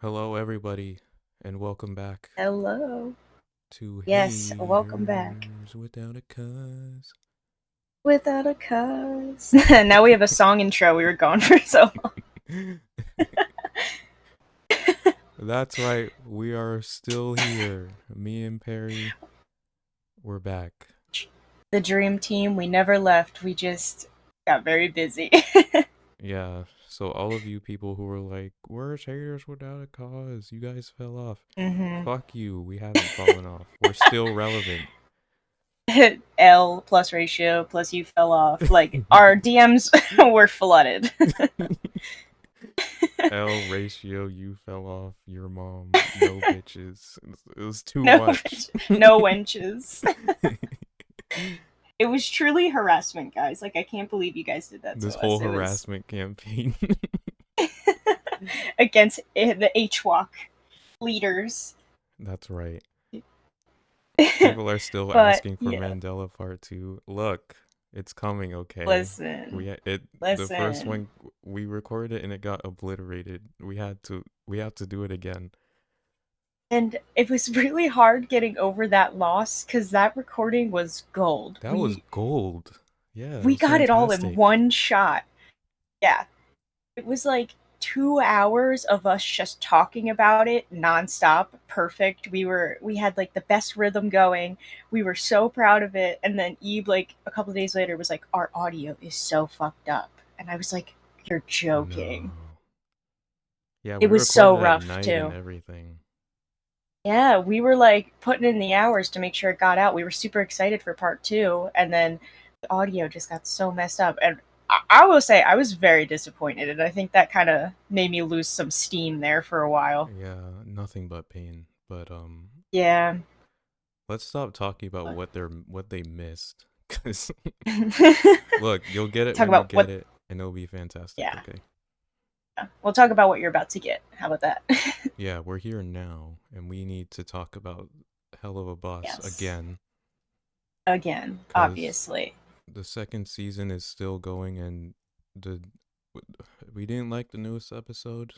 Hello, everybody, and welcome back Hello. to Yes, welcome back. Haters Without a Cause. Without a cause. Now we have a song intro. We were gone for so long. That's right, we are still here. Me and Perry, we're back. The dream team, we never left. We just got very busy. Yeah, so all of you people who were like, where's Haters Without a Cause? You guys fell off. hmm Fuck you, we haven't fallen off. We're still relevant. L plus ratio plus you fell off. Like, our DMs were flooded. L ratio, you fell off. Your mom, no bitches. It was too No, much. no wenches. It was truly harassment, guys. Like, I can't believe you guys did that to This whole us. It was harassment campaign. against the HWOC leaders. That's right. People are still But asking for yeah, Mandela Part 2. Look, it's coming, okay? listen, The first listen. one we recorded it and it got obliterated. We have to do it again. And it was really hard getting over that loss because that recording was gold. That was We gold. Yeah, it we was got it all in fantastic. one shot. Yeah, it was like 2 hours of us just talking about it nonstop. Perfect. We had like the best rhythm going. We were so proud of it. And then Eve, like a couple days later, was like, "Our audio is so fucked up," and I was like, "You're joking." No. Yeah, It we was so recorded at rough night and too. everything. Yeah, we were like putting in the hours to make sure it got out. We were super excited for part two, and then the audio just got so messed up. And I will say, I was very disappointed, and I think that kind of made me lose some steam there for a while. Yeah, nothing but pain. But Yeah. let's stop talking about what they missed. Cause Talk look, you'll get it when you about get what, it, and it'll be fantastic. yeah. Okay. We'll talk about what you're about to get. How about that? Yeah, we're here now, and we need to talk about Helluva Boss Yes. again, Again, cause obviously. the second season is still going, and the we didn't like the newest episode.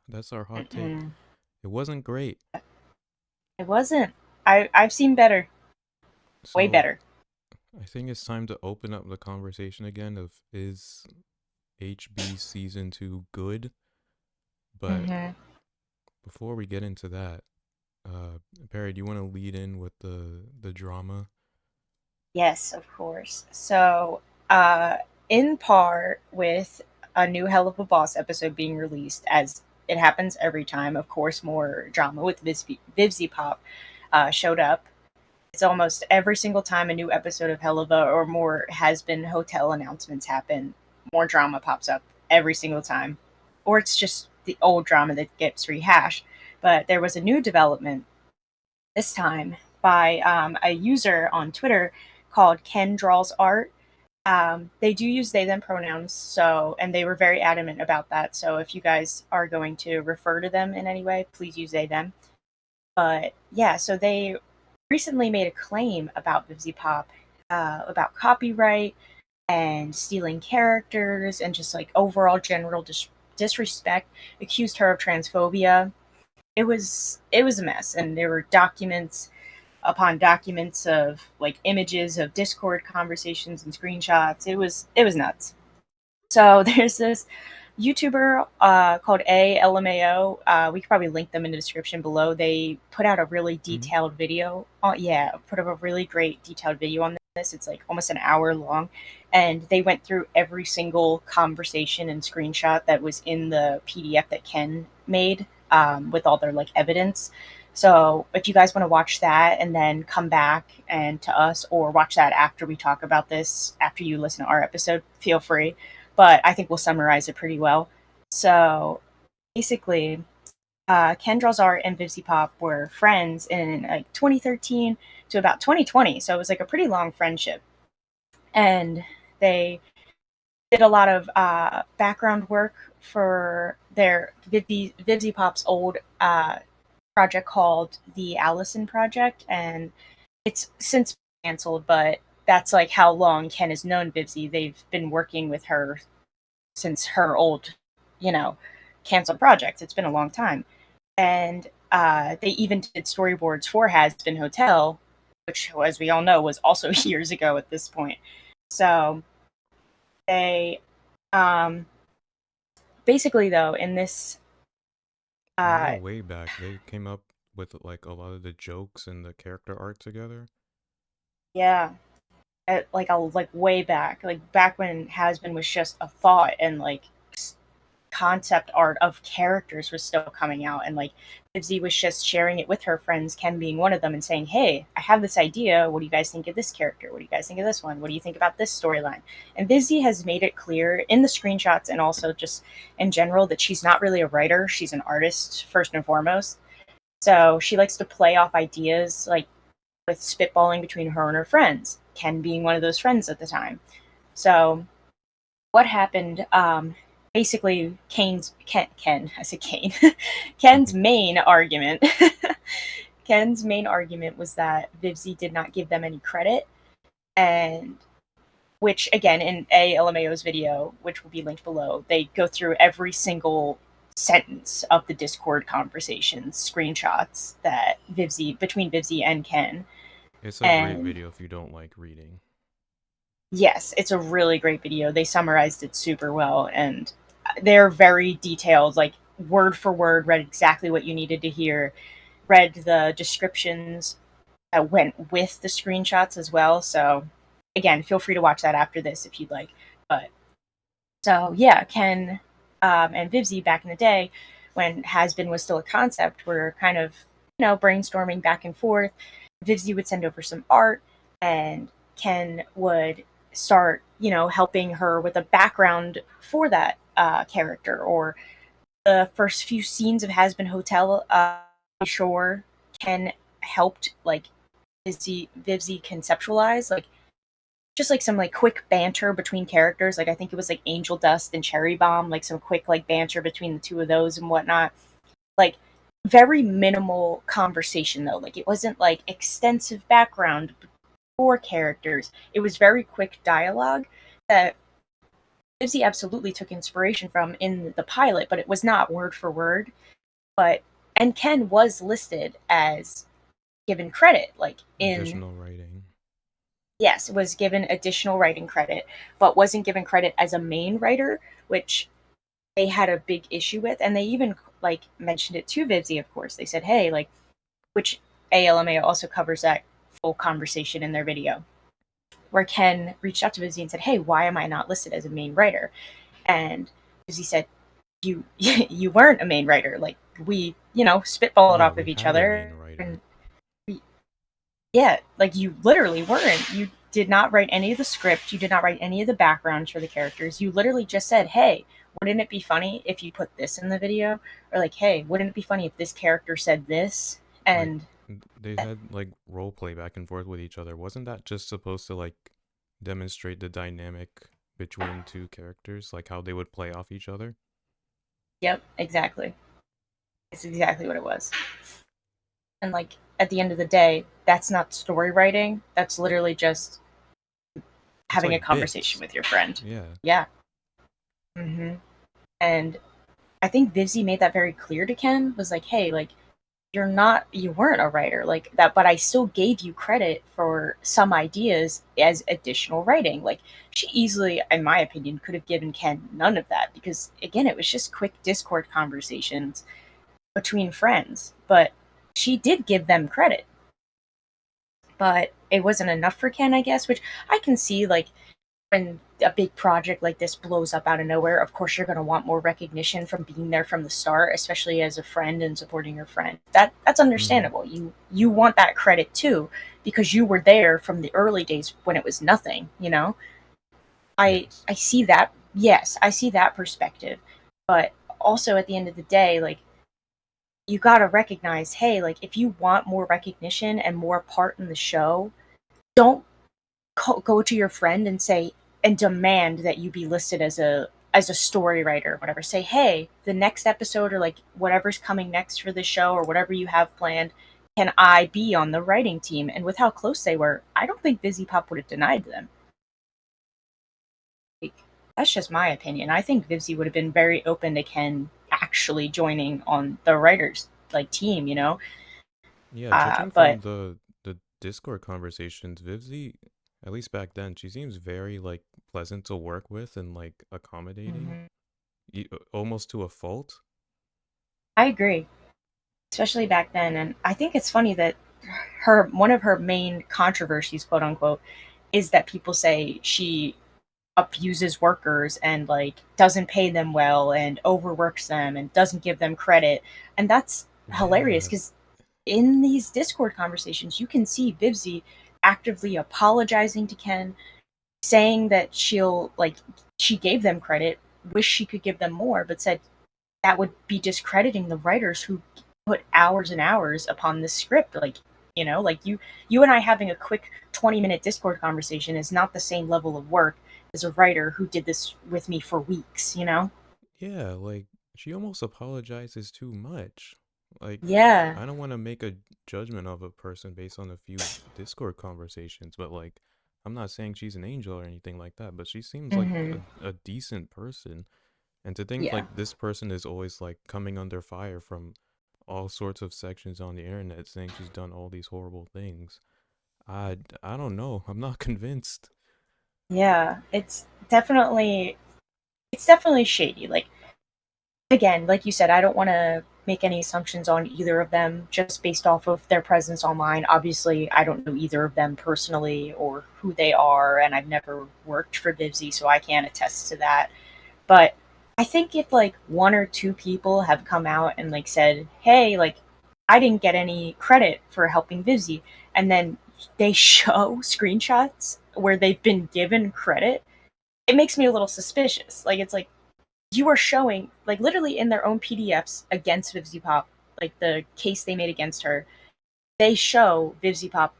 That's our hot take. Mm-mm. It wasn't great. It wasn't. I've seen better. Way So better. I think it's time to open up the conversation again of is HB season 2 good? But hmm before we get into that, Perry, do you want to lead in with the drama? Yes, of course. So, in part with a new Helluva Boss episode being released, as it happens every time, of course, more drama with Vivziepop showed up. It's almost every single time a new episode of Helluva or more has been hotel announcements happen, more drama pops up every single time. Or it's just the old drama that gets rehashed. But there was a new development this time by a user on Twitter called Ken Draws Art. They do use they them pronouns, so and they were very adamant about that. So if you guys are going to refer to them in any way, please use they them. But yeah, so they recently made a claim about Vivziepop, about copyright and stealing characters and just like overall general disrespect. Accused her of transphobia. It was a mess, and there were documents upon documents of like images of Discord conversations and screenshots. It was nuts. So there's this YouTuber called 𝐒𝐿MAO. We could probably link them in the description below. They put out a really Mm-hmm. detailed video. Yeah, put up a really great detailed video on this. It's like almost an hour long, and they went through every single conversation and screenshot that was in the PDF that Ken made with all their like evidence. So if you guys want to watch that and then come back and to us, or watch that after we talk about this, after you listen to our episode, feel free, but I think we'll summarize it pretty well. So basically, Ken Art and Vivziepop were friends in like 2013 to about 2020. So it was like a pretty long friendship. And they did a lot of background work for their Vivziepop's old project called the Allison Project. And it's since canceled, but that's like how long Ken has known Vivzie. They've been working with her since her old, you know, canceled projects. It's been a long time. and they even did storyboards for Has Been Hotel, which, as we all know, was also years ago at this point. So they basically, though, in this No, uh, way back. They came up with like a lot of the jokes and the character art together. yeah, like way back, like back when Has Been was just a thought, and like concept art of characters was still coming out, and like Vivzie was just sharing it with her friends, Ken being one of them, and saying, hey, I have this idea, what do you guys think of this character, what do you guys think of this one, what do you think about this storyline? And Vivzie has made it clear in the screenshots and also just in general that she's not really a writer, she's an artist first and foremost. So she likes to play off ideas, like with spitballing between her and her friends, Ken being one of those friends at the time. So what happened, basically Ken, I said Kane. Ken's main argument Ken's main argument was that Vivzie did not give them any credit, and which again in 𝐒𝐿MAO's video, which will be linked below, they go through every single sentence of the Discord conversations, screenshots that Vivzie between Vivzie and Ken. It's a great And video if you don't like reading. yes, it's a really great video. They summarized it super well, and they're very detailed, like word for word, read exactly what you needed to hear, read the descriptions that went with the screenshots as well. So, again, feel free to watch that after this if you'd like. But so, yeah, Ken and Vivzie back in the day, when Has Been was still a concept, were kind of, brainstorming back and forth. Vivzie would send over some art, and Ken would start, helping her with a background for that character, or the first few scenes of Has Been Hotel. Sure, Ken helped like Vivzie conceptualize, like just like some like quick banter between characters. Like I think it was like Angel Dust and Cherry Bomb, like some quick like banter between the two of those and whatnot. Like very minimal conversation though. Like it wasn't like extensive background for characters. It was very quick dialogue that Vivzie absolutely took inspiration from in the pilot, but it was not word for word. But and Ken was listed as given credit, like in Additional writing. yes, was given additional writing credit, but wasn't given credit as a main writer, which they had a big issue with, and they even like mentioned it to Vivzie. Of course, they said, "Hey, like," which 𝐒𝐿MAO also covers that full conversation in their video, where Ken reached out to Vivzie and said, "Hey, why am I not listed as a main writer?" And Vivzie said, "You you weren't a main writer. Like we, spitballed Yeah, off we of each had a main other, writer. and yeah, like you literally weren't. You did not write any of the script. You did not write any of the backgrounds for the characters. You literally just said, "Hey, wouldn't it be funny if you put this in the video?" Or like, "Hey, wouldn't it be funny if this character said this?" Like And they had like role play back and forth with each other. Wasn't that just supposed to like demonstrate the dynamic between two characters, like how they would play off each other? yep, exactly. It's exactly what it was. And like at the end of the day, that's not story writing. That's literally just It's having a like conversation bits. with your friend. Yeah. Yeah. hmm And I think Vivzie made that very clear to Ken. Was like, "Hey, like you weren't a writer like that, but I still gave you credit for some ideas as additional writing." Like she easily, in my opinion, could have given Ken none of that, because again, it was just quick Discord conversations between friends, but she did give them credit. But it wasn't enough for Ken, I guess, which I can see. Like when a big project like this blows up out of nowhere, of course you're going to want more recognition from being there from the start, especially as a friend and supporting your friend. That's Mm-hmm. understandable. You want that credit too, because you were there from the early days when it was nothing, Yes. I see that. Yes, I see that perspective. But also at the end of the day, like you got to recognize, hey, like if you want more recognition and more part in the show, don't go to your friend and say and demand that you be listed as a story writer or whatever. Say, hey, the next episode or like whatever's coming next for the show or whatever you have planned, can I be on the writing team? And with how close they were, I don't think Vivziepop would have denied them. Like, that's just my opinion. I think Vivzie would have been very open to Ken actually joining on the writers like team, you know. Yeah, judging But from the Discord conversations, Vivzi, at least back then, she seems very like pleasant to work with and like accommodating, Mhm. almost to a fault. I agree, especially back then. And I think it's funny that her one of her main controversies, quote unquote, is that people say she abuses workers and like doesn't pay them well and overworks them and doesn't give them credit. And that's hilarious Yeah, because in these Discord conversations, you can see Vivzi actively apologizing to Ken, saying that she gave them credit, wish she could give them more, but said that would be discrediting the writers who put hours and hours upon this script. Like, you know, like you and I having a quick 20-minute Discord conversation is not the same level of work as a writer who did this with me for weeks, you know? yeah, like she almost apologizes too much. Like, Yeah. I don't want to make a judgment of a person based on a few Discord conversations, but like, I'm not saying she's an angel or anything like that, but she seems like Hmm. a decent person. And to think Yeah. like this person is always like coming under fire from all sorts of sections on the internet saying she's done all these horrible things. I don't know. I'm not convinced. Yeah. It's definitely shady. Like, again, like you said, I don't want to make any assumptions on either of them just based off of their presence online. Obviously, I don't know either of them personally or who they are, and I've never worked for Vivzi, so I can't attest to that. But I think if like one or two people have come out and like said, "Hey, like I didn't get any credit for helping Vivzi," and then they show screenshots where they've been given credit, it makes me a little suspicious. Like it's like you are showing like literally in their own PDFs against Vivziepop, like the case they made against her, they show Vivziepop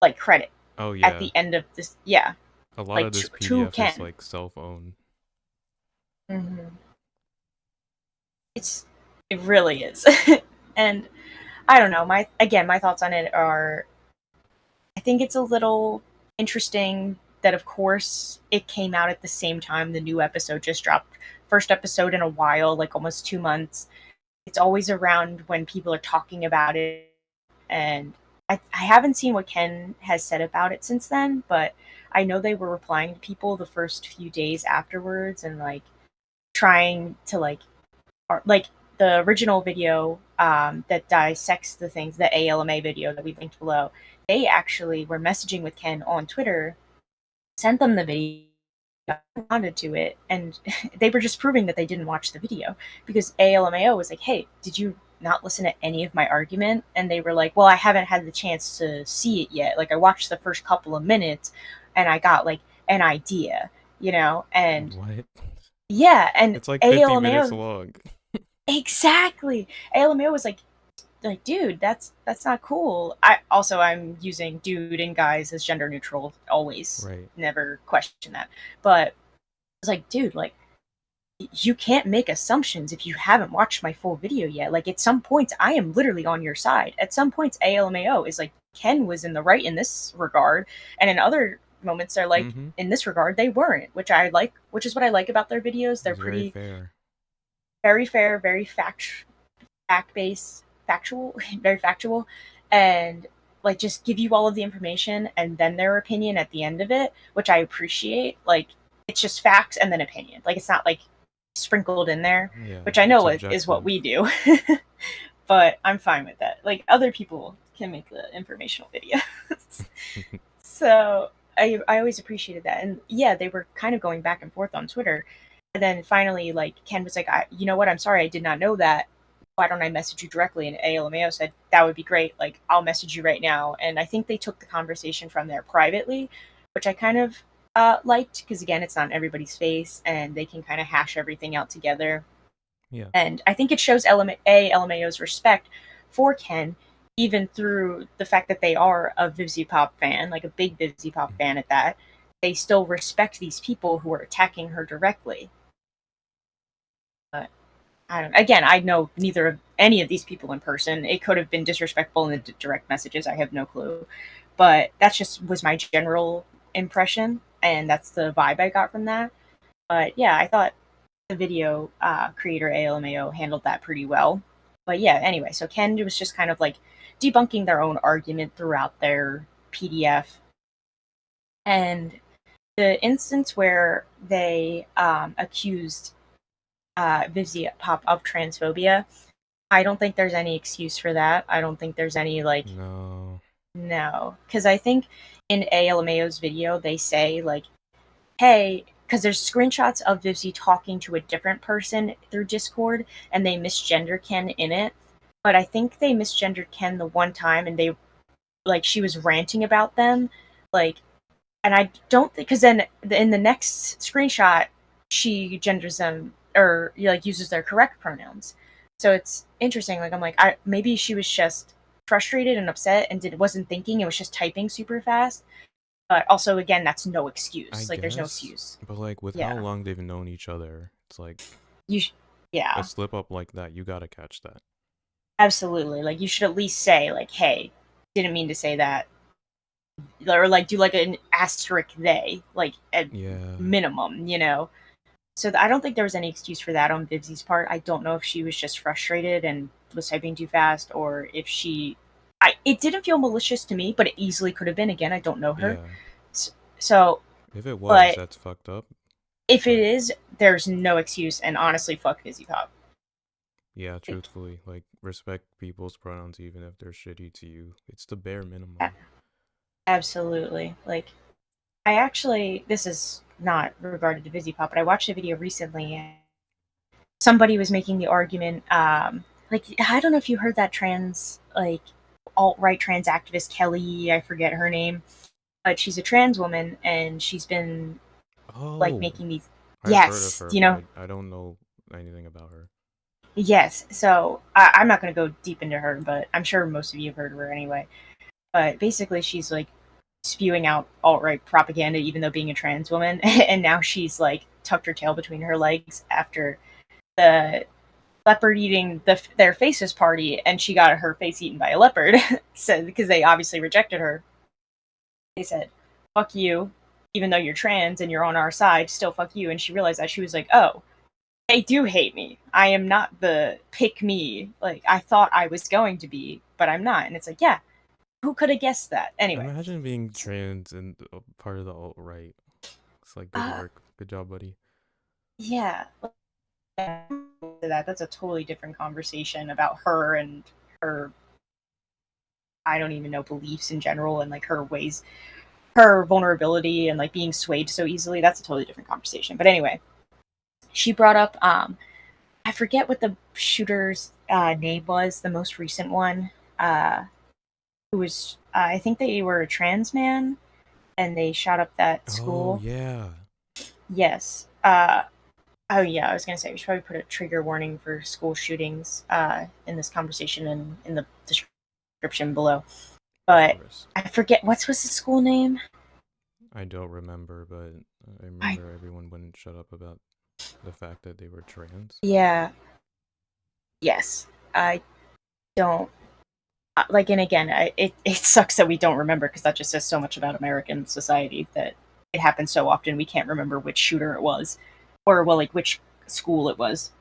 like credit Oh at yeah. the end of this. Yeah, A lot like of this to PDF is Ken. like self-owned. Hmm. It's it really is, and I don't know. My thoughts on it are I think it's a little interesting that of course it came out at the same time the new episode just dropped. First episode in a while, like almost 2 months. It's always around when people are talking about it, and I haven't seen what Ken has said about it since then, but I know they were replying to people the first few days afterwards and like trying to like the original video that dissects the things, the ALMA video that we linked below. They actually were messaging with Ken on Twitter, sent them the video, responded to it, and they were just proving that they didn't watch the video because ALMAO was like, "Hey, did you not listen to any of my argument?" And they were like, "Well, I haven't had the chance to see it yet. Like, I watched the first couple of minutes, and I got like an idea, you know." And What? yeah, and It's like 50 minutes ALMAO long. exactly. ALMAO was like, dude, that's not cool. I'm using dude and guys as gender neutral always. Right. Never question that. But I was like, dude, like you can't make assumptions if you haven't watched my full video yet. Like at some points I am literally on your side. At some points ALMAO is like Ken was in the right in this regard, and in other moments they're like Mm-hmm. in this regard they weren't, which I like, which is what I like about their videos. They're It's very pretty fair. very fair, very fact based, factual, very factual, and like just give you all of the information and then their opinion at the end of it, which I appreciate. Like it's just facts and then opinion. Like it's not like sprinkled in there, Yeah, which I it's know is what objective. we do. But I'm fine with that. Like other people can make the informational videos. So I always appreciated that. And yeah, they were kind of going back and forth on Twitter. And then finally, like Ken was like, "You know what? I'm sorry, I did not know that. Why don't I message you directly?" And ALMAO said, "That would be great. Like, I'll message you right now." And I think they took the conversation from there privately, which I kind of liked because again, it's not in everybody's face, and they can kind of hash everything out together. Yeah. And I think it shows LMAO's respect for Ken, even through the fact that they are a Vivziepop fan, like a big Vivziepop fan at that. They still respect these people who are attacking her directly. But I don't. Again, I know neither of any of these people in person. It could have been disrespectful in the direct messages. I have no clue, but that just was my general impression, and that's the vibe I got from that. But yeah, I thought the video creator ALMAO handled that pretty well. But yeah, anyway, so Ken was just kind of like debunking their own argument throughout their PDF. And the instance where they accused Vivziepop of transphobia, I don't think there's any excuse for that. I don't think there's any like No. no, because I think in 𝐒𝐿MAO's video they say like, hey, because there's screenshots of Vivzie talking to a different person through Discord, and they misgender Ken in it. But I think they misgendered Ken the one time, and they like she was ranting about them, like, and I don't think because then in the next screenshot she genders them or like uses their correct pronouns. So it's interesting. Like I'm like, maybe she was just frustrated and upset and wasn't thinking. It was just typing super fast. But also, again, that's no I excuse. Like, there's no guess, excuse. but like with how Yeah, long they've known each other, it's like you. a Yeah, slip up like that, you gotta catch that. absolutely. Like, you should at least say like, "Hey, didn't mean to say that," or like do like an asterisk they, like at Yeah. minimum, you know. So I don't think there was any excuse for that on Vivzie's part. I don't know if she was just frustrated and was typing too fast, or if she. It didn't feel malicious to me, but it easily could have been. Again, I don't know her. Yeah. So, If it was, but that's fucked up. if it But is, there's no excuse. And honestly, fuck Vivziepop. yeah, Like, truthfully, like respect people's pronouns even if they're shitty to you. It's the bare minimum. absolutely. Like, I actually, this is not regarded to Vivziepop, but I watched a video recently and somebody was making the argument, like, I don't know if you heard that trans, like, alt-right trans activist Kelly, I forget her name, but she's a trans woman and she's been, like, Oh, making these, I've heard of yes, her, you but know, I don't know anything about her. yes. So I'm not going to go deep into her, but I'm sure most of you have heard of her anyway. But basically, she's like spewing out alt right propaganda, even though being a trans woman. And now she's like tucked her tail between her legs after the leopard eating their faces party, and she got her face eaten by a leopard. So because they obviously rejected her, they said, "Fuck you." Even though you're trans and you're on our side, still fuck you. And she realized that she was like, oh, they do hate me. I am not the pick me like I thought I was going to be, but I'm not. And it's like, yeah, who could have guessed that? Anyway, Imagine being trans and part of the alt right. It's like good uh, work, good job, buddy. yeah, that's a totally different conversation about her and her. I don't even know beliefs in general and like her ways, her vulnerability and like being swayed so easily. That's a totally different conversation. But anyway, she brought up I forget what the shooter's name was, the most recent one. Who was I think they were a trans man and they shot up that Oh school. yeah. Yes. Oh yeah, I was gonna say we should probably put a trigger warning for school shootings in this conversation and in the description below. Of But course. I forget what was the school name. I don't remember, but I I remember everyone wouldn't shut up about the fact that they were trans. yeah yes I don't like and again it sucks that we don't remember because that just says so much about American society that it happens so often we can't remember which shooter it was or well like which school it was.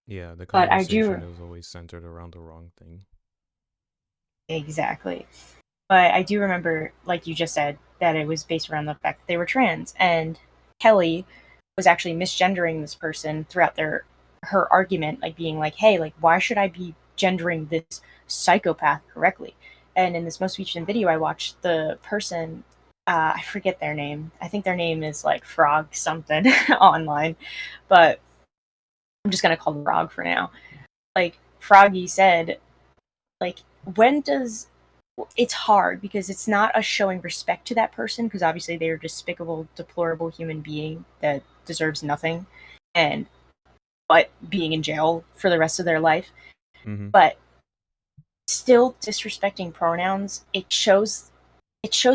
Yeah, the But I do conversation is always centered around the wrong thing. exactly. But I do remember, like you just said, that it was based around the fact that they were trans, and Kelly was actually misgendering this person throughout her argument, like being like, "Hey, like why should I be gendering this psychopath correctly?" And in this most recent video I watched, the person, I forget their name. I think their name is like Frog something online, but I'm just gonna call them Frog for now. Like Froggy said, like when does it's hard because it's not us showing respect to that person because obviously they're a despicable, deplorable human being that deserves nothing and but being in jail for the rest of their life. Mm-hmm. But still disrespecting pronouns, it shows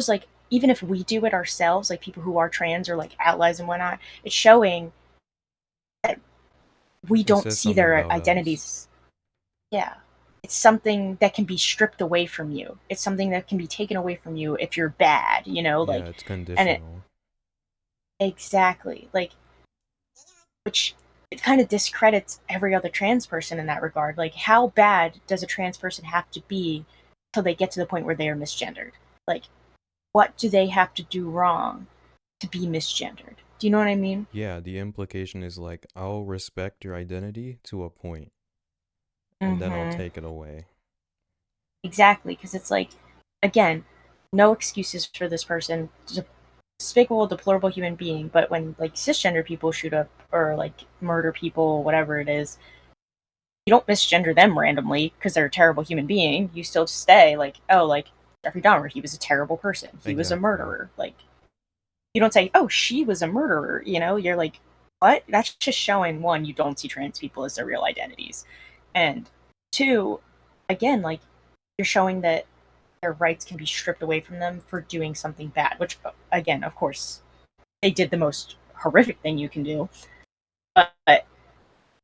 like even if we do it ourselves, like people who are trans or like allies and whatnot, it's showing that we It don't says see something their about us. identities. Yeah. It's something that can be stripped away from you. It's something that can be taken away from you if you're bad, like Yeah, it's and it conditional. exactly. Like which it kind of discredits every other trans person in that regard. Like, how bad does a trans person have to be till they get to the point where they are misgendered? Like, what do they have to do wrong to be misgendered? Do you know what I mean? Yeah, the implication is like, I'll respect your identity to a point, and then I'll Mm-hmm. take it away. Exactly, because it's like, again, no excuses for this person. Just a despicable, deplorable human being. But when like cisgender people shoot up or like murder people, whatever it is, you don't misgender them randomly because they're a terrible human being. You still stay like, oh, like Jeffrey Dahmer, he was a terrible person. He was a Exactly. murderer. Like, you don't say, oh, she was a murderer. You know, you're like, what? That's just showing one, you don't see trans people as their real identities, and two, again, like you're showing that their rights can be stripped away from them for doing something bad. Which, again, of course, they did the most horrific thing you can do. But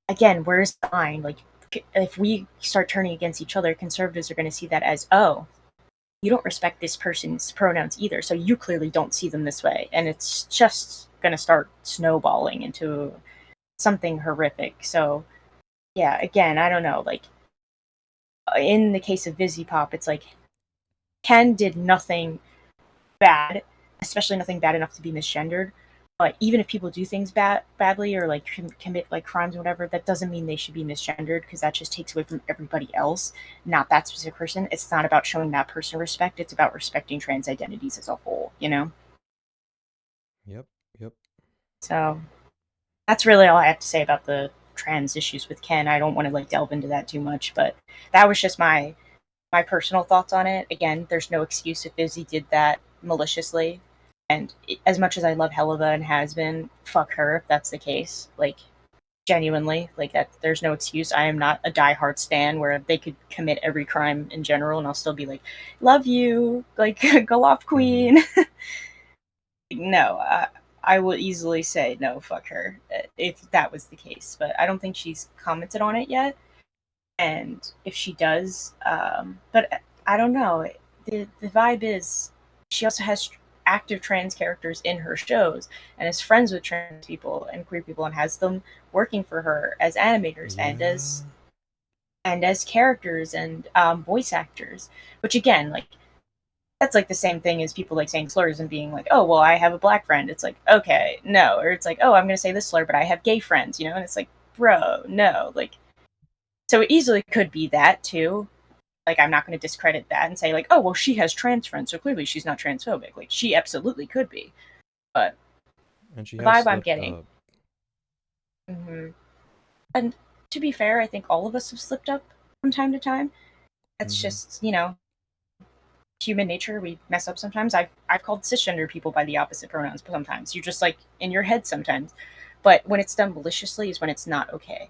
again, where's the line? Like, if we start turning against each other, conservatives are going to see that as, oh, you don't respect this person's pronouns either, so you clearly don't see them this way, and it's just going to start snowballing into something horrific. So yeah, again, I don't know. Like, in the case of Vivziepop, it's like Ken did nothing bad, especially nothing bad enough to be misgendered. But even if people do things badly or like commit like crimes or whatever, that doesn't mean they should be misgendered, because that just takes away from everybody else, not that specific person. It's not about showing that person respect. It's about respecting trans identities as a whole, you know? Yep, yep. So that's really all I have to say about the trans issues with Ken. I don't want to like delve into that too much, but that was just my personal thoughts on it. Again, there's no excuse if Izzy did that maliciously. And as much as I love Helluva and has been, fuck her if that's the case. Like, genuinely, like that. There's no excuse. I am not a diehard stan where they could commit every crime in general, and I'll still be like, love you, like go off, Mm-hmm. queen. No, I will easily say no, fuck her, if that was the case. But I don't think she's commented on it yet, and if she does, but I don't know. The vibe is she also has active trans characters in her shows and is friends with trans people and queer people and has them working for her as animators Yeah. and as characters and voice actors. Which again, like that's like the same thing as people like saying slurs and being like, oh well, I have a black friend. It's like, okay, no, or it's like, oh, I'm gonna say this slur, but I have gay friends, you know, and it's like, bro, no, like so it easily could be that too. Like, I'm not going to discredit that and say like, oh well, she has trans friends, so clearly she's not transphobic. Like, she absolutely could be, but And she the has vibe I'm slipped getting. up. hmm And to be fair, I think all of us have slipped up from time to time. That's Mm-hmm. just, you know, human nature. We mess up sometimes. I've called cisgender people by the opposite pronouns sometimes. You're just like in your head sometimes, but when it's done maliciously is when it's not okay.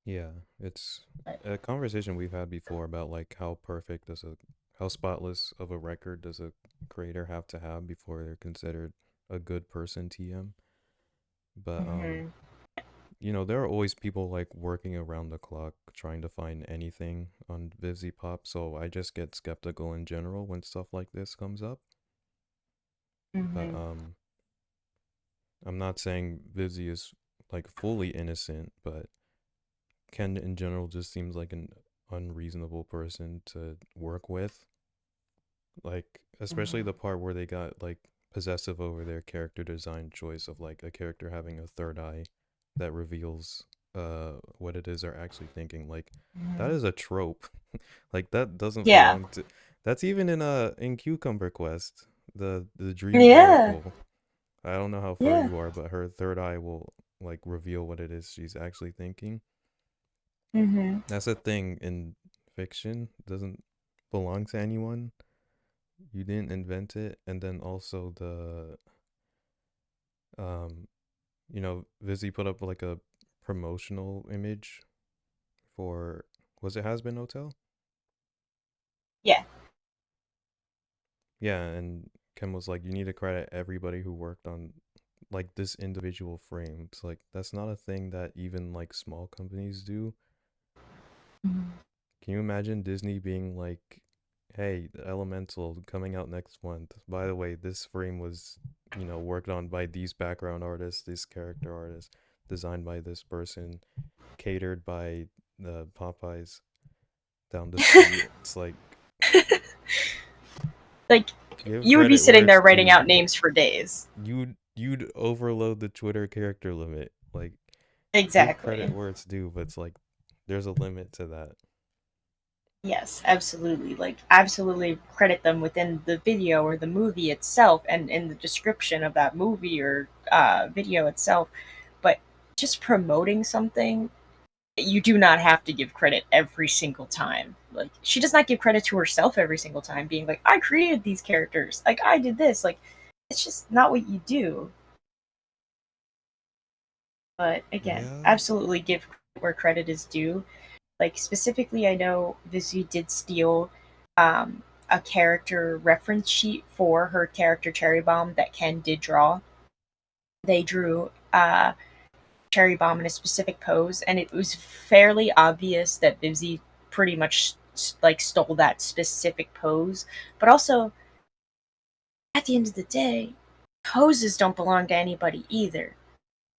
Yeah, it's But, a conversation we've had before about like how spotless of a record does a creator have to have before they're considered a good person TM. But mm-hmm. there are always people like working around the clock trying to find anything on Vivziepop, so I just get skeptical in general when stuff like this comes up. But Mm-hmm. I'm not saying Vivzie is like fully innocent, but Ken in general just seems like an unreasonable person to work with. Like, especially Mm-hmm. the part where they got like possessive over their character design choice of like a character having a third eye that reveals what it is they're actually thinking. Like, that Mm-hmm. is a trope. Like that doesn't Yeah. belong to that's even in Cucumber Quest, the dream Yeah. oracle. I don't know how far Yeah. you are, but her third eye will like reveal what it is she's actually thinking. Mm-hmm. That's a thing in fiction. Doesn't belong to anyone. You didn't invent it. And then also um, Vizzy put up like a promotional image for was it Has Been Hotel? Yeah. Yeah, and Ken was like, you need to credit everybody who worked on like this individual frame. It's like that's not a thing that even like small companies do. Mm-hmm. Can you imagine Disney being like, "Hey, the Elemental coming out next month. By the way, this frame was, worked on by these background artists, these character artists." designed by this person, catered by the Popeyes down the street. It's like, Like, give you would be credit where sitting there it's writing due. out names for days. You'd overload the Twitter character limit. Like, give credit Exactly. where it's due, but it's like there's a limit to that. Yes, absolutely. Like, absolutely credit them within the video or the movie itself and in the description of that movie or video itself. But just promoting something, you do not have to give credit every single time. Like, she does not give credit to herself every single time, being like, I created these characters. Like, I did this. Like, it's just not what you do. But again, Yeah. absolutely give where credit is due. Like, specifically, I know Vizzy did steal a character reference sheet for her character Cherry Bomb that Ken did draw. They drew Cherry Bomb in a specific pose, and it was fairly obvious that Vivzy pretty much like stole that specific pose. But also, at the end of the day, poses don't belong to anybody either.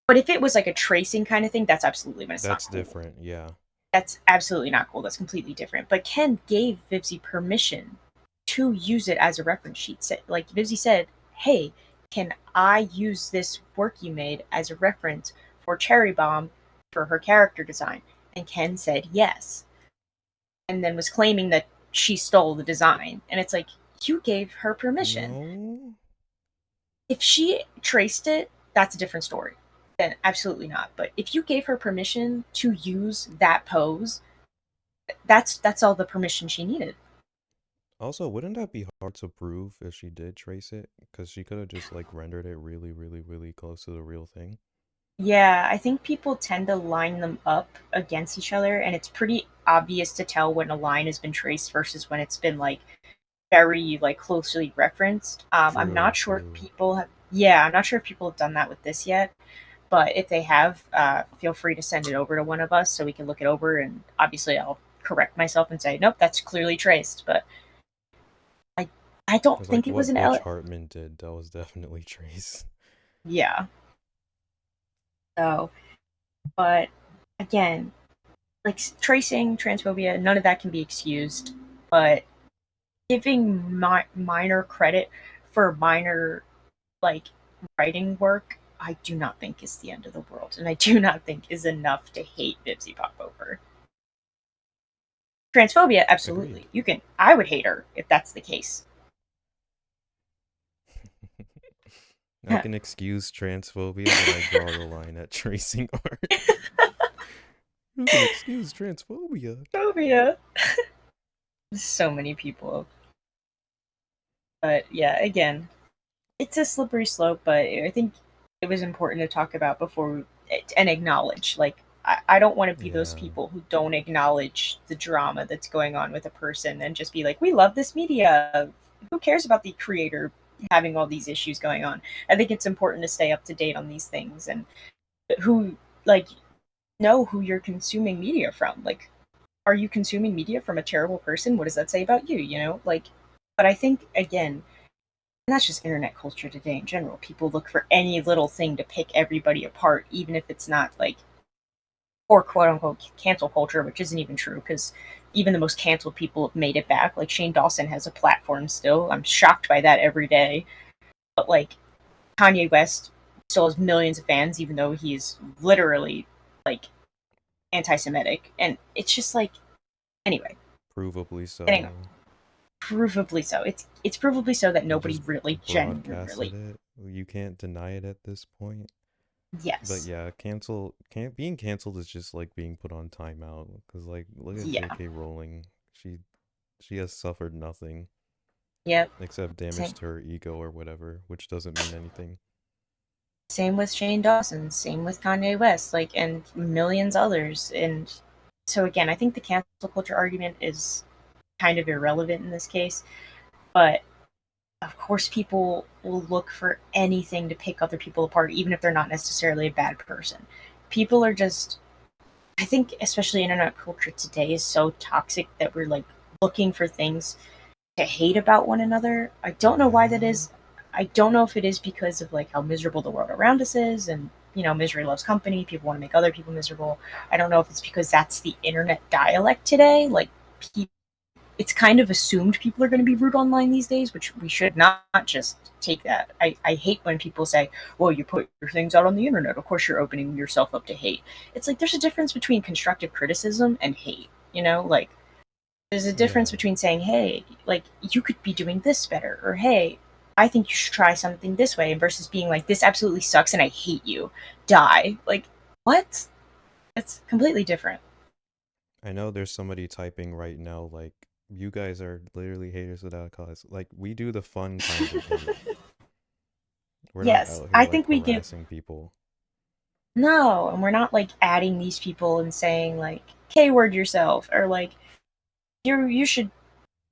But if it was like a tracing kind of thing, that's absolutely when it's not That's cool. different. Yeah. That's absolutely not cool. That's completely different. But Ken gave Vivzy permission to use it as a reference sheet. Like Vivzy said, "Hey, can I use this work you made as a reference for Cherry Bomb for her character design?" And Ken said yes, and then was claiming that she stole the design. And it's like, you gave her permission. No. If she traced it, that's a different story. Then absolutely not. But if you gave her permission to use that pose, that's all the permission she needed. Also, wouldn't that be hard to prove if she did trace it? Because she could have just like rendered it really, really, really close to the real thing. Yeah, I think people tend to line them up against each other, and it's pretty obvious to tell when a line has been traced versus when it's been like very like closely referenced. I'm True, not sure if true. people have. Yeah, I'm not sure if people have done that with this yet. But if they have, feel free to send it over to one of us so we can look it over. And obviously, I'll correct myself and say, nope, that's clearly traced. But I, I don't Because like think it was what an Butch L. Hartman did, that was definitely trace. Yeah. So, but again, like tracing, transphobia, none of that can be excused. But giving minor credit for minor like writing work, I do not think is the end of the world, and I do not think is enough to hate Vivziepop over. Transphobia, Agreed. absolutely. You can. I would hate her if that's the case. I can excuse transphobia, but I draw the line at tracing art. You can excuse transphobia. Phobia. So many people. But yeah, again, it's a slippery slope. But I think it was important to talk about before and acknowledge. Like, I don't want to be those Yeah. people who don't acknowledge the drama that's going on with a person and just be like, we love this media. Who cares about the creator having all these issues going on? I think it's important to stay up to date on these things and who like know who you're consuming media from. Like, are you consuming media from a terrible person? What does that say about you? You know, like, but I think again, and that's just internet culture today in general. People look for any little thing to pick everybody apart, even if it's not like, or quote unquote cancel culture, which isn't even true because even the most canceled people have made it back. Like Shane Dawson has a platform still. I'm shocked by that every day. But like Kanye West still has millions of fans, even though he's literally like anti-Semitic, and it's just like anyway. Provably Anyway, so. provably so. It's provably so that He nobody just really broadcasted genuinely. it. You can't deny it at this point. But Yes. yeah, cancel can't being canceled is just like being put on timeout. Cause like look at Yeah. J.K. Rowling. She has suffered nothing Yep. except damage Same. to her ego or whatever, which doesn't mean anything. Same with Shane Dawson. Same with Kanye West. Like, and millions others. And so again, I think the cancel culture argument is kind of irrelevant in this case. But of course, people will look for anything to pick other people apart, even if they're not necessarily a bad person. People are just, I think, especially internet culture today is so toxic that we're like looking for things to hate about one another. I don't know why that Yeah. is. I don't know if it is because of like how miserable the world around us is, and misery loves company. People want to make other people miserable. I don't know if it's because that's the internet dialect today. Like, it's kind of assumed people are going to be rude online these days, which we should not just take that. I hate when people say, well, you put your things out on the internet. Of course, you're opening yourself up to hate. It's like there's a difference between constructive criticism and hate. Like, there's a difference Yeah. between saying, hey, like, you could be doing this better, or hey, I think you should try something this way, versus being like, this absolutely sucks and I hate you. Die. Like, what? It's completely different. I know there's somebody typing right now, like, you guys are literally haters without a cause. Like, we do the fun kind of hate. We're not Yes, out here I like think we give. harassing people. No, and we're not like adding these people and saying like K word yourself, or like you should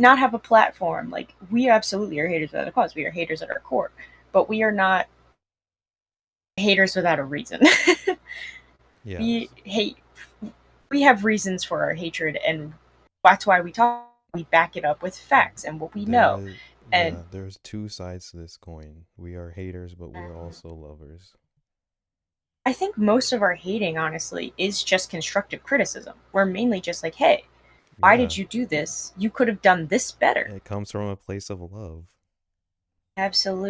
not have a platform. Like, we absolutely are haters without a cause. We are haters at our core. But we are not haters without a reason. we Yes. hate we have reasons for our hatred, and that's why we back it up with facts and what we There know. is, And yeah, there's two sides to this coin. We are haters, but we're also lovers. I think most of our hating, honestly, is just constructive criticism. We're mainly just like, hey, why Yeah, did you do this? You could have done this better. it comes from a place of love.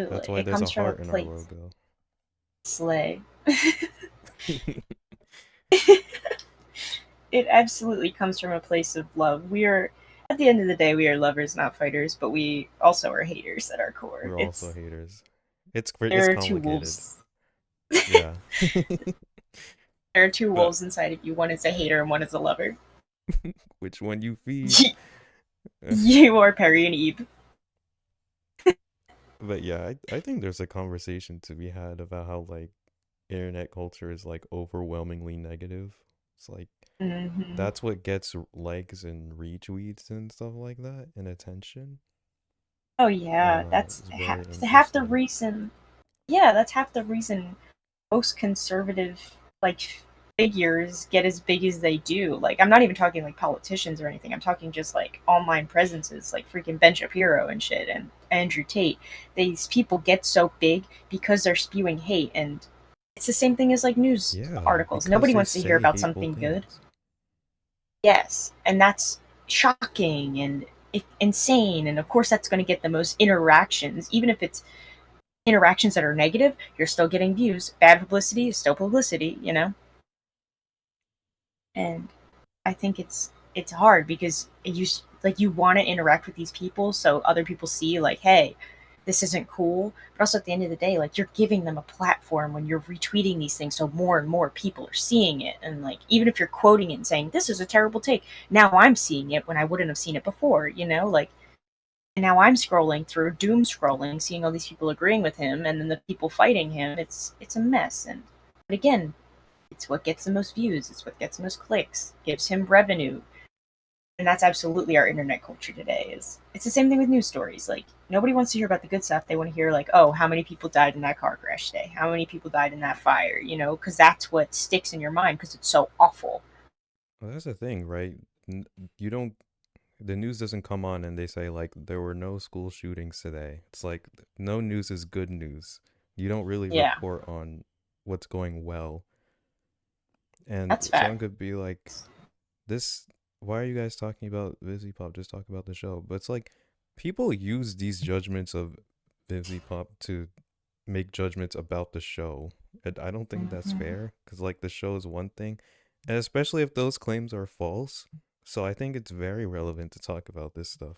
That's Absolutely. why It there's a comes from a heart in our place. logo. Slay. It absolutely comes from a place of love. At the end of the day, we are lovers, not fighters, but we also are haters at our core. We're also haters. It's There are two complicated. wolves. Yeah. There are two But wolves inside of you. One is a hater and one is a lover. which one you feed? You are Perri and Eve. But yeah, I think there's a conversation to be had about how like internet culture is like overwhelmingly negative. It's like Hmm. that's what gets likes and retweets and stuff like that and attention. Oh yeah, that's It's very half the interesting. reason. Yeah, that's half the reason most conservative like figures get as big as they do. Like, I'm not even talking like politicians or anything. I'm talking just like online presences like freaking Ben Shapiro and shit, and Andrew Tate. These people get so big because they're spewing hate, and it's the same thing as like news Yeah, articles. because Nobody they wants to hear say about hateful something good. things. Yes, and that's shocking and insane, and of course that's going to get the most interactions, even if it's interactions that are negative. You're still getting views. Bad publicity is still publicity. And I think it's hard because you want to interact with these people so other people see like, hey, this isn't cool. But also at the end of the day, like, you're giving them a platform when you're retweeting these things, so more and more people are seeing it. And like, even if you're quoting it and saying this is a terrible take, now I'm seeing it when I wouldn't have seen it before. Like, and now I'm scrolling through, doom scrolling, seeing all these people agreeing with him, and then the people fighting him. It's a mess. And but again, it's what gets the most views. It's what gets the most clicks. Gives him revenue, and that's absolutely our internet culture today. It's the same thing with news stories. Like, nobody wants to hear about the good stuff. They want to hear like, oh, how many people died in that car crash today? How many people died in that fire? Because that's what sticks in your mind because it's so awful. Well, that's the thing, right? You don't the news doesn't come on and they say like there were no school shootings today. It's like no news is good news. You don't really Yeah, report on what's going well. And that's someone fact. could be like, this, why are you guys talking about Vivziepop? Just talk about the show. But it's like people use these judgments of Vivziepop to make judgments about the show. And I don't think that's Hmm. fair because like the show is one thing, and especially if those claims are false. So I think it's very relevant to talk about this stuff.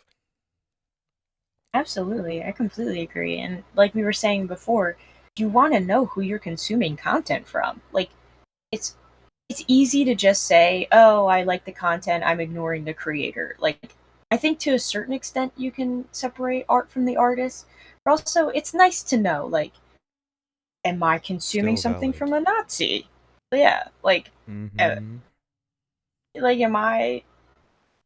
Absolutely, I completely agree. And like we were saying before, you want to know who you're consuming content from. Like, it's it's easy to just say, "Oh, I like the content, I'm ignoring the creator." Like, I think to a certain extent you can separate art from the artist, but also it's nice to know, like, am I consuming Still something valid. from a Nazi? Yeah, uh, Mm-hmm. am I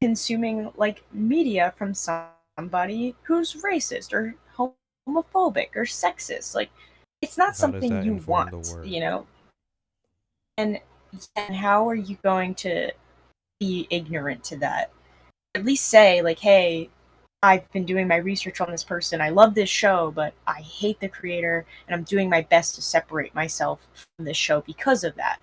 consuming like media from somebody who's racist or homophobic or sexist? Like, it's not How does something that you inform the want. work? And how are you going to be ignorant to that? At least say like, hey, I've been doing my research on this person. I love this show, but I hate the creator, and I'm doing my best to separate myself from this show because of that,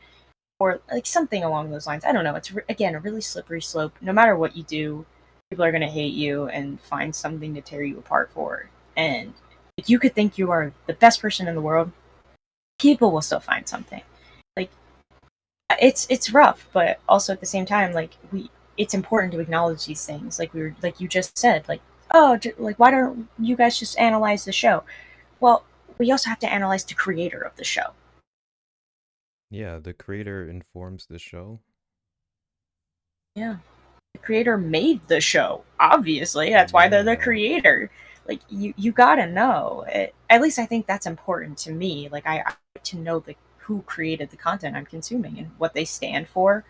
or like something along those lines. I don't know. It's again a really slippery slope. No matter what you do, people are going to hate you and find something to tear you apart for. And if you could think you are the best person in the world, people will still find something. Like it's rough, but also at the same time, like we it's important to acknowledge these things. Like we were like you just said, like oh, like why don't you guys just analyze the show? Well, we also have to analyze the creator of the show. Yeah, the creator informs the show. Yeah. The creator made the show. Obviously, that's why they're the Yeah, creator. Like you gotta know. At least I think that's important to me. Like I like to know the who created the content I'm consuming and what they stand for.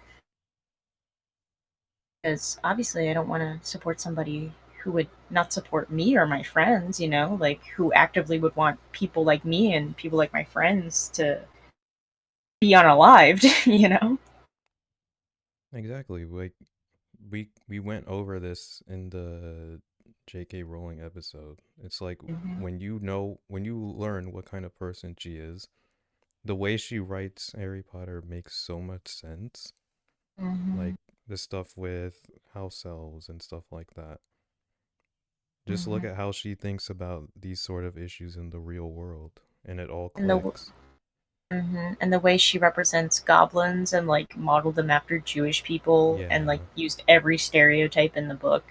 Because obviously, I don't want to support somebody who would not support me or my friends. Like who actively would want people like me and people like my friends to be unalived. exactly. Like we went over this in the J.K. Rowling episode. It's like Hmm. when you learn what kind of person she is, the way she writes Harry Potter makes so much sense. Hmm. Like the stuff with house elves and stuff like that. Just look Hmm. at how she thinks about these sort of issues in the real world, and it all And the clicks. and the way she represents goblins and like modeled them after Jewish people and like Yeah, used every stereotype in the book.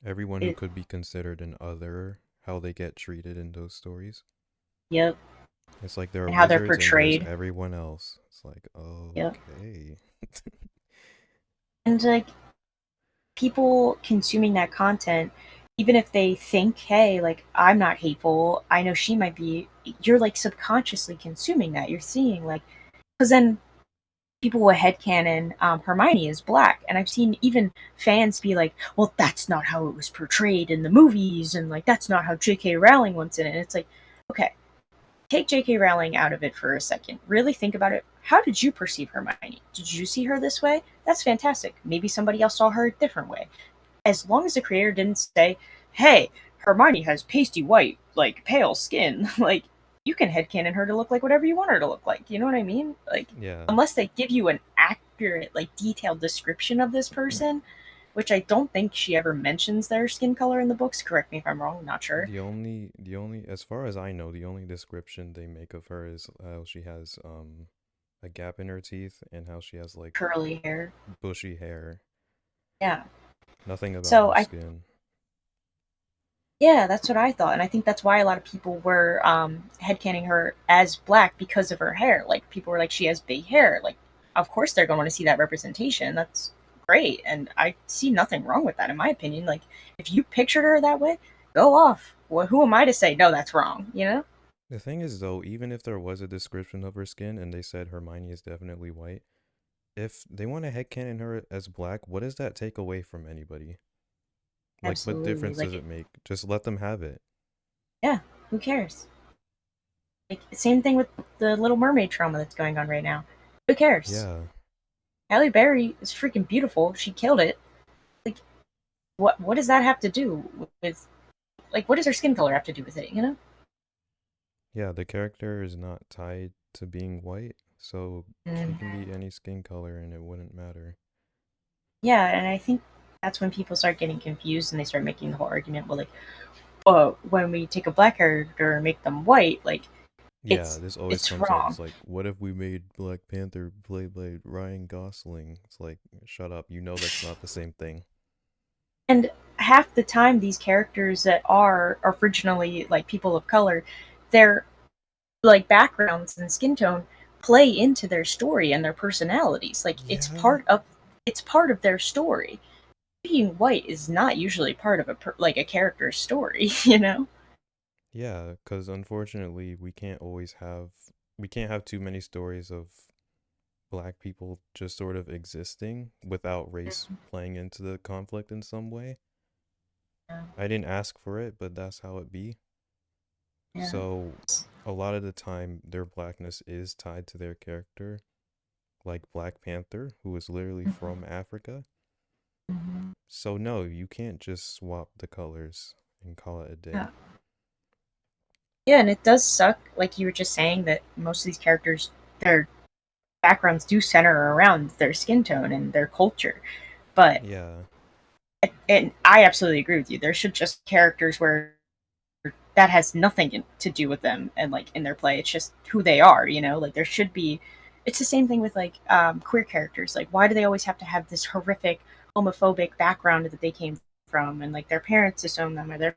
everyone who It, could be considered an other, how they get treated in those stories. yep, It's like there are and how they're wizards and there's portrayed. everyone else. It's like, Yep, okay. and like people consuming that content, even if they think, hey, like I'm not hateful, I know she might be. You're like subconsciously consuming that. You're seeing like because then people will headcanon Hermione is black. And I've seen even fans be like, well, that's not how it was portrayed in the movies. And like, that's not how J.K. Rowling wants it. And it's like, okay, take J.K. Rowling out of it for a second. Really think about it. How did you perceive Hermione? Did you see her this way? That's fantastic. Maybe somebody else saw her a different way. As long as the creator didn't say, hey, Hermione has pasty white, like pale skin, like you can headcanon her to look like whatever you want her to look like. You know what I mean? Like, Yeah. unless they give you an accurate, like detailed description of this person, which I don't think she ever mentions their skin color in the books. Correct me if I'm wrong, not sure. As far as I know, the only description they make of her is how she has a gap in her teeth and how she has like Curly hair. bushy hair. Yeah. Nothing about So her I skin. Yeah, that's what I thought, and I think that's why a lot of people were headcaning her as black because of her hair. Like people were like, she has big hair. Like, of course they're going to want to see that representation. That's great, and I see nothing wrong with that, in my opinion. Like, if you pictured her that way, go off. Well, who am I to say no? That's wrong. The thing is though, even if there was a description of her skin and they said Hermione is definitely white, if they want to headcanon her as black, what does that take away from anybody? Like, what Absolutely. difference does Like, it make? Just let them have it. yeah, who cares? Like, same thing with the Little Mermaid trauma that's going on right now. Who cares? Yeah. Halle Berry is freaking beautiful. She killed it. Like, what does that have to do with like what does her skin color have to do with it? Yeah, the character is not tied to being white, so she can Mm. be any skin color and it wouldn't matter. Yeah, and I think that's when people start getting confused and they start making the whole argument, well, like, when we take a black character and make them white, like Yeah, it's this always it's comes up. wrong. It's like, what if we made Black Panther played by Ryan Gosling? It's like, shut up. You know that's not the same thing. And half the time these characters that are originally like people of color, their like backgrounds and skin tone play into their story and their personalities. Like Yeah. it's part of their story. Being white is not usually part of like a character's story, you know? Yeah, because unfortunately, we can't have too many stories of black people just sort of existing without race playing into the conflict in some way. Yeah. I didn't ask for it, but that's how it be. Yeah. So a lot of the time, their blackness is tied to their character, like Black Panther, who is literally Mhm. from Africa. Mhm. So no, you can't just swap the colors and call it a day. Yeah. Yeah, and it does suck, like you were just saying, that most of these characters, their backgrounds do center around their skin tone and their culture. But Yeah. and I absolutely agree with you. There should just characters where that has nothing to do with them and like in their play. It's just who they are, you know? Like there should be it's the same thing with like queer characters. Like why do they always have to have this horrific homophobic background that they came from and like their parents disown them or their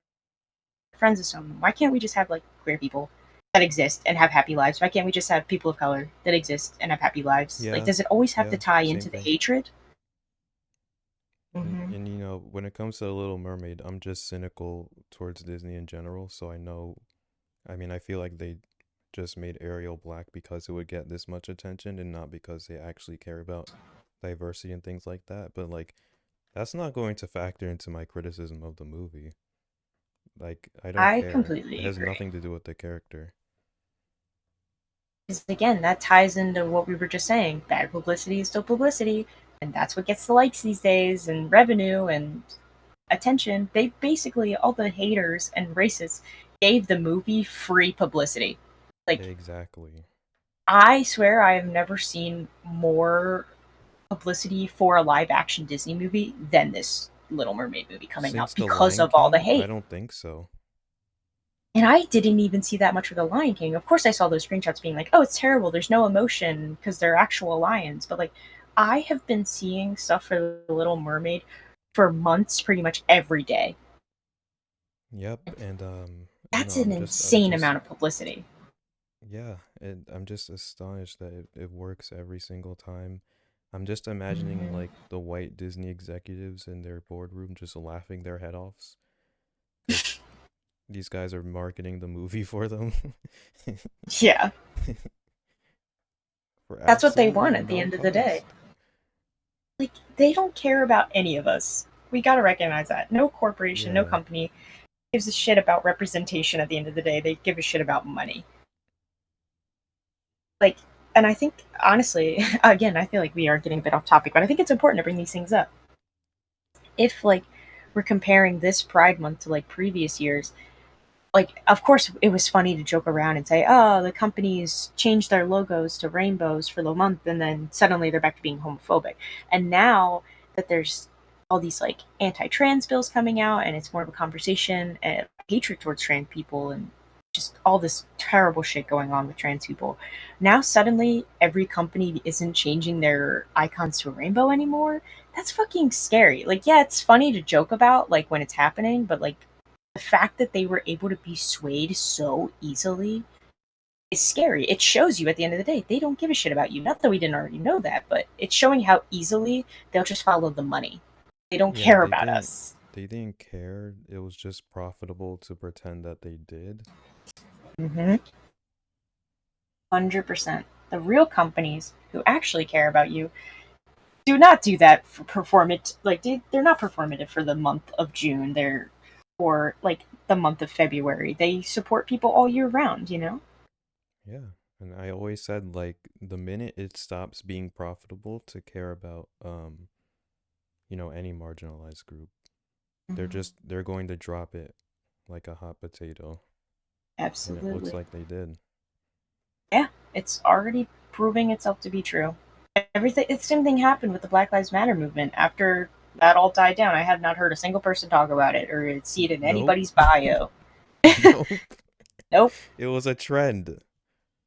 friends disown them? Why can't we just have like queer people that exist and have happy lives? Why can't we just have people of color that exist and have happy lives? Like Yeah. does it always have to Yeah. tie Same into the thing. hatred? And, Mm-hmm. and you know, when it comes to The Little Mermaid, I'm just cynical towards Disney in general. So I know, I mean, I feel like they just made Ariel black because it would get this much attention and not because they actually care about diversity and things like that. But like, that's not going to factor into my criticism of the movie. Like, I don't I care. It completely has agree. nothing to do with the character. Because again, that ties into what we were just saying. Bad publicity is still publicity, and that's what gets the likes these days, and revenue and attention. They basically, all the haters and racists gave the movie free publicity. Like, Exactly. I swear I have never seen more publicity for a live action Disney movie than this Little Mermaid movie coming Since out The because Lion of all the King, I hate. don't think so. And I didn't even see that much for The Lion King. Of course, I saw those screenshots being like, oh, it's terrible. There's no emotion because they're actual lions. But like, I have been seeing stuff for The Little Mermaid for months, pretty much every day. Yep, and I don't That's know. an I'm insane just amount of publicity. yeah, I'm just astonished that it works every single time. I'm just imagining Mhm. like the white Disney executives in their boardroom just laughing their head offs because these guys are marketing the movie for them Yeah, for that's what they absolutely want at the no end of the day. cost. Like, they don't care about any of us. We gotta recognize that. No corporation, no Yeah, company gives a shit about representation at the end of the day. They give a shit about money. Like, and I think honestly, again, I feel like we are getting a bit off topic, but I think it's important to bring these things up. If like we're comparing this Pride Month to like previous years, like of course it was funny to joke around and say, oh, the companies changed their logos to rainbows for the month, and then suddenly they're back to being homophobic. And now that there's all these like anti-trans bills coming out, and it's more of a conversation and hatred towards trans people, and just all this terrible shit going on with trans people. Now suddenly every company isn't changing their icons to a rainbow anymore. That's fucking scary. Like, yeah, it's funny to joke about like when it's happening, but like the fact that they were able to be swayed so easily is scary. It shows you at the end of the day, they don't give a shit about you. Not that we didn't already know that, but it's showing how easily they'll just follow the money. They don't yeah, care about us. they didn't care. It was just profitable to pretend that they did. 100%. The real companies who actually care about you do not do that for performant. Like they're not performative for the month of June. They're for like the month of February. They support people all year round. You know. Yeah. And I always said like the minute it stops being profitable to care about any marginalized group, Mhm. they're going to drop it like a hot potato. And it looks Absolutely. like they did. Yeah, it's already proving itself to be true. Everything. It's the same thing happened with the Black Lives Matter movement. After that all died down, I have not heard a single person talk about it or see it in Nope. anybody's bio. Nope. Nope. It was a trend.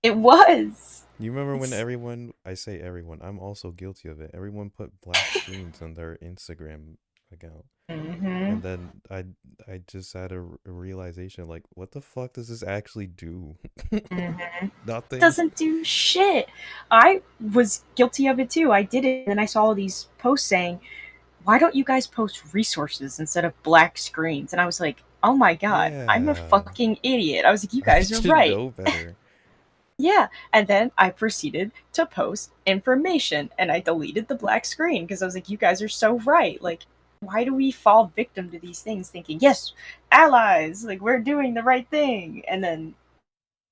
It was. You remember when It's. everyone, I say everyone, I'm also guilty of it. Everyone put black screens on their Instagram account. Mm-hmm. And then I just had a realization like what the fuck does this actually do? Mm-hmm. Nothing. Doesn't do shit. I was guilty of it too. I did it, and then I saw all these posts saying, "Why don't you guys post resources instead of black screens?" And I was like, "Oh my god, I'm a Yeah. fucking idiot." I was like, "You I guys are should right." know better. Yeah, and then I proceeded to post information and I deleted the black screen because I was like, you guys are so right. Like, why do we fall victim to these things thinking, yes, allies, like we're doing the right thing? And then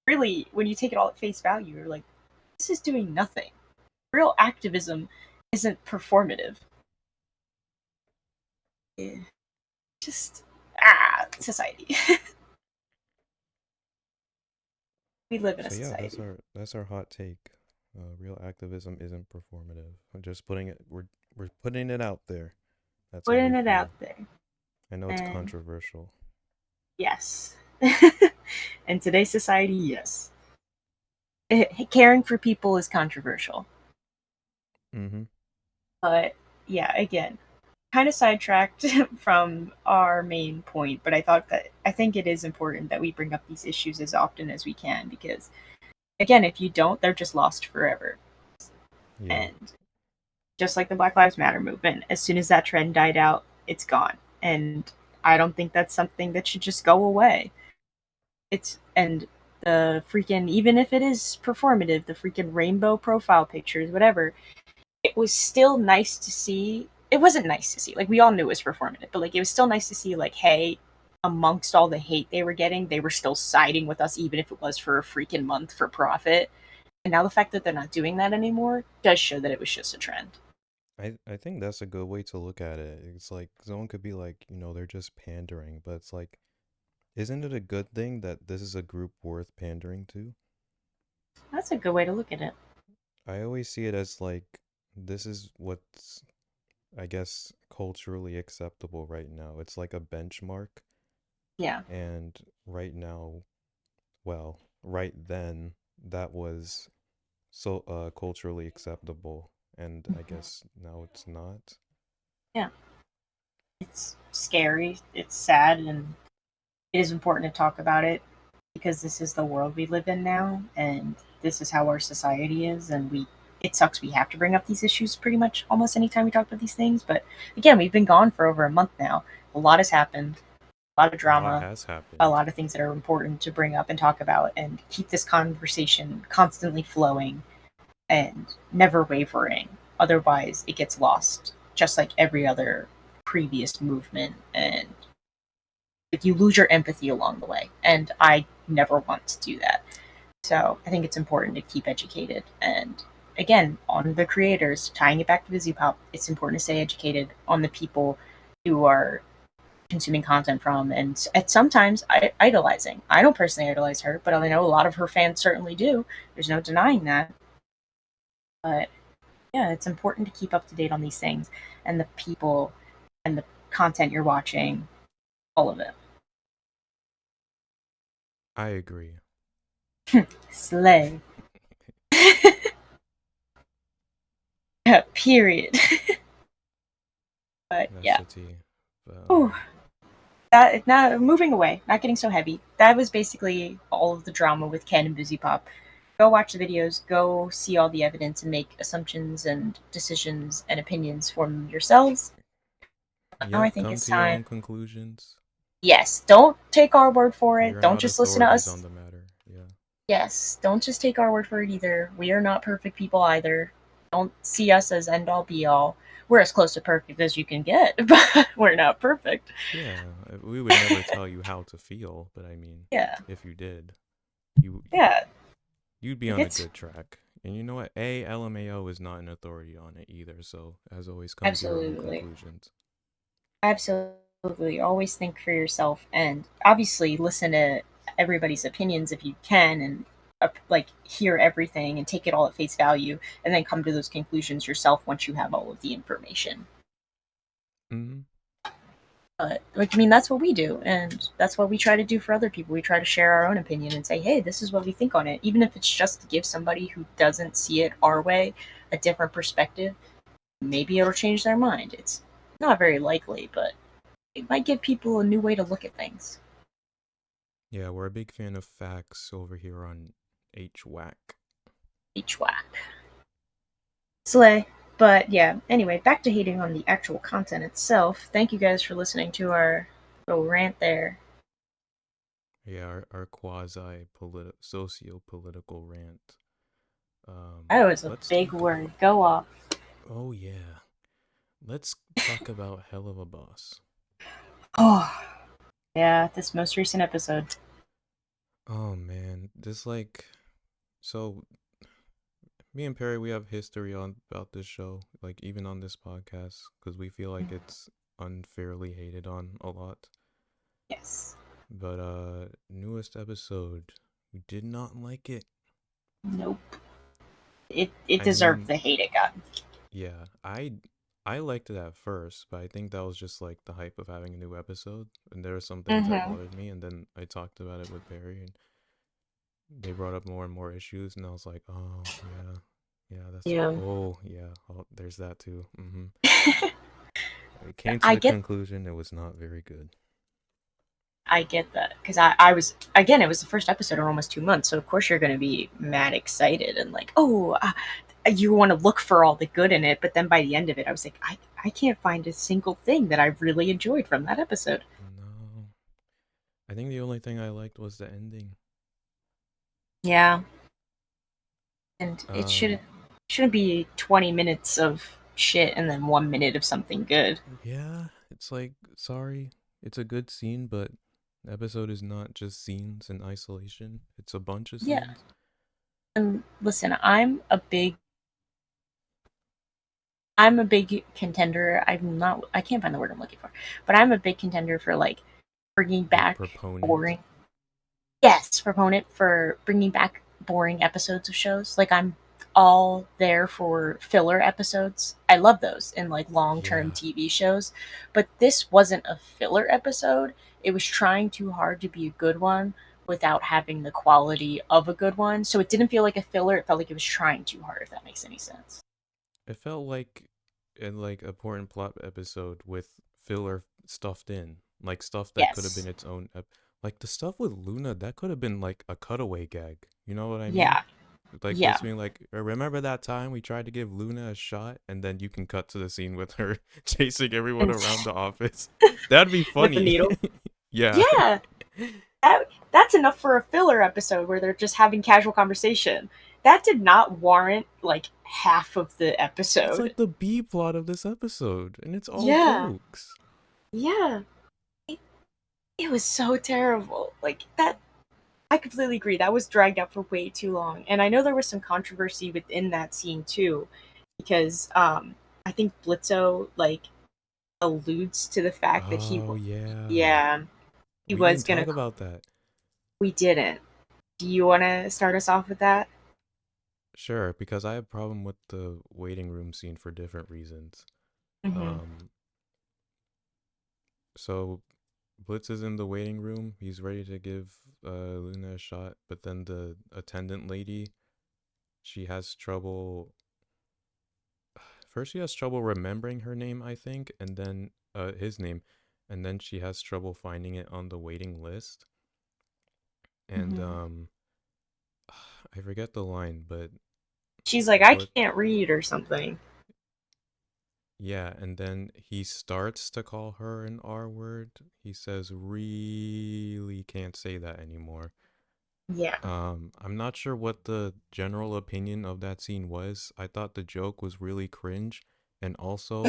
really, when you take it all at face value, you're like, this is doing nothing. Real activism isn't performative. Yeah. Just society. We live in a So yeah, society. that's our hot take. Real activism isn't performative. I'm just putting it. We're putting it out there. That's how we Putting it out feel. there. I know it's And controversial. yes. In today's society, yes. Caring for people is controversial. Mm-hmm. But yeah, again, kind of sidetracked from our main point, but I think it is important that we bring up these issues as often as we can because again, if you don't, they're just lost forever. Yeah. And just like the Black Lives Matter movement, as soon as that trend died out, it's gone. And I don't think that's something that should just go away. It's and the freaking even if it is performative, the freaking rainbow profile pictures, whatever, it was still nice to see. It wasn't nice to see. Like we all knew it was performative, but like it was still nice to see like, hey, amongst all the hate they were getting, they were still siding with us even if it was for a freaking month for profit. And now the fact that they're not doing that anymore does show that it was just a trend. I think that's a good way to look at it. It's like someone could be like, they're just pandering, but it's like, isn't it a good thing that this is a group worth pandering to? That's a good way to look at it. I always see it as like this is what's, I guess, culturally acceptable right now. It's like a benchmark, Yeah. and right now, well, right then, that was so culturally acceptable, and I Mhm. guess now it's not. Yeah. It's scary, it's sad, and it is important to talk about it because this is the world we live in now, and this is how our society is, and it sucks we have to bring up these issues pretty much almost anytime we talk about these things. But again, we've been gone for over a month now. A lot has happened, a lot of A lot drama, has a happened. lot of things that are important to bring up and talk about and keep this conversation constantly flowing and never wavering. Otherwise, it gets lost, just like every other previous movement, and you lose your empathy along the way. And I never want to do that. So I think it's important to keep educated. And again, on the creators, tying it back to Vivziepop, it's important to stay educated on the people who are consuming content from and at sometimes idolizing. I don't personally idolize her, but I know a lot of her fans certainly do. There's no denying that. But yeah, it's important to keep up to date on these things and the people and the content you're watching, all of it. I agree. Slay. Period. But That's yeah. the tea. But Ooh, that now moving away, not getting so heavy. That was basically all of the drama with Ken and Vivziepop. Go watch the videos, go see all the evidence and make assumptions and decisions and opinions for yourselves. Now I yep, think come it's to your time. own conclusions. Yes, don't take our word for We it. are Don't not just listen to authorities on us. the matter. Yeah. Yes, don't just take our word for it either. We are not perfect people either. Don't see us as end all be all. We're as close to perfect as you can get, but we're not perfect. Yeah, we would never tell you how to feel, but I mean, Yeah, if you did, you yeah, you'd be it on the gets good track. And you know what? LMAO is not an authority on it either. So as always, come to your own absolutely, conclusions. absolutely. Always think for yourself, and obviously listen to everybody's opinions if you can, and like hear everything and take it all at face value, and then come to those conclusions yourself once you have all of the information. Hmm. But like I mean, that's what we do, and that's what we try to do for other people. We try to share our own opinion and say, "Hey, this is what we think on it," even if it's just to give somebody who doesn't see it our way a different perspective. Maybe it'll change their mind. It's not very likely, but it might give people a new way to look at things. Yeah, we're a big fan of facts over here on HWAC. Each whack. Slay. But yeah, anyway, back to hating on the actual content itself. Thank you guys for listening to our little rant there. Yeah, our quasi socio political rant. That was a Let's big talk word. about. Go off. Oh yeah, let's talk about Helluva Boss. Oh, yeah, this most recent episode. Oh man, this like so me and Perry, we have history on about this show, like even on this podcast, because we feel like it's unfairly hated on a lot. Yes. But newest episode, we did not like it. Nope. It I deserved mean, the hate it got. yeah, I liked it at first, but I think that was just like the hype of having a new episode, and there were some things that Mm-hmm. bothered me, and then I talked about it with Perri, and they brought up more and more issues, and I was like, oh yeah, yeah, that's Yeah. oh yeah, oh, there's that too. I came to I the get conclusion it was not very good. I get that because I was again. It was the first episode in almost 2 months, so of course you're going to be mad excited and like, oh, you want to look for all the good in it. But then by the end of it, I was like, I can't find a single thing that I really enjoyed from that episode. No, I think the only thing I liked was the ending. Yeah, and it Um, shouldn't be 20 minutes of shit and then 1 minute of something good. yeah, it's like sorry, it's a good scene, but the episode is not just scenes in isolation. It's a bunch of Yeah, scenes. and listen, I'm a big contender. I can't find the word I'm looking for, but I'm a big contender for like bringing Like back proponent. boring. Yes, proponent for bringing back boring episodes of shows. Like I'm all there for filler episodes. I love those in like long-term Yeah, TV shows, but this wasn't a filler episode. It was trying too hard to be a good one without having the quality of a good one. So it didn't feel like a filler. It felt like it was trying too hard, if that makes any sense. it felt like in like important plot episode with filler stuffed in, like stuff that could have been Yes. its own. Like the stuff with Luna, that could have been like a cutaway gag. You know what I mean? Yeah. Like Yeah. just being like, remember that time we tried to give Luna a shot, and then you can cut to the scene with her chasing everyone And around the office. That'd be with the funny. needle. Yeah. Yeah. That's enough for a filler episode where they're just having casual conversation. That did not warrant like half of the It's episode. like the B plot of this episode, and it's all Yeah, jokes. yeah. It, it was so terrible. Like that. I completely agree. That was dragged out for way too long, and I know there was some controversy within that scene too, because I think Blitzo like alludes to the fact that Oh yeah. yeah, he We was didn't gonna. talk about that. We didn't. Do you want to start us off with that? Sure, because I have a problem with the waiting room scene for different reasons. Mm-hmm. Um, so Blitz is in the waiting room. He's ready to give Luna a shot, but then the attendant lady, she has trouble. First, she has trouble remembering her name, I think, and then his name, and then she has trouble finding it on the waiting list. And Mm-hmm. I forget the line, but She's like, I Blitz. can't read or something. Yeah, and then he starts to call her an R word. He says, really can't say that anymore. Yeah. I'm not sure what the general opinion of that scene was. I thought the joke was really cringe. And also,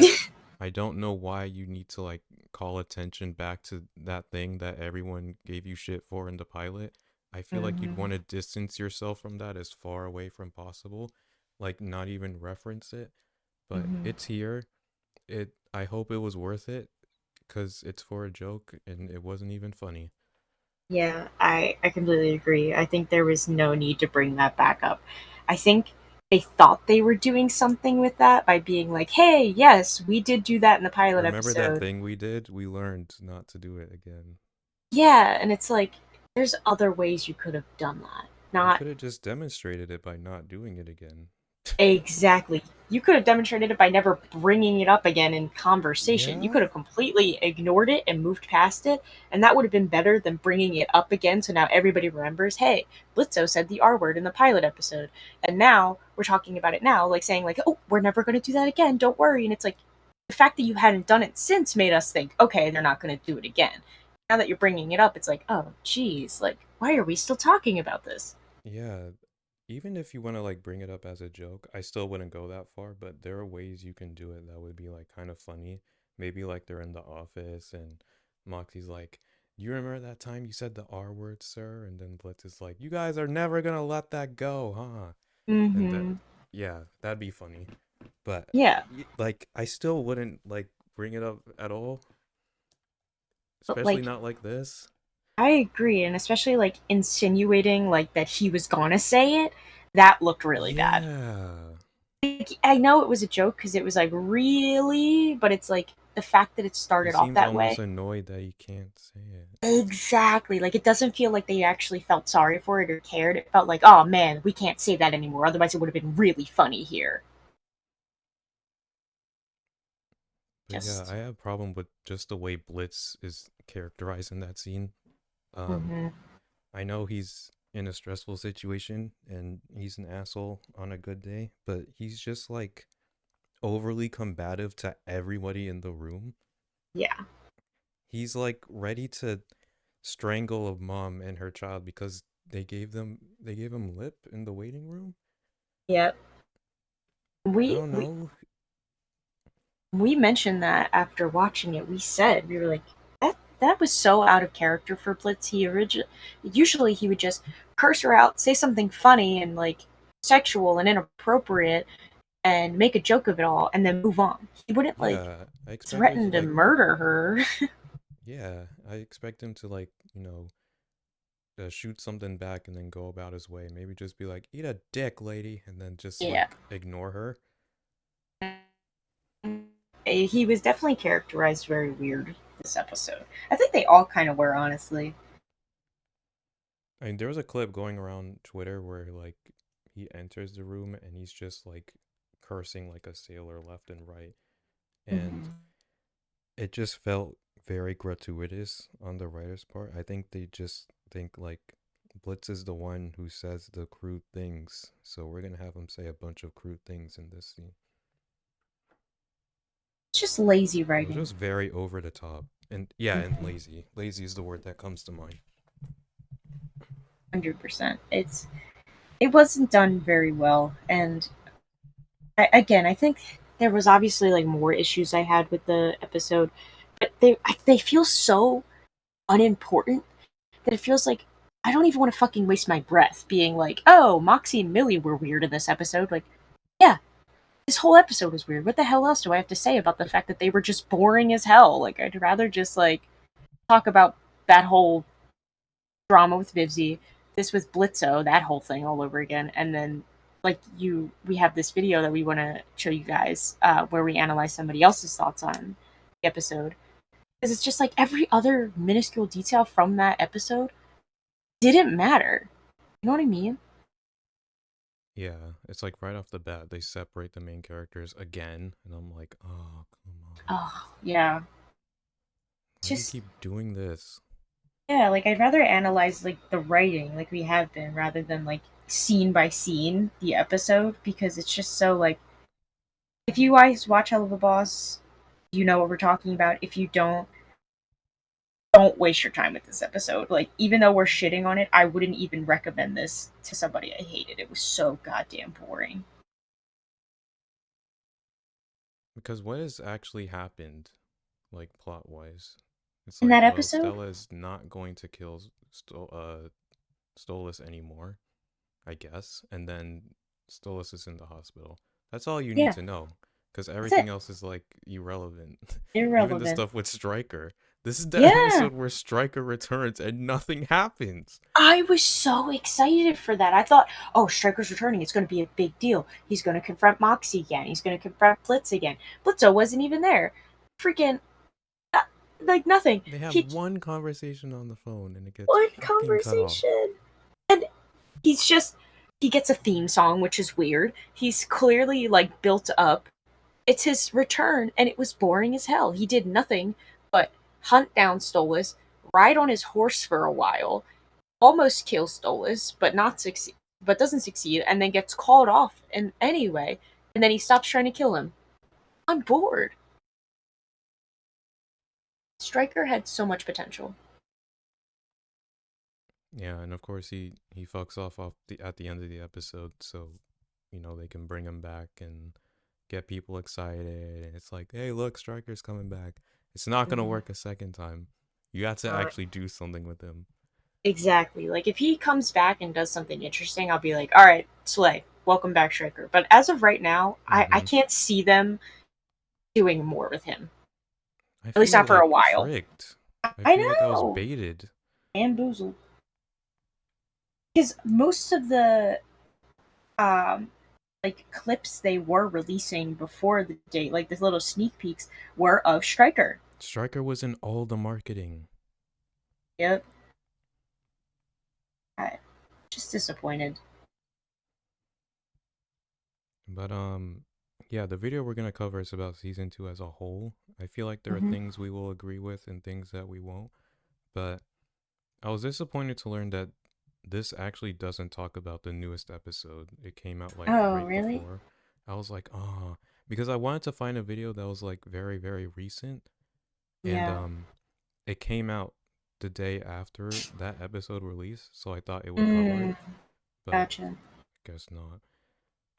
I don't know why you need to like call attention back to that thing that everyone gave you shit for in the pilot. I feel like you'd Mm-hmm. want to distance yourself from that as far away from possible. Like not even reference it. But Mm-hmm. it's here. I hope it was worth it because it's for a joke and it wasn't even funny. Yeah, I completely agree. I think there was no need to bring that back up. I think they thought they were doing something with that by being like, hey, yes, we did do that in the pilot Remember that episode. thing we did? We learned not to do it again. Yeah, and it's like, there's other ways you could have done that. You Not could have just demonstrated it by not doing it again. exactly. You could have demonstrated it by never bringing it up again in conversation. You Yeah? could have completely ignored it and moved past it, and that would have been better than bringing it up again so now everybody remembers, hey, Blitzo said the R word in the pilot episode. And now we're talking about it now, like saying like, "Oh, we're never going to do that again. Don't worry." And it's like the fact that you hadn't done it since made us think, "Okay, they're not going to do it again." Now that you're bringing it up, it's like, "Oh, geez, like why are we still talking about this?" Yeah. Even if you want to like bring it up as a joke, I still wouldn't go that far, but there are ways you can do it that would be like kind of funny. Maybe like they're in the office and Moxie's like, "You remember that time you said the R word, sir?" And then Blitz is like, "You guys are never gonna let that go, huh?" And that, Mhm. yeah, that'd be funny. But Yeah. like, I still wouldn't like bring it up at all, But especially like, not like this. I agree, and especially like insinuating like that he was gonna say it, that looked really bad. Yeah. Like, I know it was a joke because it was like really, but it's like the fact that it He started off seems that almost way. annoyed that he can't say it. Exactly. Like it doesn't feel like they actually felt sorry for it or cared. It felt like, oh man, we can't say that anymore. Otherwise, it would have been really funny here. But yeah, Just. I have a problem with just the way Blitz is characterized in that scene. Um, Hmm. I know he's in a stressful situation and he's an asshole on a good day, but he's just like overly combative to everybody in the room. Yeah. He's like ready to strangle a mom and her child because they gave him lip in the waiting room. Yep. I We don't we know. we mentioned that after watching it. We said we were like that was so out of character for Blitz. Usually he would just curse her out, say something funny and like sexual and inappropriate, and make a joke of it all, and then move on. He wouldn't like Yeah, I expected to threaten to like murder her. yeah, I expect him to like, shoot something back and then go about his way. Maybe just be like, "Eat a dick, lady," and then just Yeah. like ignore her. He was definitely characterized very weird this episode. I think they all kind of were, honestly. I mean, there was a clip going around Twitter where like he enters the room and he's just like cursing like a sailor left and right, and Hmm. it just felt very gratuitous on the writer's part. I think they just think like Blitz is the one who says the crude things, so we're gonna have him say a bunch of crude things in this scene. It's just lazy It was writing. just very over the top, and yeah, and Mm-hmm. lazy. Lazy is the word that comes to mind. 100%. It wasn't done very well, and again, I think there was obviously like more issues I had with the episode, but they feel so unimportant that it feels like I don't even want to fucking waste my breath being like, oh, Moxie and Millie were weird in this episode. Like, yeah, this whole episode was weird. What the hell else do I have to say about the fact that they were just boring as hell? Like, I'd rather just like talk about that whole drama with Vivzie, this with Blitzo, that whole thing all over again, and then we have this video that we want to show you guys where we analyze somebody else's thoughts on the episode because it's just like every other minuscule detail from that episode didn't matter. You know what I mean? Yeah, it's like right off the bat they separate the main characters again, and I'm like, oh come on, Oh yeah, why do you just keep doing this? yeah. Like I'd rather analyze like the writing, like we have been, rather than like scene by scene the episode because it's just so like if you guys watch Helluva Boss, you know what we're talking about. If you don't waste your time with this episode. Like, even though we're shitting on it, I wouldn't even recommend this to somebody I hated. It was so goddamn boring. Because what has actually happened, like plot wise? It's In like, that well, episode, Stella is not going to kill Stolas anymore, I guess, and then Stolas is in the hospital. That's all you need yeah, to know, because that's it. everything else is like irrelevant. Even the Irrelevant. stuff with Stryker. This is the Yeah, episode where Stryker returns and nothing happens. I was so excited for that. I thought, oh, Stryker's returning. It's going to be a big deal. He's going to confront Moxie again. He's going to confront Blitz again. Blitzo wasn't even there. Freaking, uh, like nothing. They have He one conversation on the phone and it gets one fucking cut off. conversation, and he's just he gets a theme song, which is weird. He's clearly like built up. It's his return, and it was boring as hell. He did nothing but hunt down Stolas, ride on his horse for a while, almost kill Stolas, but not succeed, but doesn't succeed, and then gets called off in anyway, and then he stops trying to kill him. I'm bored. Stryker had so much potential. Yeah, and of course he fucks off the at the end of the episode, so they can bring him back and get people excited. And it's like, hey, look, Stryker's coming back. It's not gonna Mm-hmm. work a second time. You got to actually do something with him. Exactly. Like if he comes back and does something interesting, I'll be like, all right, Slay, welcome back, Striker. But as of right now, I Mm-hmm. can't see them doing more with him. I At least feel not for a like while. tricked. I I feel like I was know. baited. Bamboozled. Because most of the um like clips they were releasing before the date, like the little sneak peeks, were of Stryker. Stryker was in all the marketing. Yep. I just disappointed. But yeah, the video we're gonna cover is about season 2 as a whole. I feel like there are Mm-hmm. things we will agree with and things that we won't. But I was disappointed to learn that this actually doesn't talk about the newest episode. It came out like Oh, right really? before. I was like, oh, because I wanted to find a video that was like very, very recent. And Yeah. it came out the day after that episode release, so I thought it would cover it, Mm, but gotcha. I guess not.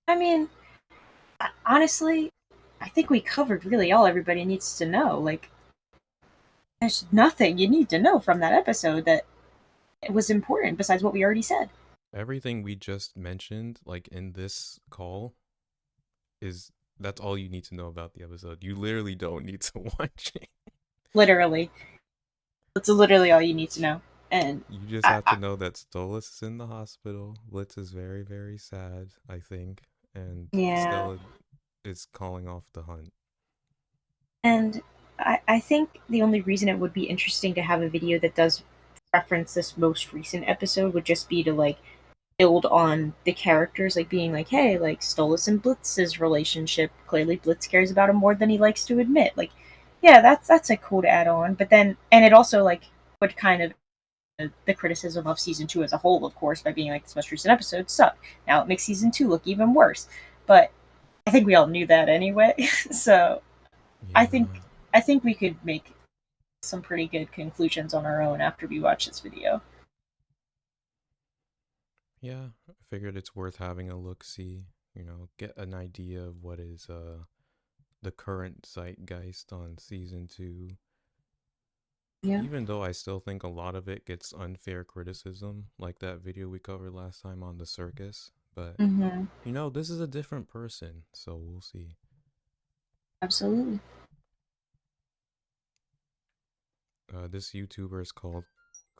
I mean, honestly, I think we covered really all everybody needs to know. Like, there's nothing you need to know from that episode that was important besides what we already said. Everything we just mentioned, like in this call, is that's all you need to know about the episode. You literally don't need to watch it. Literally. That's literally all you need to know. And You just I, have to I, know that Stolas is in the hospital. Blitz is very, very sad, I think, and yeah. Stella is calling off the hunt. And I think the only reason it would be interesting to have a video that does reference this most recent episode would just be to like build on the characters, like being like, hey, like Stolas and Blitz's relationship. Clearly, Blitz cares about him more than he likes to admit. Like, yeah, that's a cool to add on. But then, and it also like would kind of the criticism of season 2 as a whole, of course, by being like this most recent episode sucked. Now it makes season 2 look even worse. But I think we all knew that anyway. So I think Yeah. I think we could make some pretty good conclusions on our own after we watch this video. Yeah, I figured it's worth having a look see, get an idea of what is the current zeitgeist on season 2. Yeah. Even though I still think a lot of it gets unfair criticism, like that video we covered last time on the circus, but Mm-hmm. this is a different person, so we'll see. Absolutely. This YouTuber is called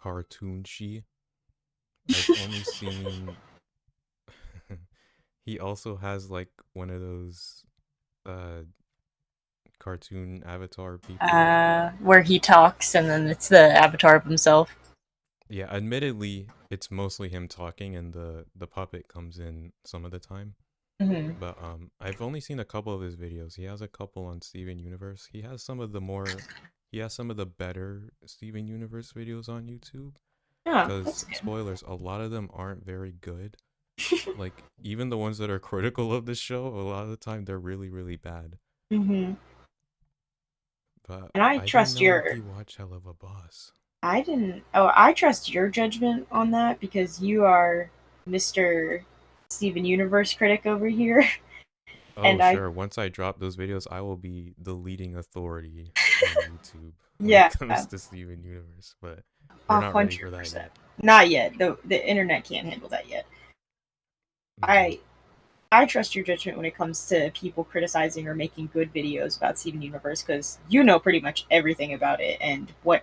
𝐒𝐿𝐴𝐻. I've only seen he also has like one of those uh cartoon avatar people. Where he talks and then it's the avatar of himself. Yeah, admittedly, it's mostly him talking and the puppet comes in some of the time. Mm-hmm. But I've only seen a couple of his videos. He has a couple on Steven Universe. He has some of the better Steven Universe videos on YouTube. Oh, that's Because good. spoilers, a lot of them aren't very good. Like even the ones that are critical of the show, a lot of the time they're really, really bad. Mm-hmm. But And I I didn't trust know your he watched Helluva Boss. I didn't. Oh, I trust your judgment on that because you are Mr. Steven Universe critic over here, Oh, and I sure. Once I drop those videos, I will be the leading authority on YouTube when it yeah, comes to Steven Universe. But we're not ready for that 100%. yet. Not yet. The internet can't handle that yet. Mm-hmm. I I trust your judgment when it comes to people criticizing or making good videos about Steven Universe because you know pretty much everything about it and what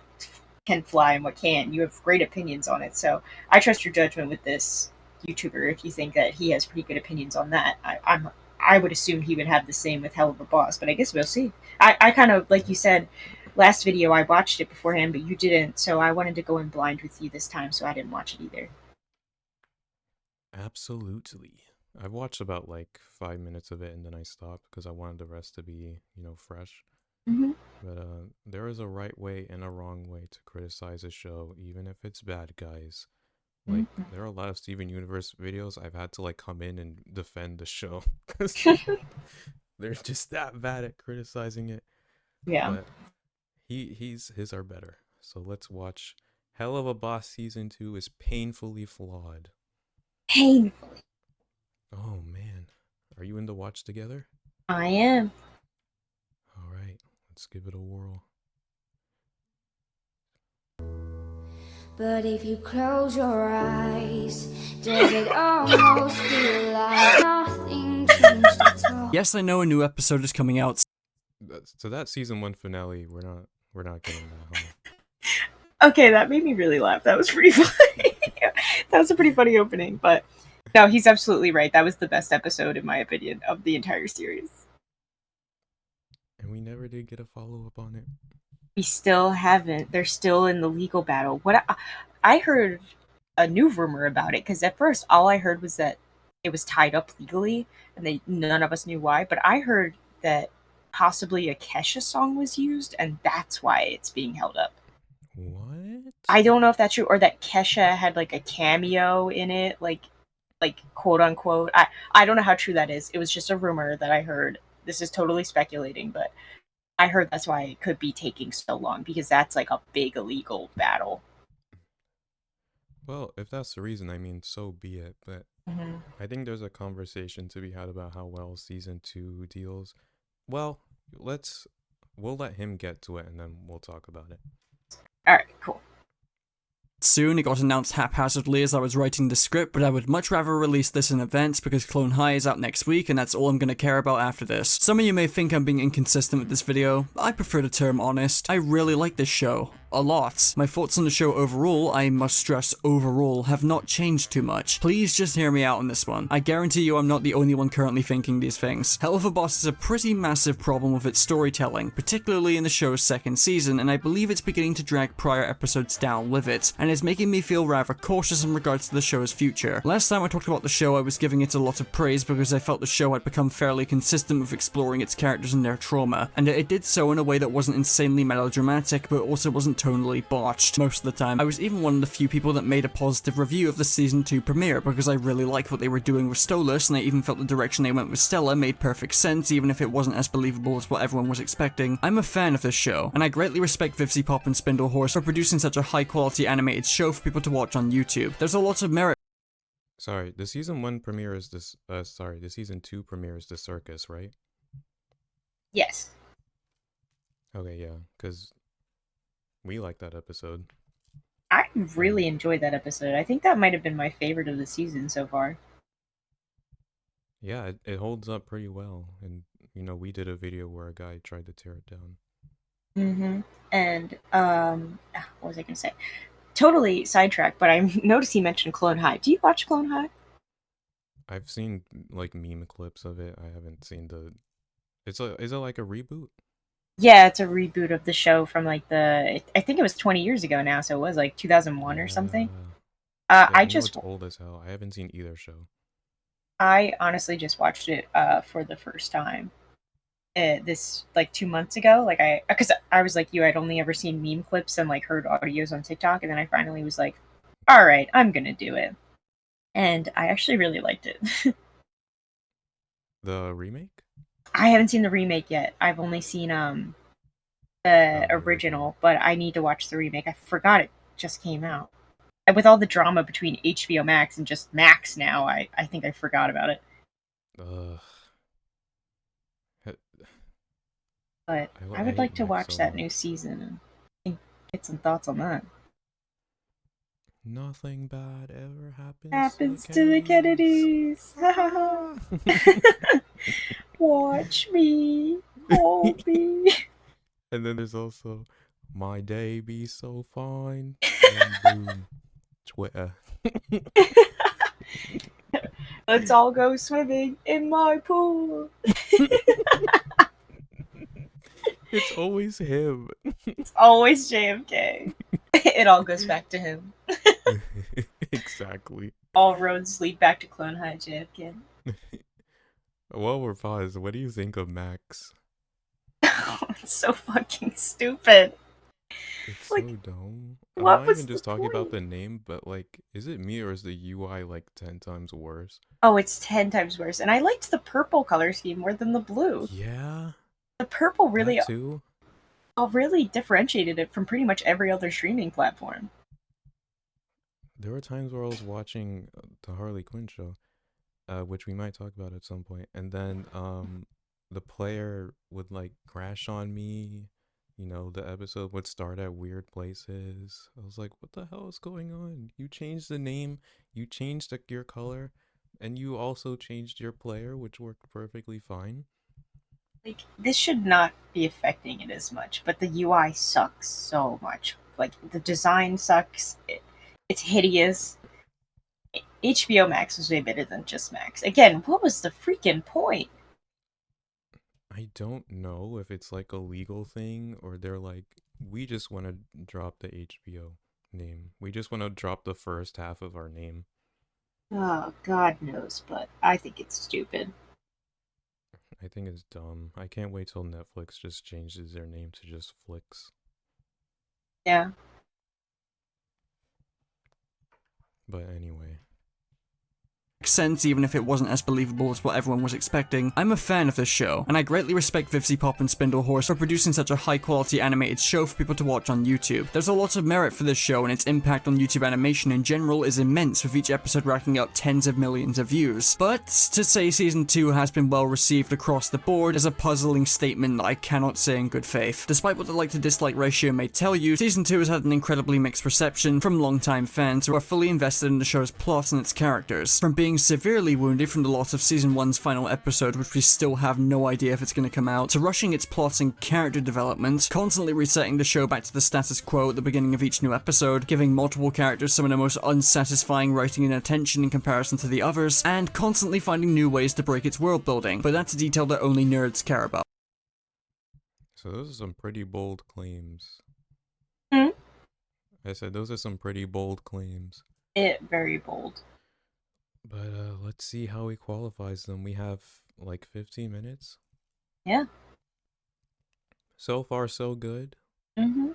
can fly and what can't. You have great opinions on it, so I trust your judgment with this YouTuber. If you think that he has pretty good opinions on that, I would assume he would have the same with Helluva Boss, but I guess we'll see. I kind of like you Yep. said last video. I watched it beforehand, but you didn't, so I wanted to go in blind with you this time, so I didn't watch it either. Absolutely. I've watched about like 5 minutes of it and then I stopped because I wanted the rest to be, fresh. Mm-hmm. But there is a right way and a wrong way to criticize a show, even if it's bad, guys. Like, Mm-hmm. there are a lot of Steven Universe videos I've had to like come in and defend the show because they're just that bad at criticizing it. Yeah, But his are better. So let's watch Helluva Boss season 2 is painfully flawed. painfully. Oh man. Are you in the watch together? I am. Alright, let's give it a whirl. But if you close your eyes, does it almost feel like nothing changed at all? Yes, I know a new episode is coming out. So that season 1 finale, we're not We're not getting that, huh? Okay, that made me really laugh. That was pretty funny. That was a pretty funny opening, but no, he's absolutely right. That was the best episode, in my opinion, of the entire series. And we never did get a follow-up on it. We still haven't. They're still in the legal battle. I heard a new rumor about it, because at first all I heard was that it was tied up legally, and none of us knew why. But I heard that possibly a Kesha song was used, and that's why it's being held up. What? I don't know if that's true, or that Kesha had like a cameo in it, like quote unquote. I don't know how true that is. It was just a rumor that I heard. This is totally speculating, but I heard that's why it could be taking so long, because that's like a big illegal battle. Well, if that's the reason, I mean, so be it. But I think there's a conversation to be had about how well season 2 deals. Well, we'll let him get to it, and then we'll talk about it. All right, cool. Soon, it got announced haphazardly as I was writing the script, but I would much rather release this in advance because Clone High is out next week and that's all I'm gonna care about after this. Some of you may think I'm being inconsistent with this video. I prefer the term honest. I really like this show. A lot. My thoughts on the show overall, I must stress overall, have not changed too much. Please just hear me out on this one. I guarantee you I'm not the only one currently thinking these things. Helluva Boss is a pretty massive problem with its storytelling, particularly in the show's second season, and I believe it's beginning to drag prior episodes down with it, and it's making me feel rather cautious in regards to the show's future. Last time I talked about the show, I was giving it a lot of praise because I felt the show had become fairly consistent with exploring its characters and their trauma, and it did so in a way that wasn't insanely melodramatic, but also wasn't tonally botched most of the time. I was even one of the few people that made a positive review of the season 2 premiere because I really liked what they were doing with Stolas, and I even felt the direction they went with Stella made perfect sense, even if it wasn't as believable as what everyone was expecting. I'm a fan of this show, and I greatly respect Vivziepop and Spindlehorse for producing such a high quality animated show for people to watch on YouTube. There's a lot of merit. Sorry, the season 1 premiere is this. Sorry, the season 2 premiere is the circus, right? Yes. Okay, yeah, because we like that episode. I really enjoyed that episode. I think that might have been my favorite of the season so far. Yeah, it holds up pretty well, and you know, we did a video where a guy tried to tear it down. And what was I gonna say? Totally sidetracked, but I noticed he mentioned Clone High. Do you watch Clone High? I've seen like meme clips of it. I haven't seen the. Is it like a reboot? Yeah, it's a reboot of the show from like I think it was 20 years ago now, so it was like 2001 or something. Yeah, I know just it's old as hell. I haven't seen either show. I honestly just watched it for the first time this like 2 months ago. Like because I was like you, I'd only ever seen meme clips and like heard audios on TikTok, and then I finally was like, all right, I'm gonna do it, and I actually really liked it. The remake? I haven't seen the remake yet. I've only seen the original, but I need to watch the remake. I forgot it just came out. And with all the drama between HBO Max and just Max now, I think I forgot about it. Ugh. But I would hate like to Max watch so that much. new season and get some thoughts on that. Nothing bad ever Happens to the Kennedys. Watch me, hold me. And then there's also my day be so fine. Then boom, Twitter. Let's all go swimming in my pool. It's always him. It's always JFK. It all goes back to him. Exactly. All roads lead back to Clone High JFK. While we're paused, what do you think of Max? It's so fucking stupid. It's like, so dumb. I'm what not was even just the talking about point? the name, but like, is it me or is the UI like 10 times worse? Oh, it's 10 times worse. And I liked the purple color scheme more than the blue. Yeah. The purple really, That too. really differentiated it from pretty much every other streaming platform. There were times where I was watching the Harley Quinn show, which we might talk about at some point, and then the player would like crash on me. You know, the episode would start at weird places. I was like, what the hell is going on? You changed the name, you changed your color, and you also changed your player, which worked perfectly fine. Like, this should not be affecting it as much, but the UI sucks so much. Like, the design sucks. It's hideous. HBO Max was way better than just Max. Again, what was the freaking point? I don't know if it's like a legal thing or they're like, we just want to drop the HBO name. We just want to drop the first half of our name. Oh, God knows, but I think it's stupid. I think it's dumb. I can't wait till Netflix just changes their name to just Flix. Yeah. But anyway. Sense even if it wasn't as believable as what everyone was expecting. I'm a fan of this show, and I greatly respect Vivziepop and Spindlehorse for producing such a high quality animated show for people to watch on YouTube. There's a lot of merit for this show, and its impact on YouTube animation in general is immense, with each episode racking up tens of millions of views. But to say season 2 has been well received across the board is a puzzling statement that I cannot say in good faith. Despite what the like to dislike ratio may tell you, season 2 has had an incredibly mixed reception from longtime fans who are fully invested in the show's plot and its characters, from being severely wounded from the loss of season 1's final episode, which we still have no idea if it's going to come out, to rushing its plot and character development, constantly resetting the show back to the status quo at the beginning of each new episode, giving multiple characters some of the most unsatisfying writing and attention in comparison to the others, and constantly finding new ways to break its world building, but that's a detail that only nerds care about. So those are some pretty bold claims. Hmm? I said those are some pretty bold claims. Very bold. But let's see how he qualifies them. We have like 15 minutes. Yeah. So far, so good. Mm-hmm.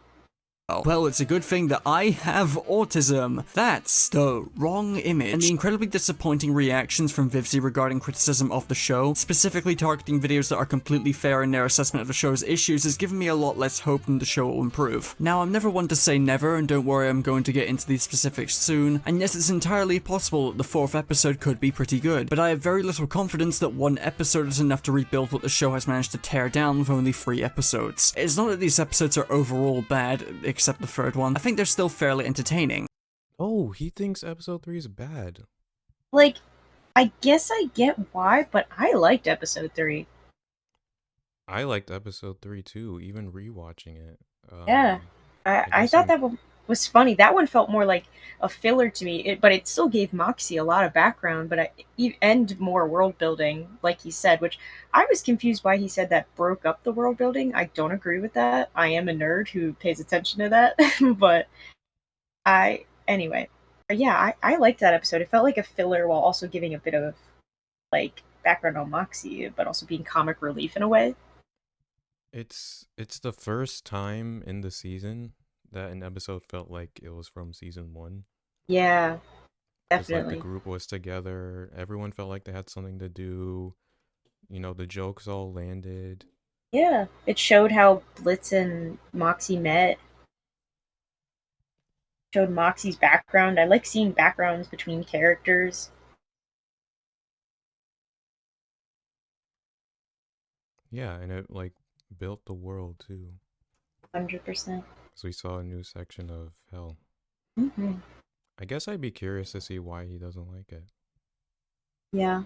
Well, it's a good thing that I have autism. That's the wrong image. And the incredibly disappointing reactions from Vivzie regarding criticism of the show, specifically targeting videos that are completely fair in their assessment of the show's issues, has given me a lot less hope that the show will improve. Now, I'm never one to say never, and don't worry, I'm going to get into these specifics soon, and yes, it's entirely possible that the 4th episode could be pretty good, but I have very little confidence that one episode is enough to rebuild what the show has managed to tear down with only 3 episodes. It's not that these episodes are overall bad, except the 3rd one. I think they're still fairly entertaining. Oh, he thinks episode 3 is bad. Like, I guess I get why, but I liked episode 3. I liked episode 3 too, even rewatching it. Yeah. I guess thought that was funny. That one felt more like a filler to me, but it still gave Moxie a lot of background, and more world building, like he said, which I was confused why he said that broke up the world building. I don't agree with that. I am a nerd who pays attention to that, but anyway. But yeah, I liked that episode. It felt like a filler while also giving a bit of like background on Moxie, but also being comic relief in a way. It's the first time in the season that an episode felt like it was from season 1. Yeah, It's definitely. like the group was together. Everyone felt like they had something to do. You know, the jokes all landed. Yeah, it showed how Blitz and Moxie met. Showed Moxie's background. I like seeing backgrounds between characters. Yeah, and it like built the world too. 100%. So we saw a new section of hell. Mm-hmm. I guess I'd be curious to see why he doesn't like it. Yeah.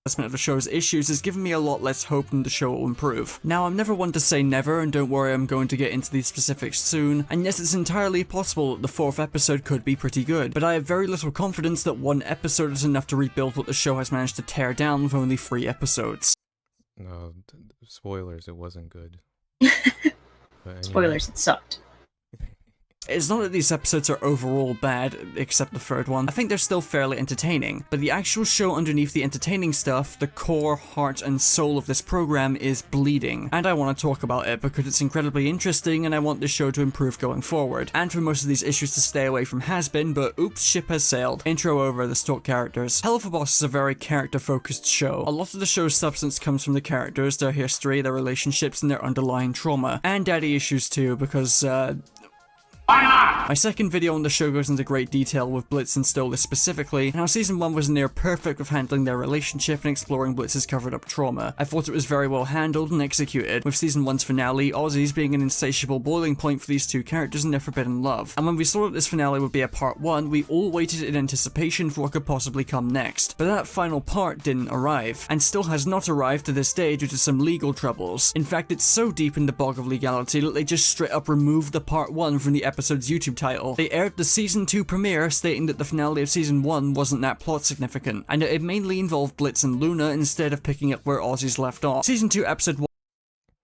Assessment of the show's issues has given me a lot less hope that the show will improve. Now, I'm never one to say never, and don't worry, I'm going to get into these specifics soon, and yes, it's entirely possible that the 4th episode could be pretty good, but I have very little confidence that one episode is enough to rebuild what the show has managed to tear down with only 3 episodes. No, spoilers, it wasn't good. But anyway. Spoilers, it sucked. It's not that these episodes are overall bad, except the 3rd one. I think they're still fairly entertaining, but the actual show underneath the entertaining stuff, the core, heart, and soul of this program is bleeding, and I want to talk about it because it's incredibly interesting and I want this show to improve going forward, and for most of these issues to stay away from has-been, but oops, ship has sailed. Intro over, let's talk characters. Helluva Boss is a very character-focused show. A lot of the show's substance comes from the characters, their history, their relationships, and their underlying trauma, and daddy issues too, because, Why not? My second video on the show goes into great detail with Blitz and Stolas specifically, and how season 1 was near perfect with handling their relationship and exploring Blitz's covered up trauma. I thought it was very well handled and executed, with season 1's finale, 𝐂𝐿𝐈's being an insatiable boiling point for these two characters and their forbidden love. And when we saw that this finale would be a part 1, we all waited in anticipation for what could possibly come next. But that final part didn't arrive, and still has not arrived to this day due to some legal troubles. In fact, it's so deep in the bog of legality that they just straight up removed the part 1 from the episode's YouTube title. They aired the season 2 premiere stating that the finale of season 1 wasn't that plot significant, and that it mainly involved Blitz and Luna instead of picking up where 𝐂𝐿𝐈's left off. Season 2 episode 1.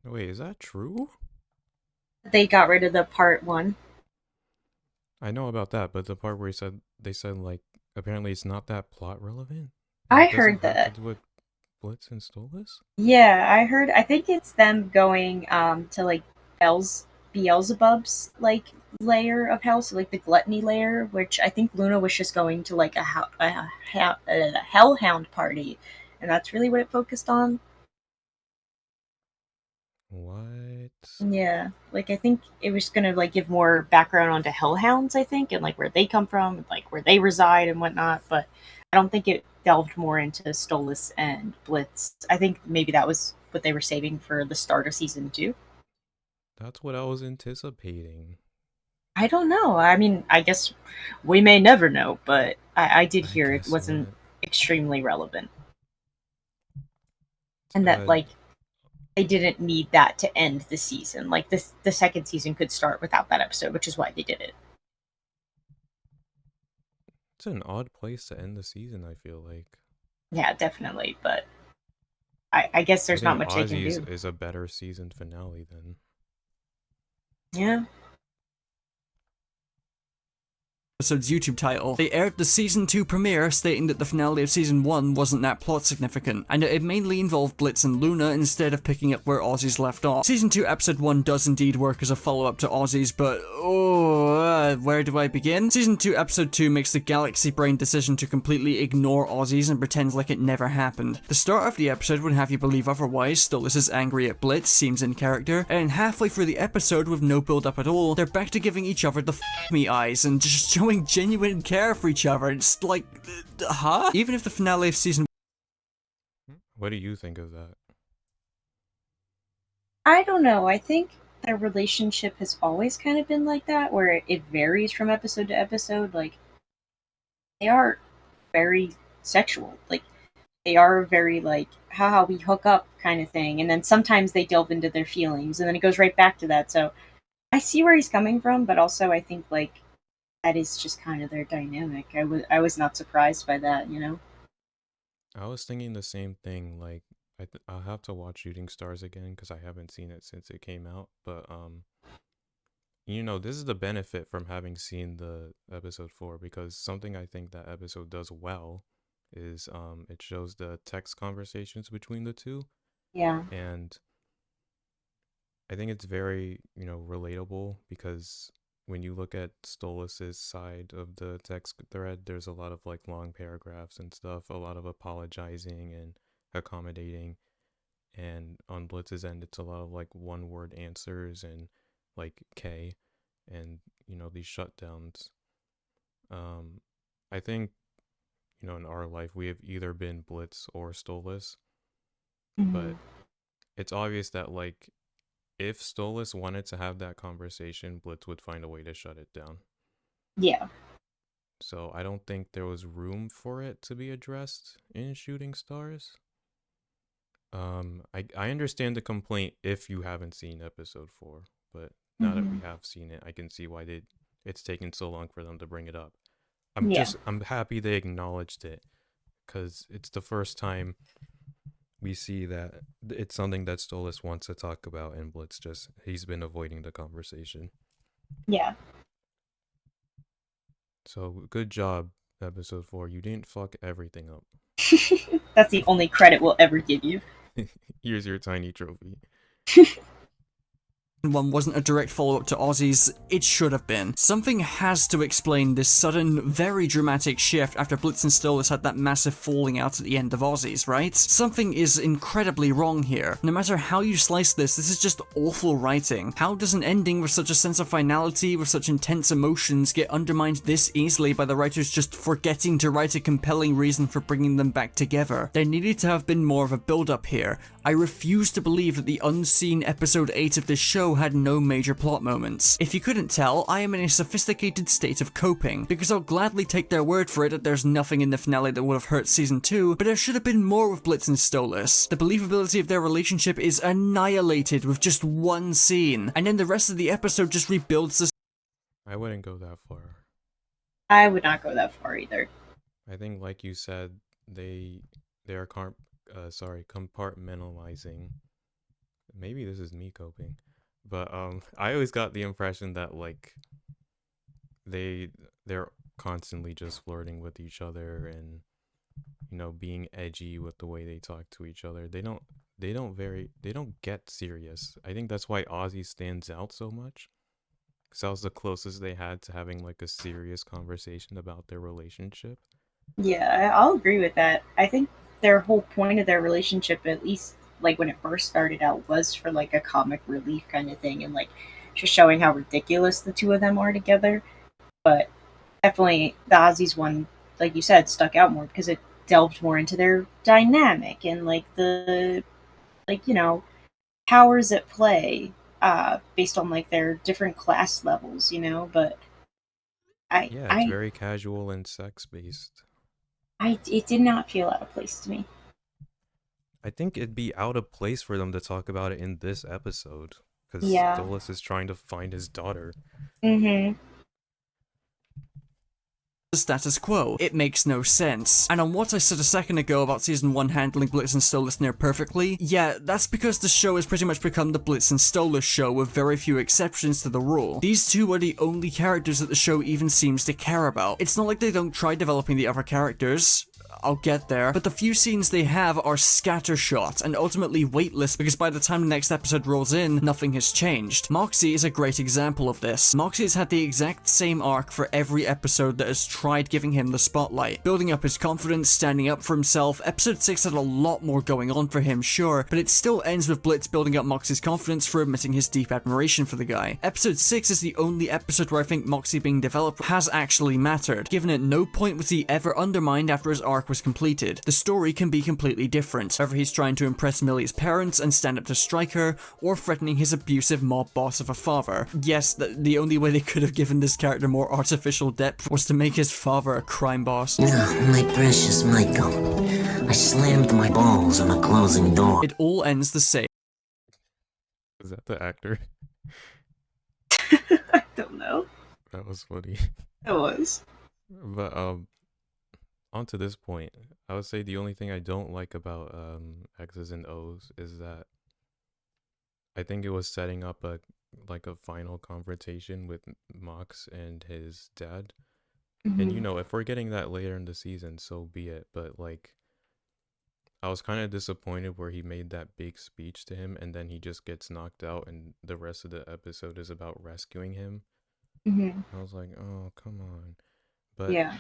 Wait, is that true? They got rid of the part 1. I know about that, but the part where they said like apparently it's not that plot relevant. I It doesn't heard have that. to do with Blitz and Stolas? Yeah, I heard. I think it's them going to like Beelzebub's like layer of hell, so like the gluttony layer, which I think Luna was just going to like a hellhound party, and that's really what it focused on. What? Yeah, like I think it was gonna like give more background onto hellhounds, I think, and like where they come from, and, like where they reside and whatnot. But I don't think it delved more into Stolas and Blitz. I think maybe that was what they were saving for the start of season 2. That's what I was anticipating. I don't know. I mean, I guess we may never know, but I did hear it guess wasn't not. extremely relevant. And that, Uh, like, they didn't need that to end the season. Like, the second season could start without that episode, which is why they did it. It's an odd place to end the season, I feel like. Yeah, definitely. But I guess there's not much they can Ozzy's do. is a better season finale then. Yeah. Episode's YouTube title. They aired the season 2 premiere stating that the finale of season 1 wasn't that plot significant, and that it mainly involved Blitz and Luna instead of picking up where 𝐂𝐿𝐈's left off. Season 2 episode 1 does indeed work as a follow-up to 𝐂𝐿𝐈's, but where do I begin? Season 2 episode 2 makes the galaxy brain decision to completely ignore 𝐂𝐿𝐈's and pretends like it never happened. The start of the episode would have you believe otherwise. Stolas is angry at Blitz, seems in character, and halfway through the episode with no build up at all, they're back to giving each other the f me eyes and just showing genuine care for each other. It's like, huh? Even if the finale of season What do you think of that? I don't know. I think their relationship has always kind of been like that, where it varies from episode to episode. Like, they are very sexual. Like, they are very, like, haha, we hook up kind of thing. And then sometimes they delve into their feelings, and then it goes right back to that. So I see where he's coming from, but also I think, like, that is just kind of their dynamic. I was not surprised by that, you know? I was thinking the same thing. Like, I'll have to watch Shooting Stars again because I haven't seen it since it came out. But you know, this is the benefit from having seen the episode 4, because something I think that episode does well is it shows the text conversations between the two, Yeah. and I think it's very, you know, relatable, because when you look at Stolas's side of the text thread, there's a lot of like long paragraphs and stuff, a lot of apologizing and accommodating. And on Blitz's end, it's a lot of like one word answers and like K and, you know, these shutdowns. I think, you know, in our life, we have either been Blitz or Stolas, but it's obvious that like, if Stolas wanted to have that conversation, Blitz would find a way to shut it down. Yeah. So I don't think there was room for it to be addressed in Shooting Stars. I understand the complaint if you haven't seen episode 4, but now that we have seen it, I can see why it's taken so long for them to bring it up. I'm happy they acknowledged it, because it's the first time we see that it's something that Stolas wants to talk about, and Blitz he's been avoiding the conversation. Yeah. So good job, episode 4. You didn't fuck everything up. That's the only credit we'll ever give you. Here's your tiny trophy. one wasn't a direct follow-up to Ozzy's, it should have been. Something has to explain this sudden, very dramatic shift after Blitz and Stolas had that massive falling out at the end of Ozzy's, right? Something is incredibly wrong here. No matter how you slice this is just awful writing. How does an ending with such a sense of finality, with such intense emotions, get undermined this easily by the writers just forgetting to write a compelling reason for bringing them back together? There needed to have been more of a build-up here. I refuse to believe that the unseen episode 8 of this show had no major plot moments. If you couldn't tell, I am in a sophisticated state of coping, because I'll gladly take their word for it that there's nothing in the finale that would have hurt season 2, but there should have been more with Blitz and Stolas. The believability of their relationship is annihilated with just one scene, and then the rest of the episode just rebuilds the— I wouldn't go that far. I would not go that far either. I think, like you said, they are compartmentalizing. Maybe this is me coping, but I always got the impression that like they're constantly just flirting with each other and, you know, being edgy with the way they talk to each other. They don't get serious. I think that's why Ozzy stands out so much, because that was the closest they had to having like a serious conversation about their relationship. Yeah, I'll agree with that. I think their whole point of their relationship, at least like when it first started out, was for like a comic relief kind of thing, and like just showing how ridiculous the two of them are together. But definitely the Ozzy's one, like you said, stuck out more because it delved more into their dynamic and like the, like, you know, powers at play based on like their different class levels, you know. But Yeah, it's very casual and sex based. it did not feel out of place to me. I think it'd be out of place for them to talk about it in this episode, because Yeah. Stolas is trying to find his daughter. Mm-hmm. the status quo. It makes no sense. And on what I said a second ago about season 1 handling Blitz and Stolas near perfectly, yeah, that's because the show has pretty much become the Blitz and Stolas show with very few exceptions to the rule. These two are the only characters that the show even seems to care about. It's not like they don't try developing the other characters. I'll get there, but the few scenes they have are scattershot and ultimately weightless because by the time the next episode rolls in, nothing has changed. Moxie is a great example of this. Moxie has had the exact same arc for every episode that has tried giving him the spotlight. Building up his confidence, standing up for himself. Episode 6 had a lot more going on for him, sure, but it still ends with Blitz building up Moxie's confidence for admitting his deep admiration for the guy. Episode 6 is the only episode where I think Moxie being developed has actually mattered, given at no point was he ever undermined after his arc was completed. The story can be completely different, whether he's trying to impress Millie's parents and stand up to Stryker, or threatening his abusive mob boss of a father. Yes, the only way they could have given this character more artificial depth was to make his father a crime boss. My precious Michael, I slammed my balls on a closing door. It all ends the same. Is that the actor? I don't know. That was funny. It was. But on to this point, I would say the only thing I don't like about X's and O's is that I think it was setting up a final confrontation with Mox and his dad. And you know, if we're getting that later in the season, so be it. But like, I was kind of disappointed where he made that big speech to him and then he just gets knocked out and the rest of the episode is about rescuing him. I was like, oh, come on. But Yeah.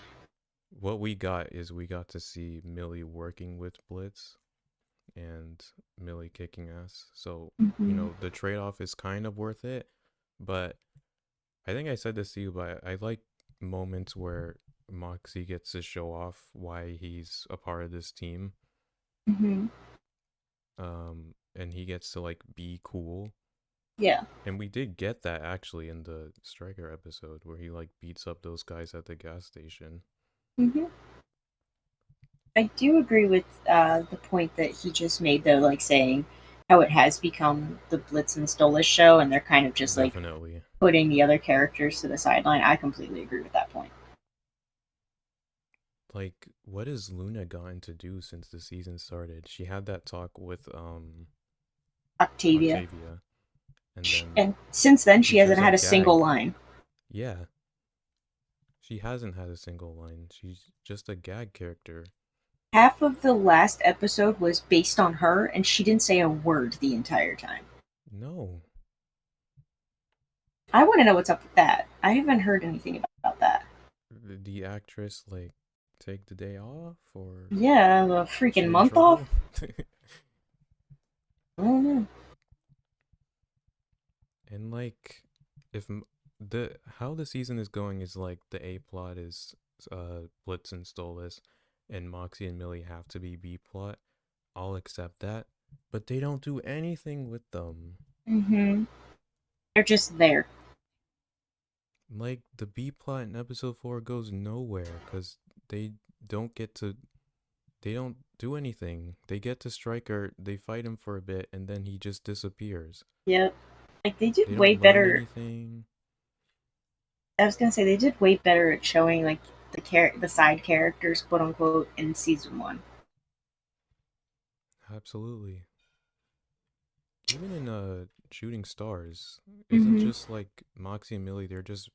what we got to see Millie working with Blitz and Millie kicking ass. So, you know, the trade-off is kind of worth it. But I think I said this to you, but I like moments where Moxie gets to show off why he's a part of this team. And he gets to like be cool. Yeah. And we did get that actually in the Stryker episode where he like beats up those guys at the gas station. I do agree with the point that he just made, though, like saying how it has become the Blitz and Stolas show, and they're kind of just Definitely. like putting the other characters to the sideline. I completely agree with that point. Like, what has Luna gotten to do since the season started? She had that talk with Octavia. And then And since then, she hasn't shows had a gag. single line. Yeah. She hasn't had a single line. She's just a gag character. Half of the last episode was based on her, and she didn't say a word the entire time. No. I want to know what's up with that. I haven't heard anything about that. The actress like take the day off, or Yeah, the she freaking in month off? trouble? I don't know. And like, if the how the season is going is like the A plot is Blitz and Stolas, and Moxie and Millie have to be B plot. I'll accept that, but they don't do anything with them. Mm-hmm. They're just there. Like the B plot in episode 4 goes nowhere because they don't get to. They don't do anything. They get to Stryker, they fight him for a bit, and then he just disappears. Yep. Like, they They did way don't learn better. anything. I was gonna say, they did way better at showing, like, the side characters, quote unquote, in season 1. Absolutely. Even in Shooting Stars, isn't just like Moxie and Millie, they're just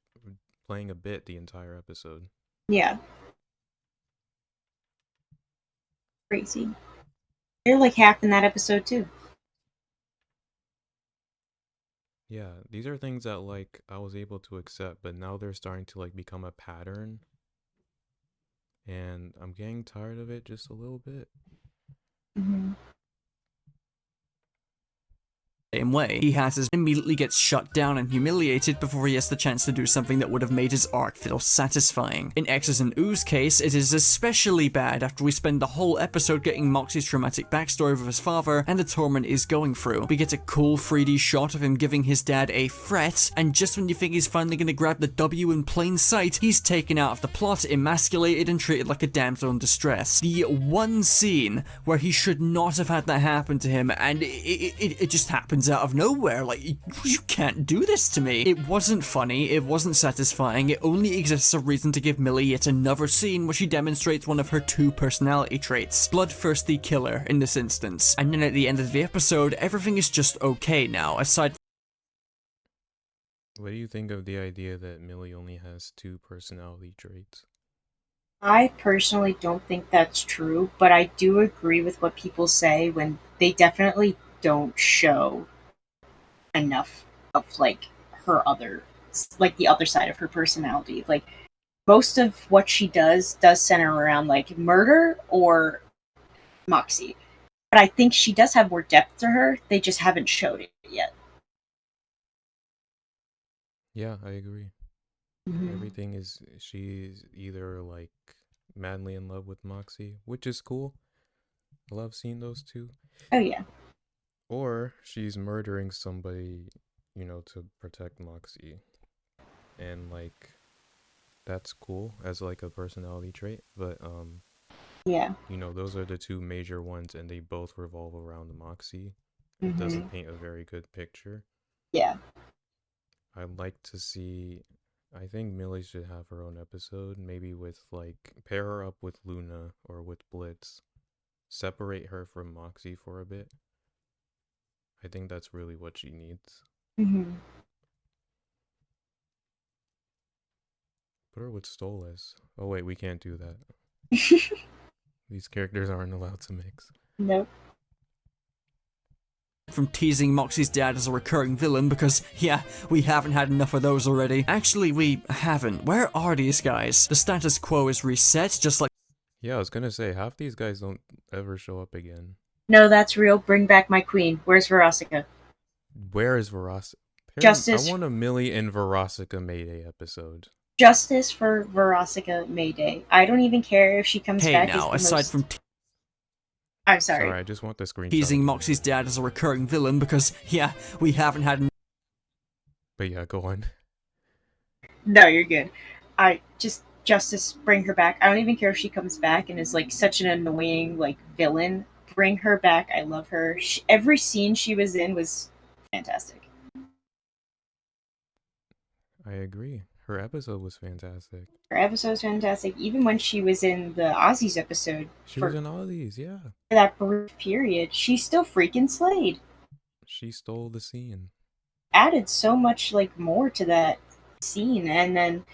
playing a bit the entire episode. Yeah. Crazy. They're like half in that episode too. Yeah, these are things that like I was able to accept, but now they're starting to like become a pattern, and I'm getting tired of it just a little bit. Mm-hmm. Same way, hiatus immediately gets shut down and humiliated before he has the chance to do something that would have made his arc feel satisfying. In 𝐒𝐿's and 𝐒𝐿's case, it is especially bad after we spend the whole episode getting Moxie's traumatic backstory with his father and the torment he's going through. We get a cool 3D shot of him giving his dad a threat, and just when you think he's finally gonna grab the W in plain sight, he's taken out of the plot, emasculated, and treated like a damsel in distress. The one scene where he should not have had that happen to him, and it just happens out of nowhere. Like, you can't do this to me. It wasn't funny, it wasn't satisfying, it only exists as a reason to give Millie yet another scene where she demonstrates one of her 2 personality traits, bloodthirsty killer in this instance. And then at the end of the episode, everything is just okay now, aside. What do you think of the idea that Millie only has 2 personality traits? I personally don't think that's true, but I do agree with what people say when they definitely don't show enough of like her other, like the other side of her personality. Like, most of what she does center around like murder or Moxie. But I think she does have more depth to her. They just haven't showed it yet. Yeah, I agree. Mm-hmm. Everything is she's either like madly in love with Moxie, which is cool. I love seeing those two. Oh yeah. Or she's murdering somebody, to protect Moxie. And like that's cool as like a personality trait, but Yeah. those are the 2 major ones and they both revolve around Moxie. It doesn't paint a very good picture. Yeah. I'd like to see. I think Millie should have her own episode, maybe with like pair her up with Luna or with Blitz, separate her from Moxie for a bit. I think that's really what she needs. Mm-hmm. Put her with Stolas. Oh wait, we can't do that. These characters aren't allowed to mix. Nope. From teasing Moxie's dad as a recurring villain because, yeah, we haven't had enough of those already. Actually, we haven't. Where are these guys? The status quo is reset, just like. Yeah, I was gonna say, half these guys don't ever show up again. No, that's real. Bring back my queen. Where's Verosika? Where is Verosika? Justice. I want a Millie and Verosika Mayday episode. Justice for Verosika Mayday. I don't even care if she comes back. Hey now, aside from I'm sorry. Sorry, I just want the screenshot. Teasing Moxie's dad as a recurring villain because, yeah, we haven't had. But yeah, go on. No, you're good. Justice, bring her back. I don't even care if she comes back and is like such an annoying like villain. Bring her back. I love her. Every scene she was in was fantastic. I agree. Her episode was fantastic. Her episode was fantastic. Even when she was in the Aussies episode. She was in Aussies, yeah. For that brief period, she still freaking slayed. She stole the scene. Added so much like more to that scene, and then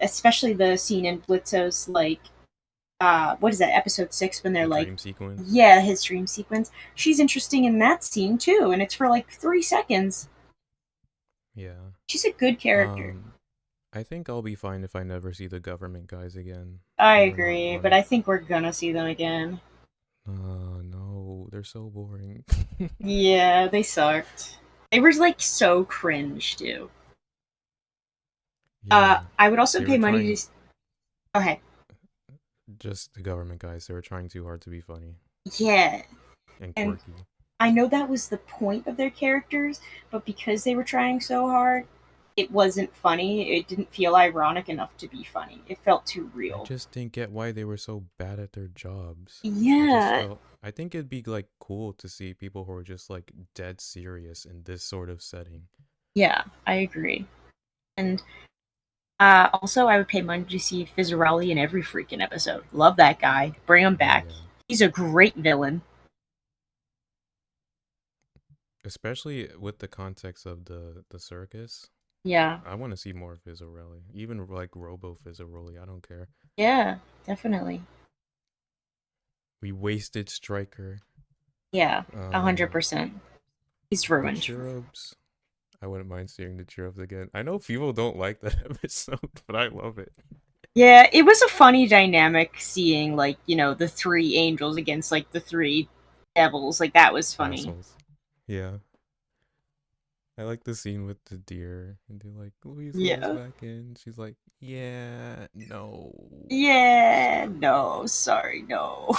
especially the scene in Blitzo's like what is that, episode 6, when they're The like dream sequence. Yeah, his dream sequence. She's interesting in that scene too, and it's for like 3 seconds. Yeah. She's a good character. I think I'll be fine if I never see the government guys again. I They were not agree, but funny. I think we're gonna see them again. No, they're so boring. Yeah, they sucked. They were like so cringe too. Yeah, I would also they pay were money to. trying, Okay. just the government guys, they were trying too hard to be funny Yeah, and and quirky. I know that was the point of their characters, but because they were trying so hard, it wasn't funny. It didn't feel ironic enough to be funny. It felt too I real. just didn't get why they were so bad at their jobs. Yeah, I think it'd be like cool to see people who are just like dead serious in this sort of setting. yeah, I agree. And also, I would pay money to see 𝐓𝐿𝐴 in every freaking episode. Love that guy. Bring him Oh back. yeah. He's a great villain. Especially with the context of the circus. Yeah, I want to see more of 𝐓𝐿𝐴. Even like Robo 𝐓𝐿𝐴, I don't care. yeah, definitely. We wasted Striker. Yeah, Um 100%. He's the ruined. cherubs. I wouldn't mind seeing the cherubs again. I know people don't like that episode, but I love it. Yeah, it was a funny dynamic seeing like, the three angels against like the three devils. Like that was funny. Assholes. Yeah. I like the scene with the deer, and they're like, "Louise, let us Yeah. back in." She's like, "Yeah, no." Yeah, no, sorry, no.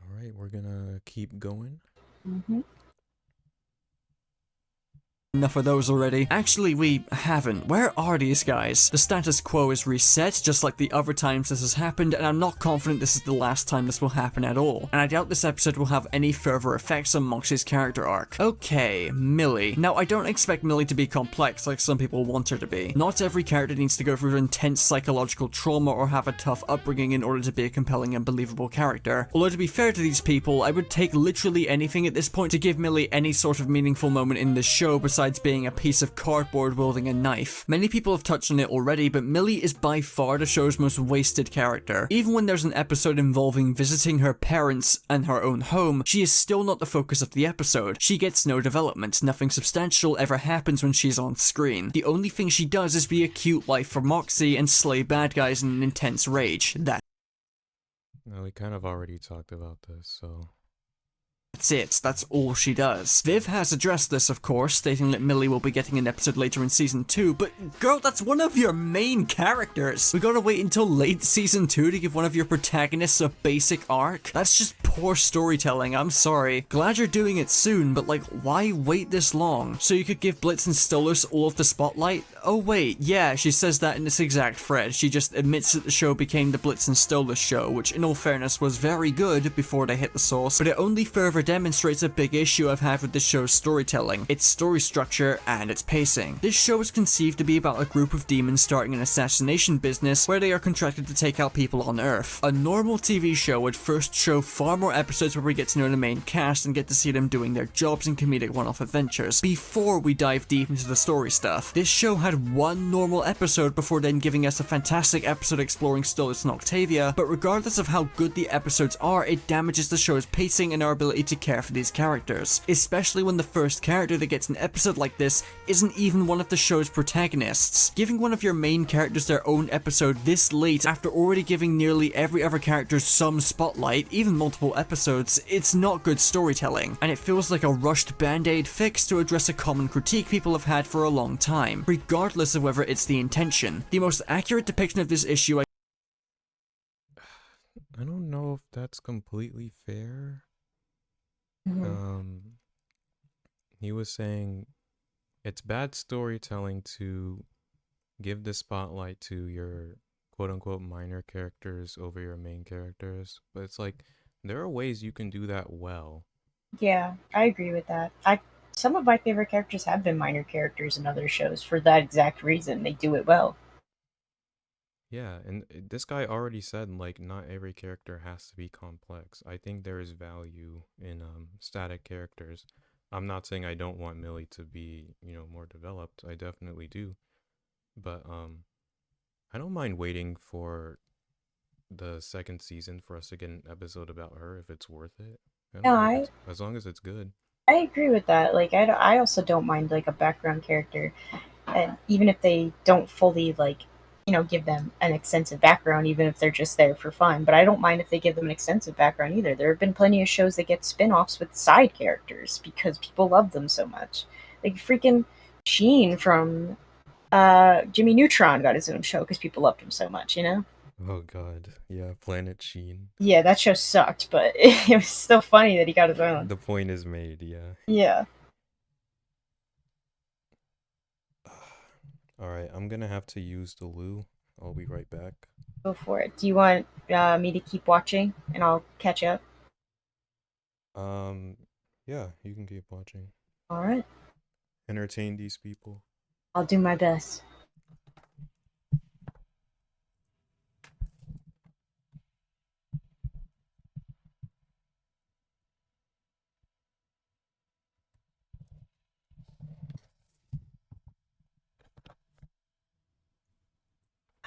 All right, we're gonna keep going. hmm Enough of those already. Actually, we haven't. Where are these guys? The status quo is reset, just like the other times this has happened, and I'm not confident this is the last time this will happen at all. And I doubt this episode will have any further effects on Moxie's character arc. Okay, Millie. Now, I don't expect Millie to be complex like some people want her to be. Not every character needs to go through intense psychological trauma or have a tough upbringing in order to be a compelling and believable character. Although to be fair to these people, I would take literally anything at this point to give Millie any sort of meaningful moment in this show besides being a piece of cardboard wielding a knife. Many people have touched on it already, but Millie is by far the show's most wasted character. Even when there's an episode involving visiting her parents and her own home, she is still not the focus of the episode. She gets no development, nothing substantial ever happens when she's on screen. The only thing she does is be a cute wife for Moxie and slay bad guys in an intense rage. No, we kind of already talked about this, so That's it, that's all she does. Viv has addressed this, of course, stating that Millie will be getting an episode later in season 2, but girl, that's one of your main characters! We gotta wait until late season 2 to give one of your protagonists a basic arc? That's just poor storytelling, I'm sorry. Glad you're doing it soon, but like, why wait this long? So you could give Blitz and Stolas all of the spotlight? Oh wait, yeah, she says that in this exact thread. She just admits that the show became the Blitz and Stolas show, which in all fairness was very good before they hit the source, but it only further demonstrates a big issue I've had with this show's storytelling, its story structure, and its pacing. This show is conceived to be about a group of demons starting an assassination business where they are contracted to take out people on Earth. A normal TV show would first show far more episodes where we get to know the main cast and get to see them doing their jobs and comedic one-off adventures, before we dive deep into the story stuff. This show had one normal episode before then giving us a fantastic episode exploring Stolas and Octavia, but regardless of how good the episodes are, it damages the show's pacing and our ability to care for these characters, especially when the first character that gets an episode like this isn't even one of the show's protagonists. Giving one of your main characters their own episode this late after already giving nearly every other character some spotlight, even multiple episodes, it's not good storytelling, and it feels like a rushed band-aid fix to address a common critique people have had for a long time, regardless of whether it's the intention. The most accurate depiction of this issue I don't know if that's completely fair. He was saying it's bad storytelling to give the spotlight to your quote-unquote minor characters over your main characters, but it's like there are ways you can do that well. Yeah, I agree with that. Some of my favorite characters have been minor characters in other shows for that exact reason. They do it well. Yeah, and this guy already said like not every character has to be complex. I think there is value in static characters. I'm not saying I don't want Millie to be, more developed. I definitely do. But I don't mind waiting for the second season for us to get an episode about her if it's worth it. I No, don't know if it's, as long as it's good. I agree with that. Like, I also don't mind like a background character, and even if they don't fully like, give them an extensive background, even if they're just there for fun. But I don't mind if they give them an extensive background either. There have been plenty of shows that get spin-offs with side characters because people love them so much. Like freaking Sheen from Jimmy Neutron got his own show because people loved him so much. Oh god, yeah, Planet Sheen. Yeah, that show sucked, but it was still funny that he got his own. The point is made, yeah. Yeah. Alright, I'm gonna have to use the loo. I'll be right back. Go for it. Do you want me to keep watching and I'll catch up? Yeah, you can keep watching. All right. Entertain these people. I'll do my best.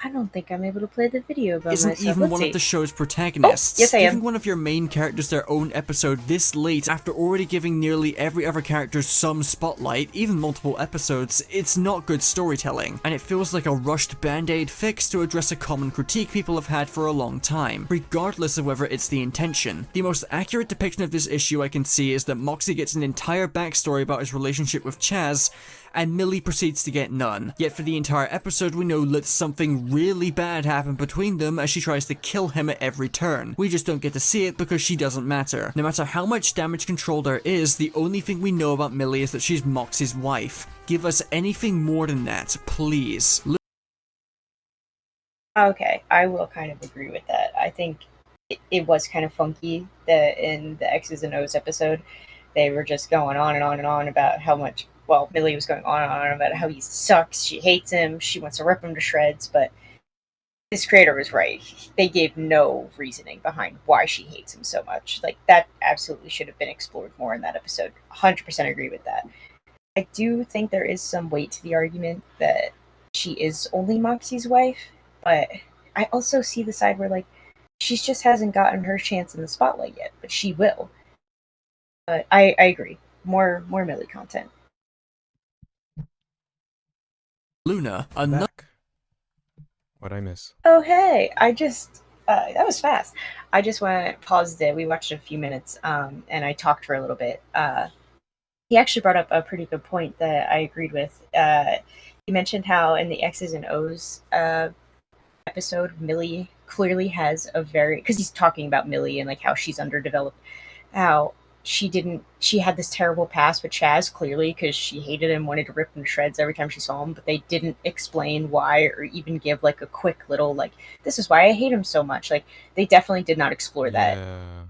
I don't think I'm able to play the video by Isn't myself. even Let's one see. of the show's protagonists. Oh, yes, I am. Giving one of your main characters their own episode this late, after already giving nearly every other character some spotlight, even multiple episodes, it's not good storytelling, and it feels like a rushed band-aid fix to address a common critique people have had for a long time, regardless of whether it's the intention. The most accurate depiction of this issue I can see is that Moxie gets an entire backstory about his relationship with Chaz, and Millie proceeds to get none. Yet for the entire episode we know that something really bad happened between them as she tries to kill him at every turn. We just don't get to see it because she doesn't matter. No matter how much damage control there is, the only thing we know about Millie is that she's Moxie's wife. Give us anything more than that, please. Okay, I will kind of agree with that. I think it was kind of funky that in the X's and O's episode, they were just going on and on and on about how much, well, Millie was going on and on about how he sucks, she hates him, she wants to rip him to shreds, but this creator was right. They gave no reasoning behind why she hates him so much. Like, that absolutely should have been explored more in that episode. 100% agree with that. I do think there is some weight to the argument that she is only Moxie's wife, but I also see the side where, like, she just hasn't gotten her chance in the spotlight yet, but she will. But I agree. More Millie content. Luna, Back. What'd I miss? Oh, hey! I just... that was fast. I just paused it. We watched a few minutes, and I talked for a little bit. He actually brought up a pretty good point that I agreed with. He mentioned how in the X's and O's episode, Millie clearly has a very... Because he's talking about Millie and like how she's underdeveloped. How she had this terrible past with Chaz, clearly, because she hated him, wanted to rip him to shreds every time she saw him, but they didn't explain why or even give like a quick little, like, this is why I hate him so much. Like, they definitely did not explore that. Yeah,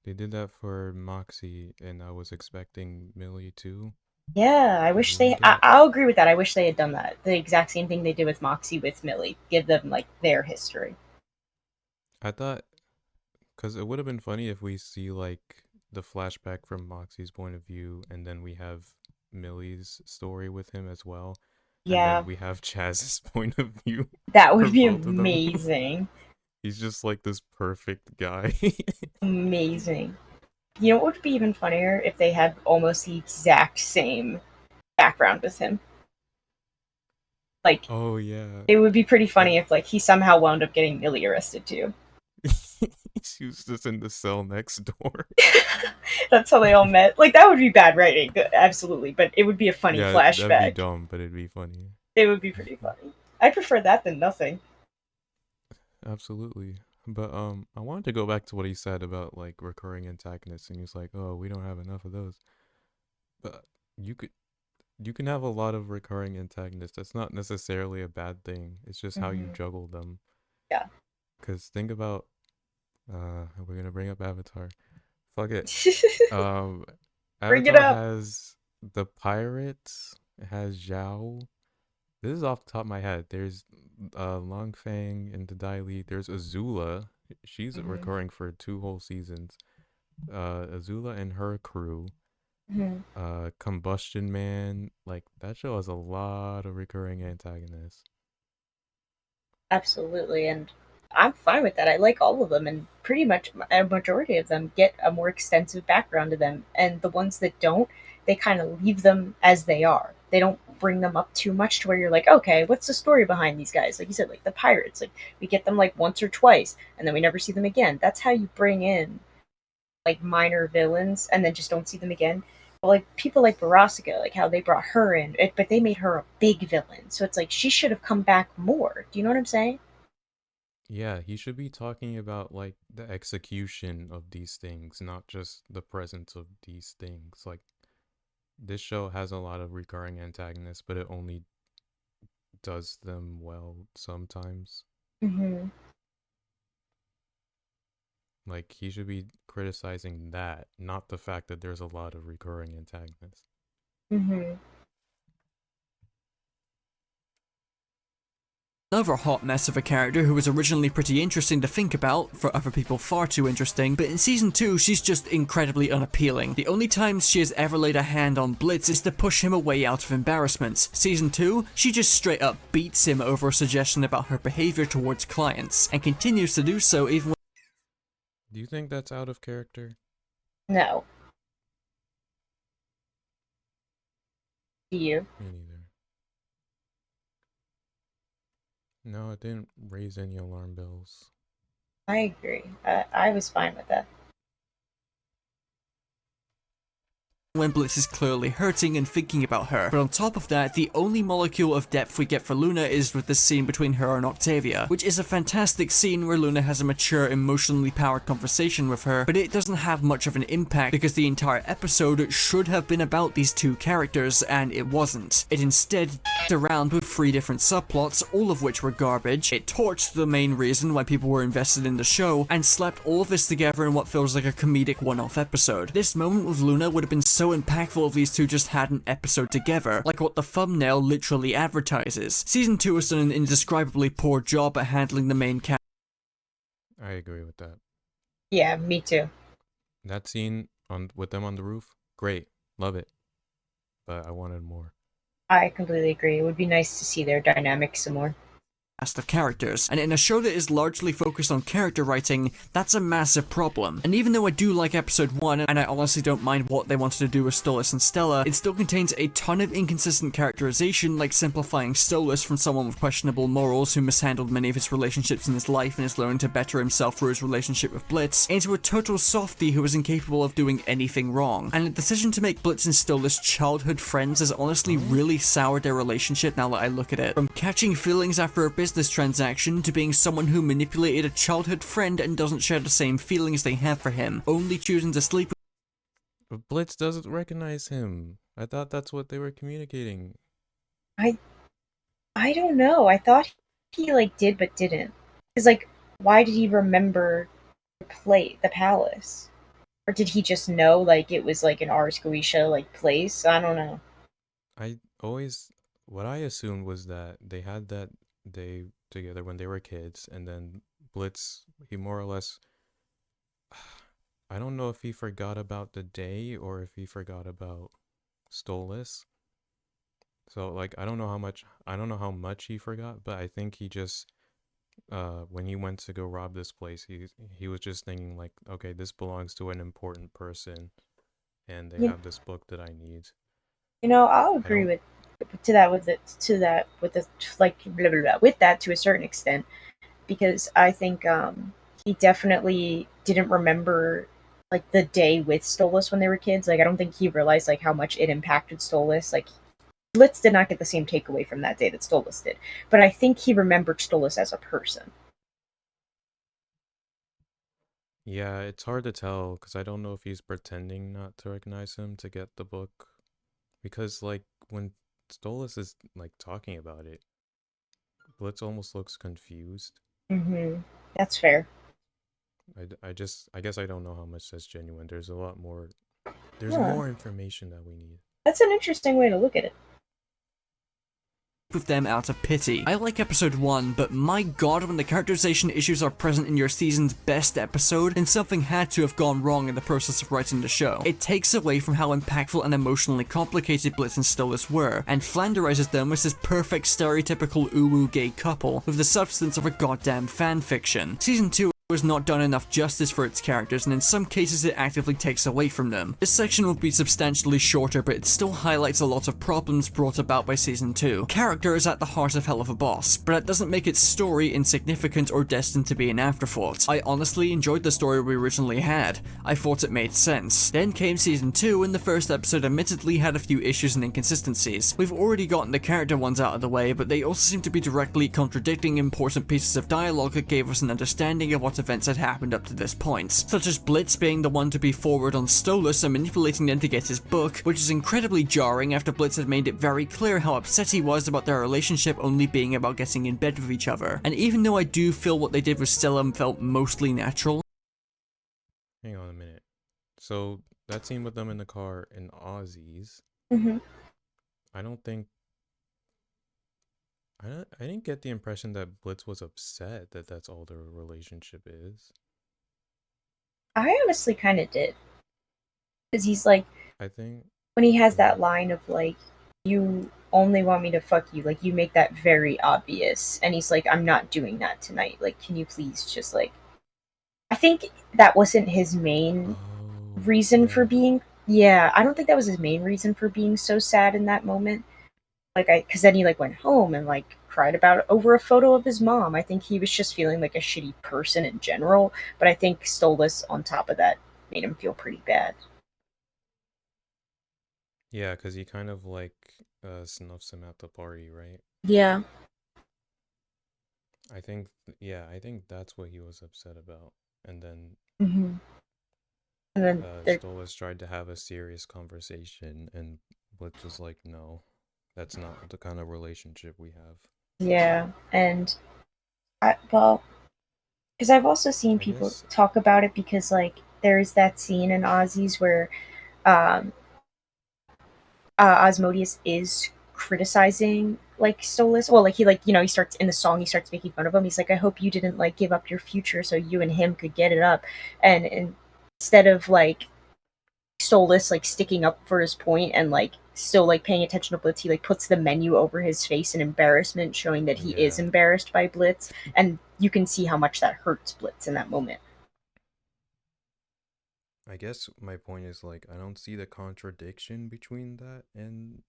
they did that for Moxie, and I was expecting Millie too. Yeah, I wish they... I'll agree with that. I wish they had done that. The exact same thing they did with Moxie with Millie. Give them, like, their history. I thought, because it would have been funny if we see, like, the flashback from Moxie's point of view, and then we have Millie's story with him as well. Yeah. And then we have Chaz's point of view. That would be amazing. He's just, like, this perfect guy. Amazing. You know what would be even funnier? If they had almost the exact same background with him. Like, oh, yeah. It would be pretty funny if, like, he somehow wound up getting Millie arrested, too. She was just in the cell next door. That's how they all met. Like, that would be bad writing, absolutely, but it would be a funny flashback. That'd be dumb, but it'd be funny. It would be pretty funny. I prefer that than nothing. Absolutely. But I wanted to go back to what he said about like recurring antagonists, and he's like, "Oh, we don't have enough of those." But you can have a lot of recurring antagonists. That's not necessarily a bad thing. It's just how you juggle them. Yeah. Because think about, we're gonna bring up Avatar. Fuck it. Bring it Avatar up. has the pirates. It has Zhao. This is off the top of my head. There's Long Fang and the Dai Li. There's Azula. She's recurring for 2 whole seasons. Azula and her crew. Combustion Man. Like, that show has a lot of recurring antagonists. Absolutely, and I'm fine with that. I like all of them, and pretty much a majority of them get a more extensive background to them. And the ones that don't, they kind of leave them as they are. They don't bring them up too much to where you're like, okay, what's the story behind these guys? Like you said, like the pirates, like we get them like once or twice, and then we never see them again. That's how you bring in like minor villains, and then just don't see them again. But like people like Barasica, like how they brought her in, but they made her a big villain. So it's like she should have come back more. Do you know what I'm saying? Yeah, he should be talking about like the execution of these things, not just the presence of these things. Like this show has a lot of recurring antagonists, but it only does them well sometimes. Mm-hmm. Like he should be criticizing that, not the fact that there's a lot of recurring antagonists. Mm-hmm. Another hot mess of a character who was originally pretty interesting to think about, for other people far too interesting, but in season 2 she's just incredibly unappealing. The only times she has ever laid a hand on Blitz is to push him away out of embarrassment. Season 2, she just straight up beats him over a suggestion about her behavior towards clients, and continues to do so even when Do you think that's out of character? No. Do you? Me neither. No, it didn't raise any alarm bells. I agree. I was fine with that. Blitz is clearly hurting and thinking about her. But on top of that, the only molecule of depth we get for Luna is with the scene between her and Octavia, which is a fantastic scene where Luna has a mature, emotionally powered conversation with her, but it doesn't have much of an impact because the entire episode should have been about these two characters, and it wasn't. It instead around with 3 different subplots, all of which were garbage. It torched the main reason why people were invested in the show, and slapped all of this together in what feels like a comedic one-off episode. This moment with Luna would have been so impactful if these two just had an episode together, like what the thumbnail literally advertises. Season 2 has done an indescribably poor job at handling the main character. I agree with that. Yeah, me too. That scene on with them on the roof, great, love it. But I wanted more. I completely agree. It would be nice to see their dynamics some more. Of characters, and in a show that is largely focused on character writing, that's a massive problem. And even though I do like episode 1, and I honestly don't mind what they wanted to do with Stolas and Stella, it still contains a ton of inconsistent characterization, like simplifying Stolas from someone with questionable morals who mishandled many of his relationships in his life and is learning to better himself through his relationship with Blitz, into a total softie who is incapable of doing anything wrong. And the decision to make Blitz and Stolas childhood friends has honestly really soured their relationship now that I look at it. From catching feelings after a business transaction to being someone who manipulated a childhood friend and doesn't share the same feelings they have for him, only choosing to sleep with. But Blitz doesn't recognize him. I thought that's what they were communicating. I I don't know. I thought he like did but didn't. Cuz like why did he remember the palace? Or did he just know like it was like an Ars Goetia like place? I don't know. I always, what I assumed was that they had that day together when they were kids, and then Blitz, he more or less, I don't know if he forgot about the day or if he forgot about Stolas. So like I don't know how much he forgot, but I think he just when he went to go rob this place, he was just thinking like, okay, this belongs to an important person and they Yeah. have this book that I need. You know, I'll I agree don't with to that with it to that with the like blah, blah, blah, with that to a certain extent because I think he definitely didn't remember like the day with Stolas when they were kids. Like I don't think he realized like how much it impacted Stolas. Like Blitz did not get the same takeaway from that day that Stolas did, but I think he remembered Stolas as a person. Yeah, it's hard to tell because I don't know if he's pretending not to recognize him to get the book. Because like when Stolas is like talking about it, Blitz almost looks confused. Mm-hmm. That's fair. I guess I don't know how much that's genuine. There's a lot more. There's Huh. more information that we need. That's an interesting way to look at it. with them out of pity. I like episode 1, but my god, when the characterization issues are present in your season's best episode, then something had to have gone wrong in the process of writing the show. It takes away from how impactful and emotionally complicated Blitz and Stolas were, and flanderizes them as this perfect stereotypical uwu gay couple with the substance of a goddamn fanfiction. Season 2 was not done enough justice for its characters, and in some cases it actively takes away from them. This section will be substantially shorter, but it still highlights a lot of problems brought about by season 2. Character is at the heart of Helluva Boss, but that doesn't make its story insignificant or destined to be an afterthought. I honestly enjoyed the story we originally had. I thought it made sense. Then came season 2, and the first episode admittedly had a few issues and inconsistencies. We've already gotten the character ones out of the way, but they also seem to be directly contradicting important pieces of dialogue that gave us an understanding of what events had happened up to this point, such as Blitz being the one to be forward on Stolas and manipulating them to get his book, which is incredibly jarring after Blitz had made it very clear how upset he was about their relationship only being about getting in bed with each other. And even though I do feel what they did with Stella felt mostly natural. Hang on a minute. So that scene with them in the car in Ozzy's, Mm-hmm. I don't think I didn't get the impression that Blitz was upset that that's all their relationship is. I honestly kind of did. Because he's like, I think when he has that line of like, you only want me to fuck you, like you make that very obvious. And he's like, I'm not doing that tonight. Like, can you please just like, I think that wasn't his main reason for being, I don't think that was his main reason for being so sad in that moment. Like, because then he like went home and like cried about it over a photo of his mom. I think he was just feeling like a shitty person in general, but I think Stolas on top of that made him feel pretty bad. Yeah, because he kind of like snuffs him at the party, right? Yeah. I think, yeah, I think that's what he was upset about. And then Mm-hmm. And then Stolas tried to have a serious conversation, and Blitz was like, no, that's not the kind of relationship we have. yeah, and well, because I've also seen people talk about it because like there's that scene in Ozzy's where um, Osmodeus is criticizing like Stolas. Well, like he starts in the song, he starts making fun of him. He's like, I hope you didn't like give up your future so you and him could get it up. And instead of like Stolas like sticking up for his point and like still like paying attention to Blitz, he like puts the menu over his face in embarrassment, showing that he is embarrassed by Blitz, and you can see how much that hurts Blitz in that moment. I guess my point is like I don't see the contradiction between that and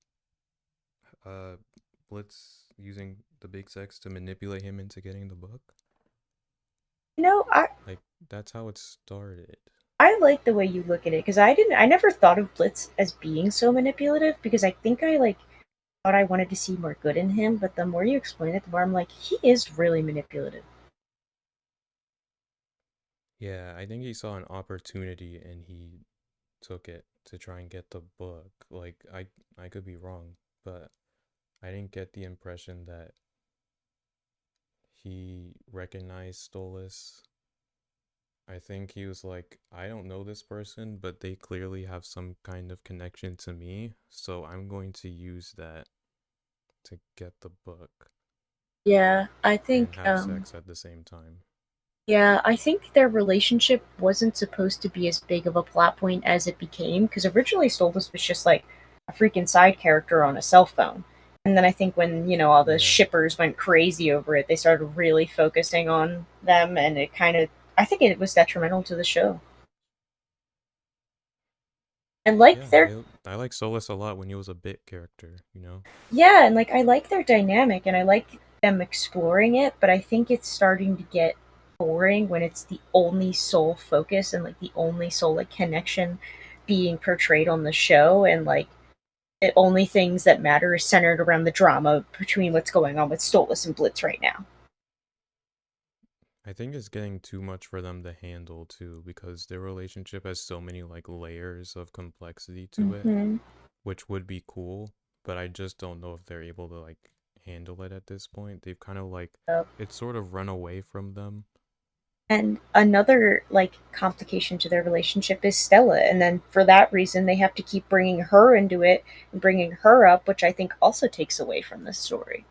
Blitz using the big sex to manipulate him into getting the book. No, like that's how it started. I like the way you look at it because I never thought of Blitz as being so manipulative because I think I like thought I wanted to see more good in him, but the more you explain it, the more I'm like, he is really manipulative. Yeah, I think he saw an opportunity and he took it to try and get the book. Like I could be wrong, but I didn't get the impression that he recognized Stolas. I think he was like, I don't know this person, but they clearly have some kind of connection to me, so I'm going to use that to get the book. Yeah, I think and have sex at the same time. Yeah, I think their relationship wasn't supposed to be as big of a plot point as it became, because originally Stolas was just like a freaking side character on a cell phone. And then I think when, all the shippers went crazy over it, they started really focusing on them, and it kind of, I think it was detrimental to the show. And like I like Stolas a lot when he was a bit character, Yeah, and like I like their dynamic and I like them exploring it, but I think it's starting to get boring when it's the only sole focus and like the only sole like connection being portrayed on the show, and like the only things that matter is centered around the drama between what's going on with Stolas and Blitz right now. I think it's getting too much for them to handle too, because their relationship has so many like layers of complexity to it, which would be cool, but I just don't know if they're able to like handle it at this point. They've kind of like it's sort of run away from them. And another like complication to their relationship is Stella, and then for that reason they have to keep bringing her into it and bringing her up, which I think also takes away from this story.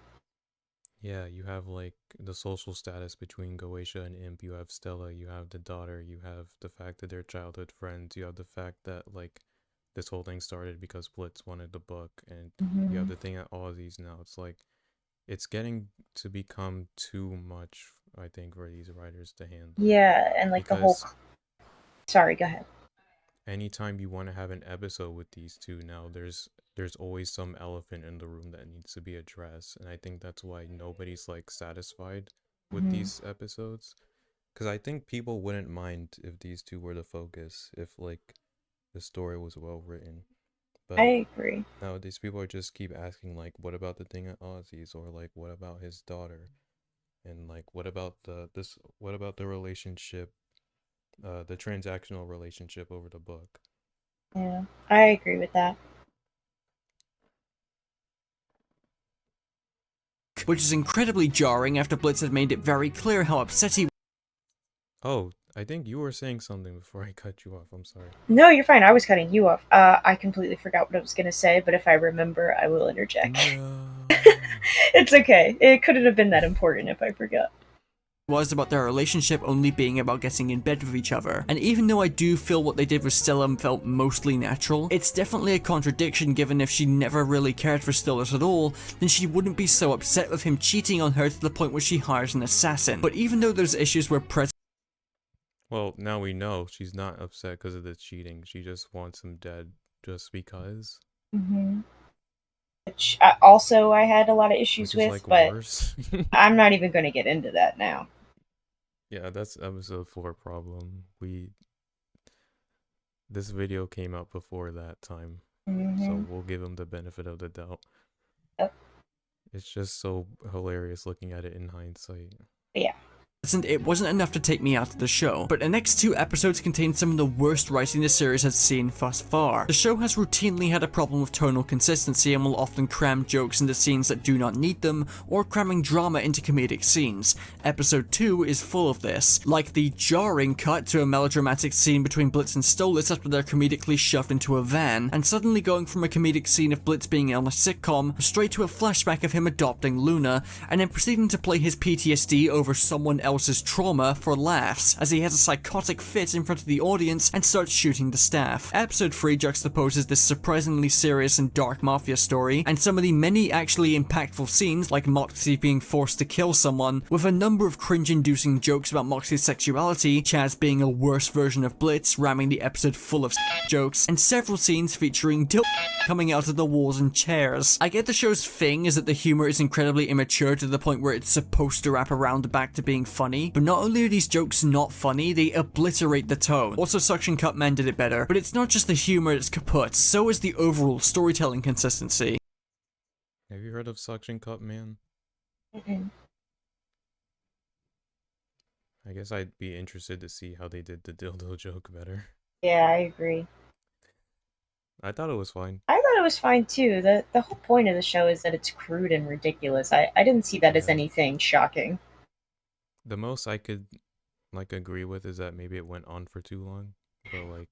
Yeah, you have like the social status between Goetia and Imp, you have Stella, you have the daughter, you have the fact that they're childhood friends, you have the fact that like this whole thing started because Blitz wanted the book, and you have the thing at Aussies now. It's like it's getting to become too much, I think, for these writers to handle. Yeah, and like the whole. Sorry, go ahead. Anytime you want to have an episode with these two now, there's always some elephant in the room that needs to be addressed, and I think that's why nobody's like satisfied with these episodes, because I think people wouldn't mind if these two were the focus, if like the story was well written. But I agree. nowadays people are just keep asking like, what about the thing at Aussies, or like what about his daughter, and like what about what about the relationship, the transactional relationship over the book. Yeah, I agree with that. Which is incredibly jarring after Blitz had made it very clear how upset he Oh, I think you were saying something before I cut you off. I'm sorry. No, you're fine. I was cutting you off. I completely forgot what I was going to say, but if I remember, I will interject. No. It's okay. It couldn't have been that important if I forgot. was about their relationship only being about getting in bed with each other. And even though I do feel what they did with Stella felt mostly natural, it's definitely a contradiction given if she never really cared for Stella at all, then she wouldn't be so upset with him cheating on her to the point where she hires an assassin. But even though those issues were present, Well, now we know she's not upset because of the cheating. She just wants him dead just because. Which also I had a lot of issues Which is, with, like, but worse. I'm not even going to get into that now. Yeah, that's episode 4 problem. This video came out before that time, so we'll give him the benefit of the doubt. Yep. It's just so hilarious looking at it in hindsight. Yeah. it wasn't enough to take me out of the show, but the next 2 episodes contain some of the worst writing the series has seen thus far. The show has routinely had a problem with tonal consistency and will often cram jokes into scenes that do not need them, or cramming drama into comedic scenes. Episode 2 is full of this, like the jarring cut to a melodramatic scene between Blitz and Stolas after they're comedically shoved into a van, and suddenly going from a comedic scene of Blitz being on a sitcom straight to a flashback of him adopting Luna, and then proceeding to play his PTSD over someone else's trauma for laughs, as he has a psychotic fit in front of the audience and starts shooting the staff. Episode 3 juxtaposes this surprisingly serious and dark mafia story, and some of the many actually impactful scenes, like Moxie being forced to kill someone, with a number of cringe-inducing jokes about Moxie's sexuality, Chaz being a worse version of Blitz, ramming the episode full of jokes, and several scenes featuring coming out of the walls and chairs. I get the show's thing is that the humor is incredibly immature to the point where it's supposed to wrap around back to being funny, but not only are these jokes not funny, they obliterate the tone. Also, Suction Cup Man did it better, but it's not just the humor that's kaput, so is the overall storytelling consistency. Have you heard of Suction Cup Man? I guess I'd be interested to see how they did the dildo joke better. Yeah, I agree. I thought it was fine. I thought it was fine too. The whole point of the show is that it's crude and ridiculous. I didn't see that as anything shocking. The most I could like agree with is that maybe it went on for too long, but like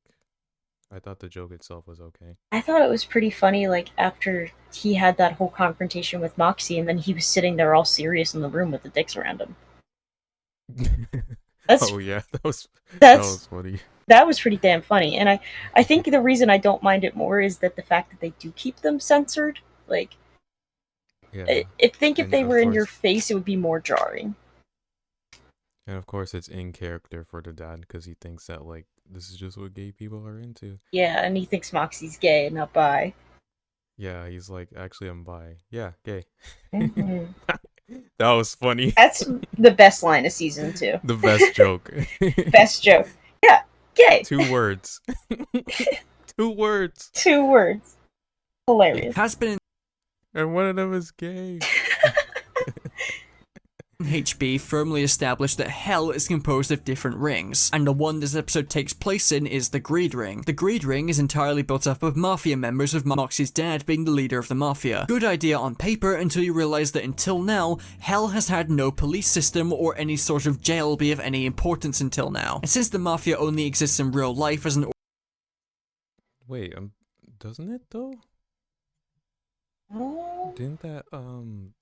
I thought the joke itself was okay. I thought it was pretty funny, like after he had that whole confrontation with Moxie and then he was sitting there all serious in the room with the dicks around him. Oh yeah, that was funny. That was pretty damn funny, and I think the reason I don't mind it more is that the fact that they do keep them censored. Like, yeah. if they were in your face, it would be more jarring. And of course, it's in character for the dad because he thinks that like this is just what gay people are into. Yeah, and he thinks Moxie's gay and not bi. Yeah, he's like, actually, I'm bi. Yeah, gay. That was funny. That's the best line of season 2. The best joke. Best joke. Yeah, gay. 2 words. 2 words. 2 words. Hilarious. It has been. And one of them is gay. HB firmly established that hell is composed of different rings, and the one this episode takes place in is the Greed Ring. The Greed Ring is entirely built up of mafia members, with Moxie's dad being the leader of the mafia. Good idea on paper until you realize that until now, hell has had no police system or any sort of jail be of any importance until now. And since the mafia only exists in real life as an Wait, doesn't it though? Didn't that, I'm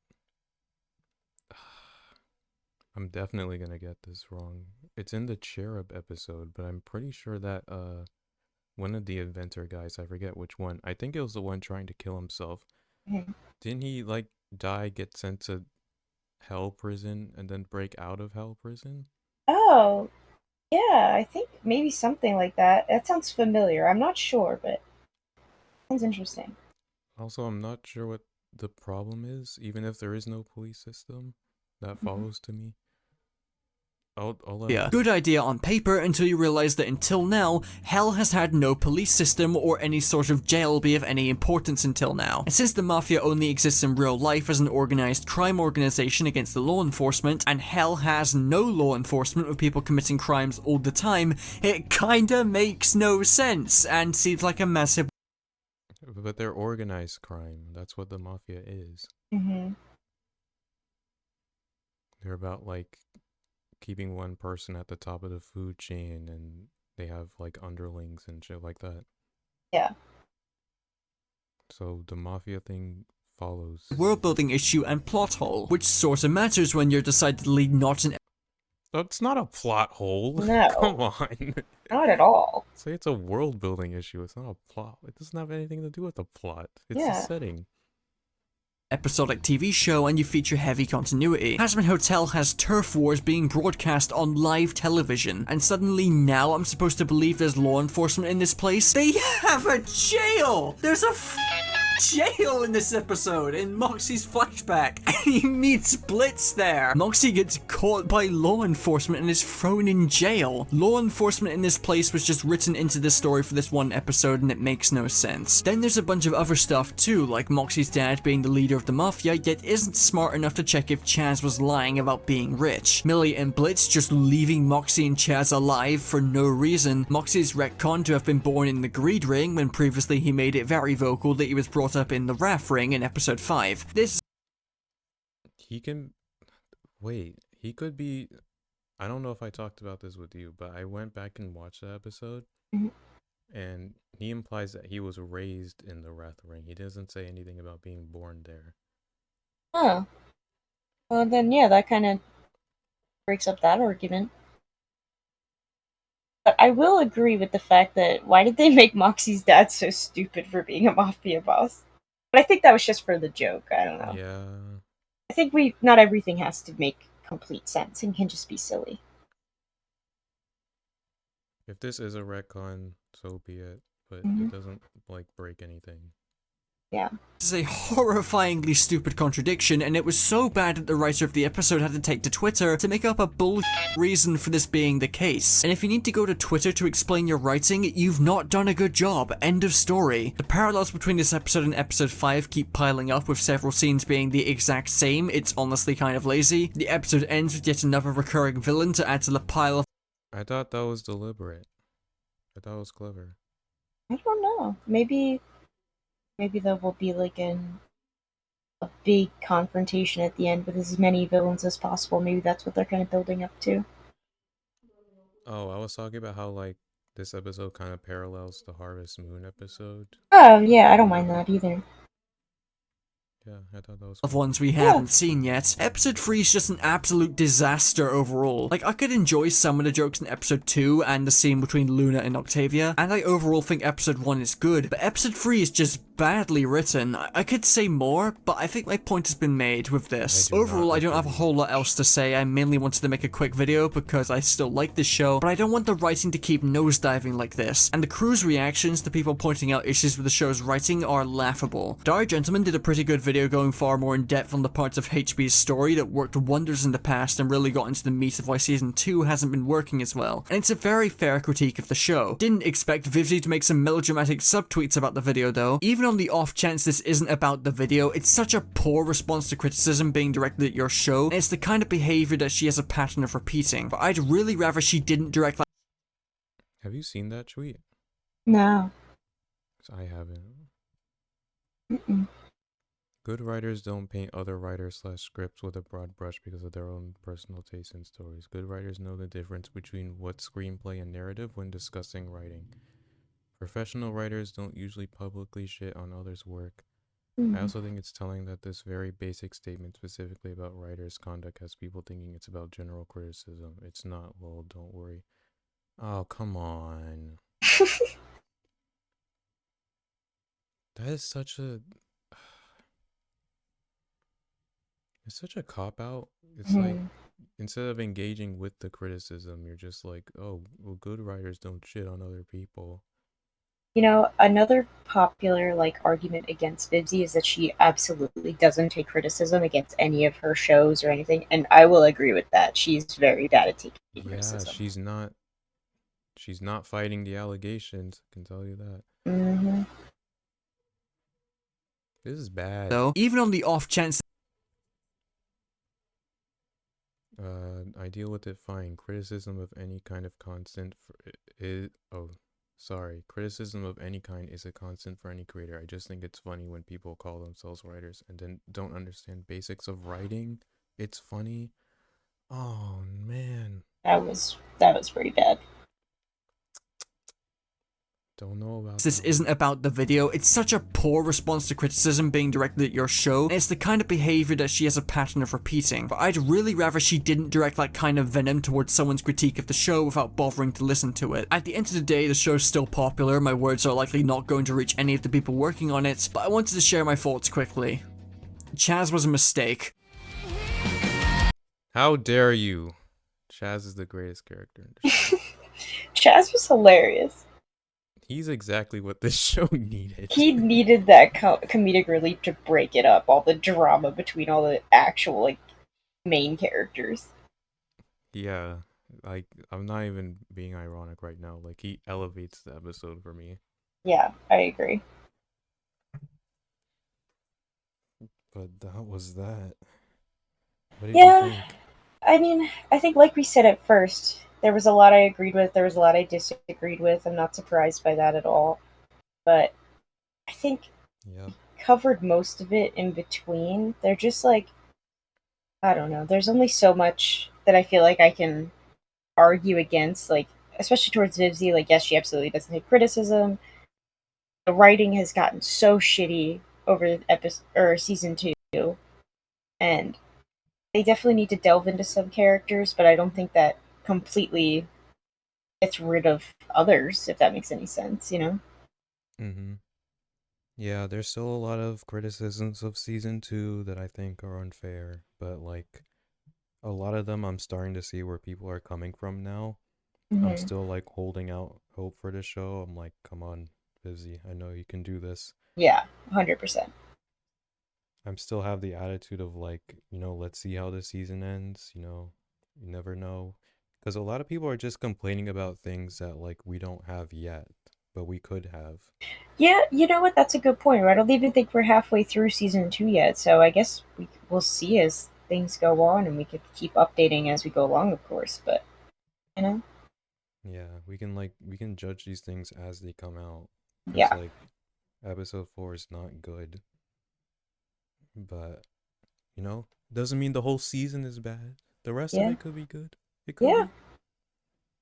definitely gonna get this wrong. It's in the Cherub episode, but I'm pretty sure that, one of the inventor guys, I forget which one, I think it was the one trying to kill himself. Didn't he, like, die, get sent to hell prison, and then break out of hell prison? Oh, yeah, I think maybe something like that. That sounds familiar. I'm not sure, but sounds interesting. Also, I'm not sure what the problem is, even if there is no police system. That follows to me. Yeah. Good idea on paper until you realize that until now, hell has had no police system or any sort of jail be of any importance until now. And since the mafia only exists in real life as an organized crime organization against the law enforcement, and hell has no law enforcement with people committing crimes all the time, it kinda makes no sense and seems like a massive. But they're organized crime. That's what the mafia is. They're about, like, keeping one person at the top of the food chain, and they have, like, underlings and shit like that. Yeah. So the mafia thing follows. World building issue and plot hole, which sorta matters when you're decidedly not an. That's not a plot hole. No. Come on. Not at all. Say it's a world building issue. It's not a plot. It doesn't have anything to do with the plot. It's Yeah. the setting. Episodic TV show, and you feature heavy continuity. Hazman Hotel has turf wars being broadcast on live television, and suddenly now I'm supposed to believe there's law enforcement in this place? They have a jail! There's a jail in this episode in Moxie's flashback, and he meets Blitz there. Moxie gets caught by law enforcement and is thrown in jail. Law enforcement in this place was just written into this story for this one episode, and it makes no sense. Then there's a bunch of other stuff too, like Moxie's dad being the leader of the mafia, yet isn't smart enough to check if Chaz was lying about being rich. Millie and Blitz just leaving Moxie and Chaz alive for no reason. Moxie's retcon to have been born in the Greed Ring, when previously he made it very vocal that he was brought up in the Wrath Ring in episode 5. This He can... Wait, he could be... I don't know if I talked about this with you, but I went back and watched the episode, and he implies that he was raised in the Wrath Ring. He doesn't say anything about being born there. Oh. Well, then, yeah, that kind of breaks up that argument. But I will agree with the fact that why did they make Moxie's dad so stupid for being a mafia boss? But I think that was just for the joke. I don't know. Yeah. I think not everything has to make complete sense and can just be silly. If this is a retcon, so be it. But it doesn't, like, break anything. Yeah. This is a horrifyingly stupid contradiction, and it was so bad that the writer of the episode had to take to Twitter to make up a bullshit reason for this being the case. And if you need to go to Twitter to explain your writing, you've not done a good job. End of story. The parallels between this episode and episode 5 keep piling up, with several scenes being the exact same. It's honestly kind of lazy. The episode ends with yet another recurring villain to add to the pile of. I thought that was deliberate. I thought it was clever. I don't know. Maybe there will be like a big confrontation at the end with as many villains as possible. Maybe that's what they're kind of building up to. Oh, I was talking about how, like, this episode kind of parallels the Harvest Moon episode. Oh, yeah, I don't mind that either. Yeah, I thought that was Of cool. ones we haven't seen yet. Episode 3 is just an absolute disaster overall. Like, I could enjoy some of the jokes in episode 2 and the scene between Luna and Octavia, and I overall think episode 1 is good, but episode 3 is just badly written. I could say more, but I think my point has been made with this. Overall, I don't have a whole lot else to say. I mainly wanted to make a quick video because I still like this show, but I don't want the writing to keep nosediving like this, and the crew's reactions to people pointing out issues with the show's writing are laughable. Gentleman did a pretty good video video going far more in depth on the parts of HB's story that worked wonders in the past and really got into the meat of why season 2 hasn't been working as well. And it's a very fair critique of the show. Didn't expect Vivzie to make some melodramatic subtweets about the video though. Even on the off chance this isn't about the video, it's such a poor response to criticism being directed at your show, and it's the kind of behavior that she has a pattern of repeating. But I'd really rather she didn't direct like— Have you seen that tweet? No. 'Cause I haven't. Mm-mm. Good writers don't paint other writers/scripts with a broad brush because of their own personal taste in stories. Good writers know the difference between what's screenplay and narrative when discussing writing. Professional writers don't usually publicly shit on others' work. I also think it's telling that this very basic statement specifically about writers' conduct has people thinking it's about general criticism. It's not, well, don't worry. Oh, come on. That is such a... It's such a cop-out. It's like, instead of engaging with the criticism, you're just like, oh, well, good writers don't shit on other people. You know, another popular argument against Vivzie is that she absolutely doesn't take criticism against any of her shows or anything, and I will agree with that. She's very bad at taking criticism. Yeah, she's not fighting the allegations, I can tell you that. Mm-hmm. This is bad. though, even on the off chance I deal with it fine. Criticism of any kind of constant criticism of any kind is a constant for any creator. I just think it's funny when people call themselves writers and then don't understand basics of writing. It's funny. Oh man. That was pretty bad. Don't know about this that isn't one. about the video, it's such a poor response to criticism being directed at your show, and it's the kind of behavior that she has a pattern of repeating. But I'd really rather she didn't direct that kind of venom towards someone's critique of the show without bothering to listen to it. At the end of the day, the show's still popular, my words are likely not going to reach any of the people working on it, but I wanted to share my thoughts quickly. Chaz was a mistake. How dare you? Chaz is the greatest character in the show. Chaz was hilarious. He's exactly what this show needed. He needed that comedic relief to break it up, all the drama between all the actual main characters. Yeah, I'm not even being ironic right now. He elevates the episode for me. Yeah, I agree. But that was that. What did Yeah, you think? I mean, I think like we said at first, there was a lot I agreed with, there was a lot I disagreed with. I'm not surprised by that at all. But I think Yeah. covered most of it in between. They're just I don't know, there's only so much that I feel like I can argue against, especially towards Vivzie. Yes, she absolutely doesn't take criticism. The writing has gotten so shitty over season 2, and they definitely need to delve into some characters, but I don't think that completely gets rid of others, if that makes any sense, Mm-hmm. Yeah, there's still a lot of criticisms of season 2 that I think are unfair, but a lot of them I'm starting to see where people are coming from now. I'm still holding out hope for the show. I'm like, come on, Vivzie, I know you can do this. Yeah, 100%. I'm still have the attitude of let's see how the season ends, you never know. Because a lot of people are just complaining about things that we don't have yet, but we could have. Yeah, you know what? That's a good point. I don't even think we're halfway through season 2 yet, so I guess we'll see as things go on, and we could keep updating as we go along, of course. But Yeah, we can judge these things as they come out. Yeah. Episode 4 is not good, but doesn't mean the whole season is bad. The rest of it could be good. It could Yeah. be.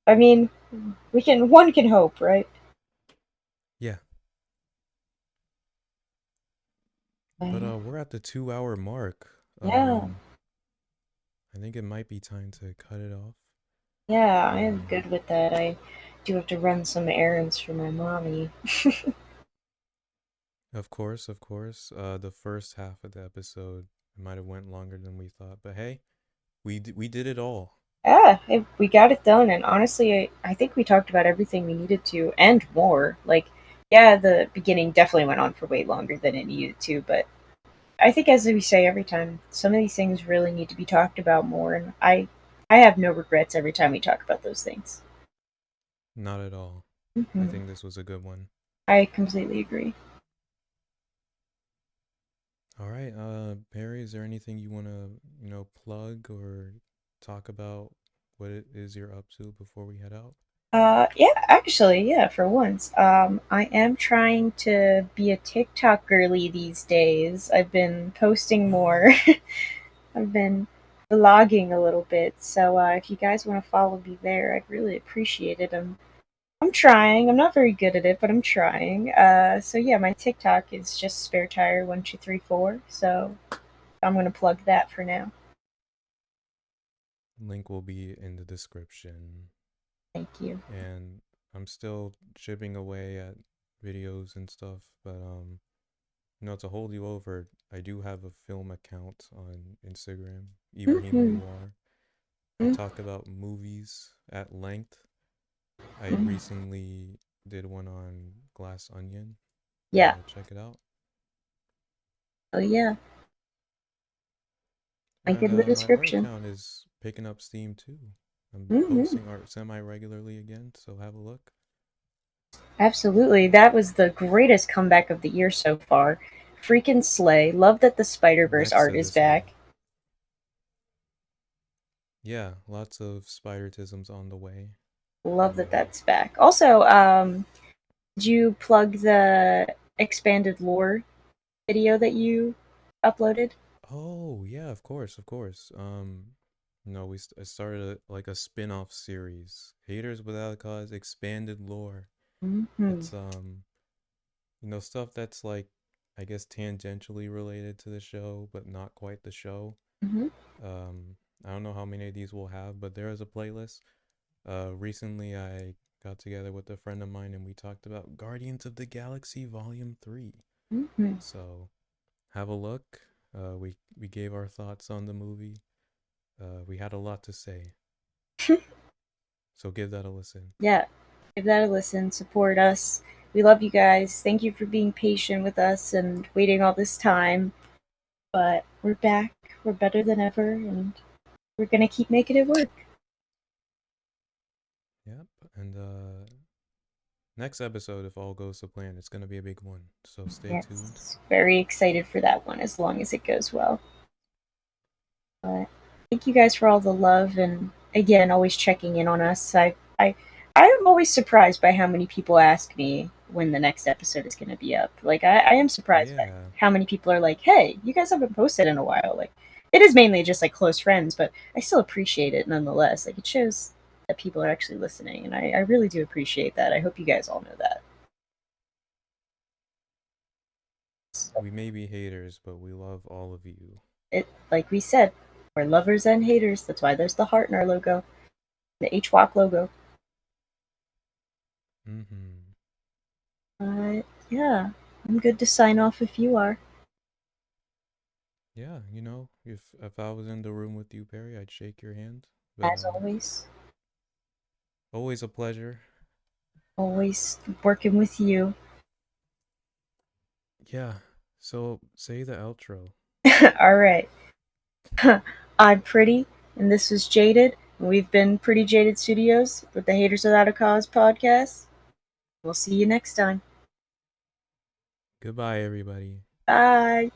I mean, one can hope, right? Yeah. But we're at the 2-hour mark. Yeah. I think it might be time to cut it off. Yeah, I am good with that. I do have to run some errands for my mommy. Of course. The first half of the episode might have went longer than we thought, but hey, we did it all. Yeah, we got it done, and honestly, I think we talked about everything we needed to, and more. The beginning definitely went on for way longer than it needed to, but I think, as we say every time, some of these things really need to be talked about more, and I have no regrets every time we talk about those things. Not at all. I think this was a good one. I completely agree. All right, Perri, is there anything you want to, plug or talk about what it is you're up to before we head out? Yeah, actually, yeah, for once. I am trying to be a TikTok girly these days. I've been posting more. I've been vlogging a little bit, so if you guys want to follow me there, I'd really appreciate it. I'm trying. I'm not very good at it, but I'm trying. So yeah, my TikTok is just sparetire1234. So I'm gonna plug that for now. Link will be in the description. Thank you. And I'm still chipping away at videos and stuff, but to hold you over, I do have a film account on Instagram, Ibrahim Noir. I talk about movies at length. I recently did one on Glass Onion. Yeah. Check it out. Oh yeah. Link in the My art description. account is picking up steam too. I'm posting art semi-regularly again, so have a look. Absolutely. That was the greatest comeback of the year so far. Freaking slay. Love that the Spider-Verse art is back. Yeah, lots of Spider-tisms on the way. Love that that's back. Also, did you plug the expanded lore video that you uploaded? Oh, yeah, of course, of course. I started a spin-off series, Haters Without a Cause, Expanded Lore. It's stuff that's like, I guess, tangentially related to the show, but not quite the show. I don't know how many of these we'll have, but there is a playlist. Recently I got together with a friend of mine and we talked about Guardians of the Galaxy Volume 3. So have a look. We gave our thoughts on the movie. We had a lot to say. So give that a listen. Yeah, give that a listen. Support us. We love you guys. Thank you for being patient with us and waiting all this time. But we're back. We're better than ever, and we're gonna keep making it work. Yep. And next episode, if all goes to plan, it's gonna be a big one. So stay tuned. Very excited for that one, as long as it goes well. But thank you guys for all the love, and again, always checking in on us. I am always surprised by how many people ask me when the next episode is going to be up. Like, I am surprised by how many people are like, "Hey, you guys haven't posted in a while." Like, it is mainly just like close friends, but I still appreciate it nonetheless. Like, it shows that people are actually listening, and I really do appreciate that. I hope you guys all know that. We may be haters, but we love all of you. Like we said, we're lovers and haters. That's why there's the heart in our logo, the 𝐒𝐻 logo. Yeah, I'm good to sign off if you are. Yeah, if I was in the room with you, Perri, I'd shake your hand. But, as always. Always a pleasure. Always working with you. Yeah, so say the outro. Alright. I'm Pretty, and this was Jaded. And we've been Pretty Jaded Studios with the Haters Without a Cause podcast. We'll see you next time. Goodbye, everybody. Bye.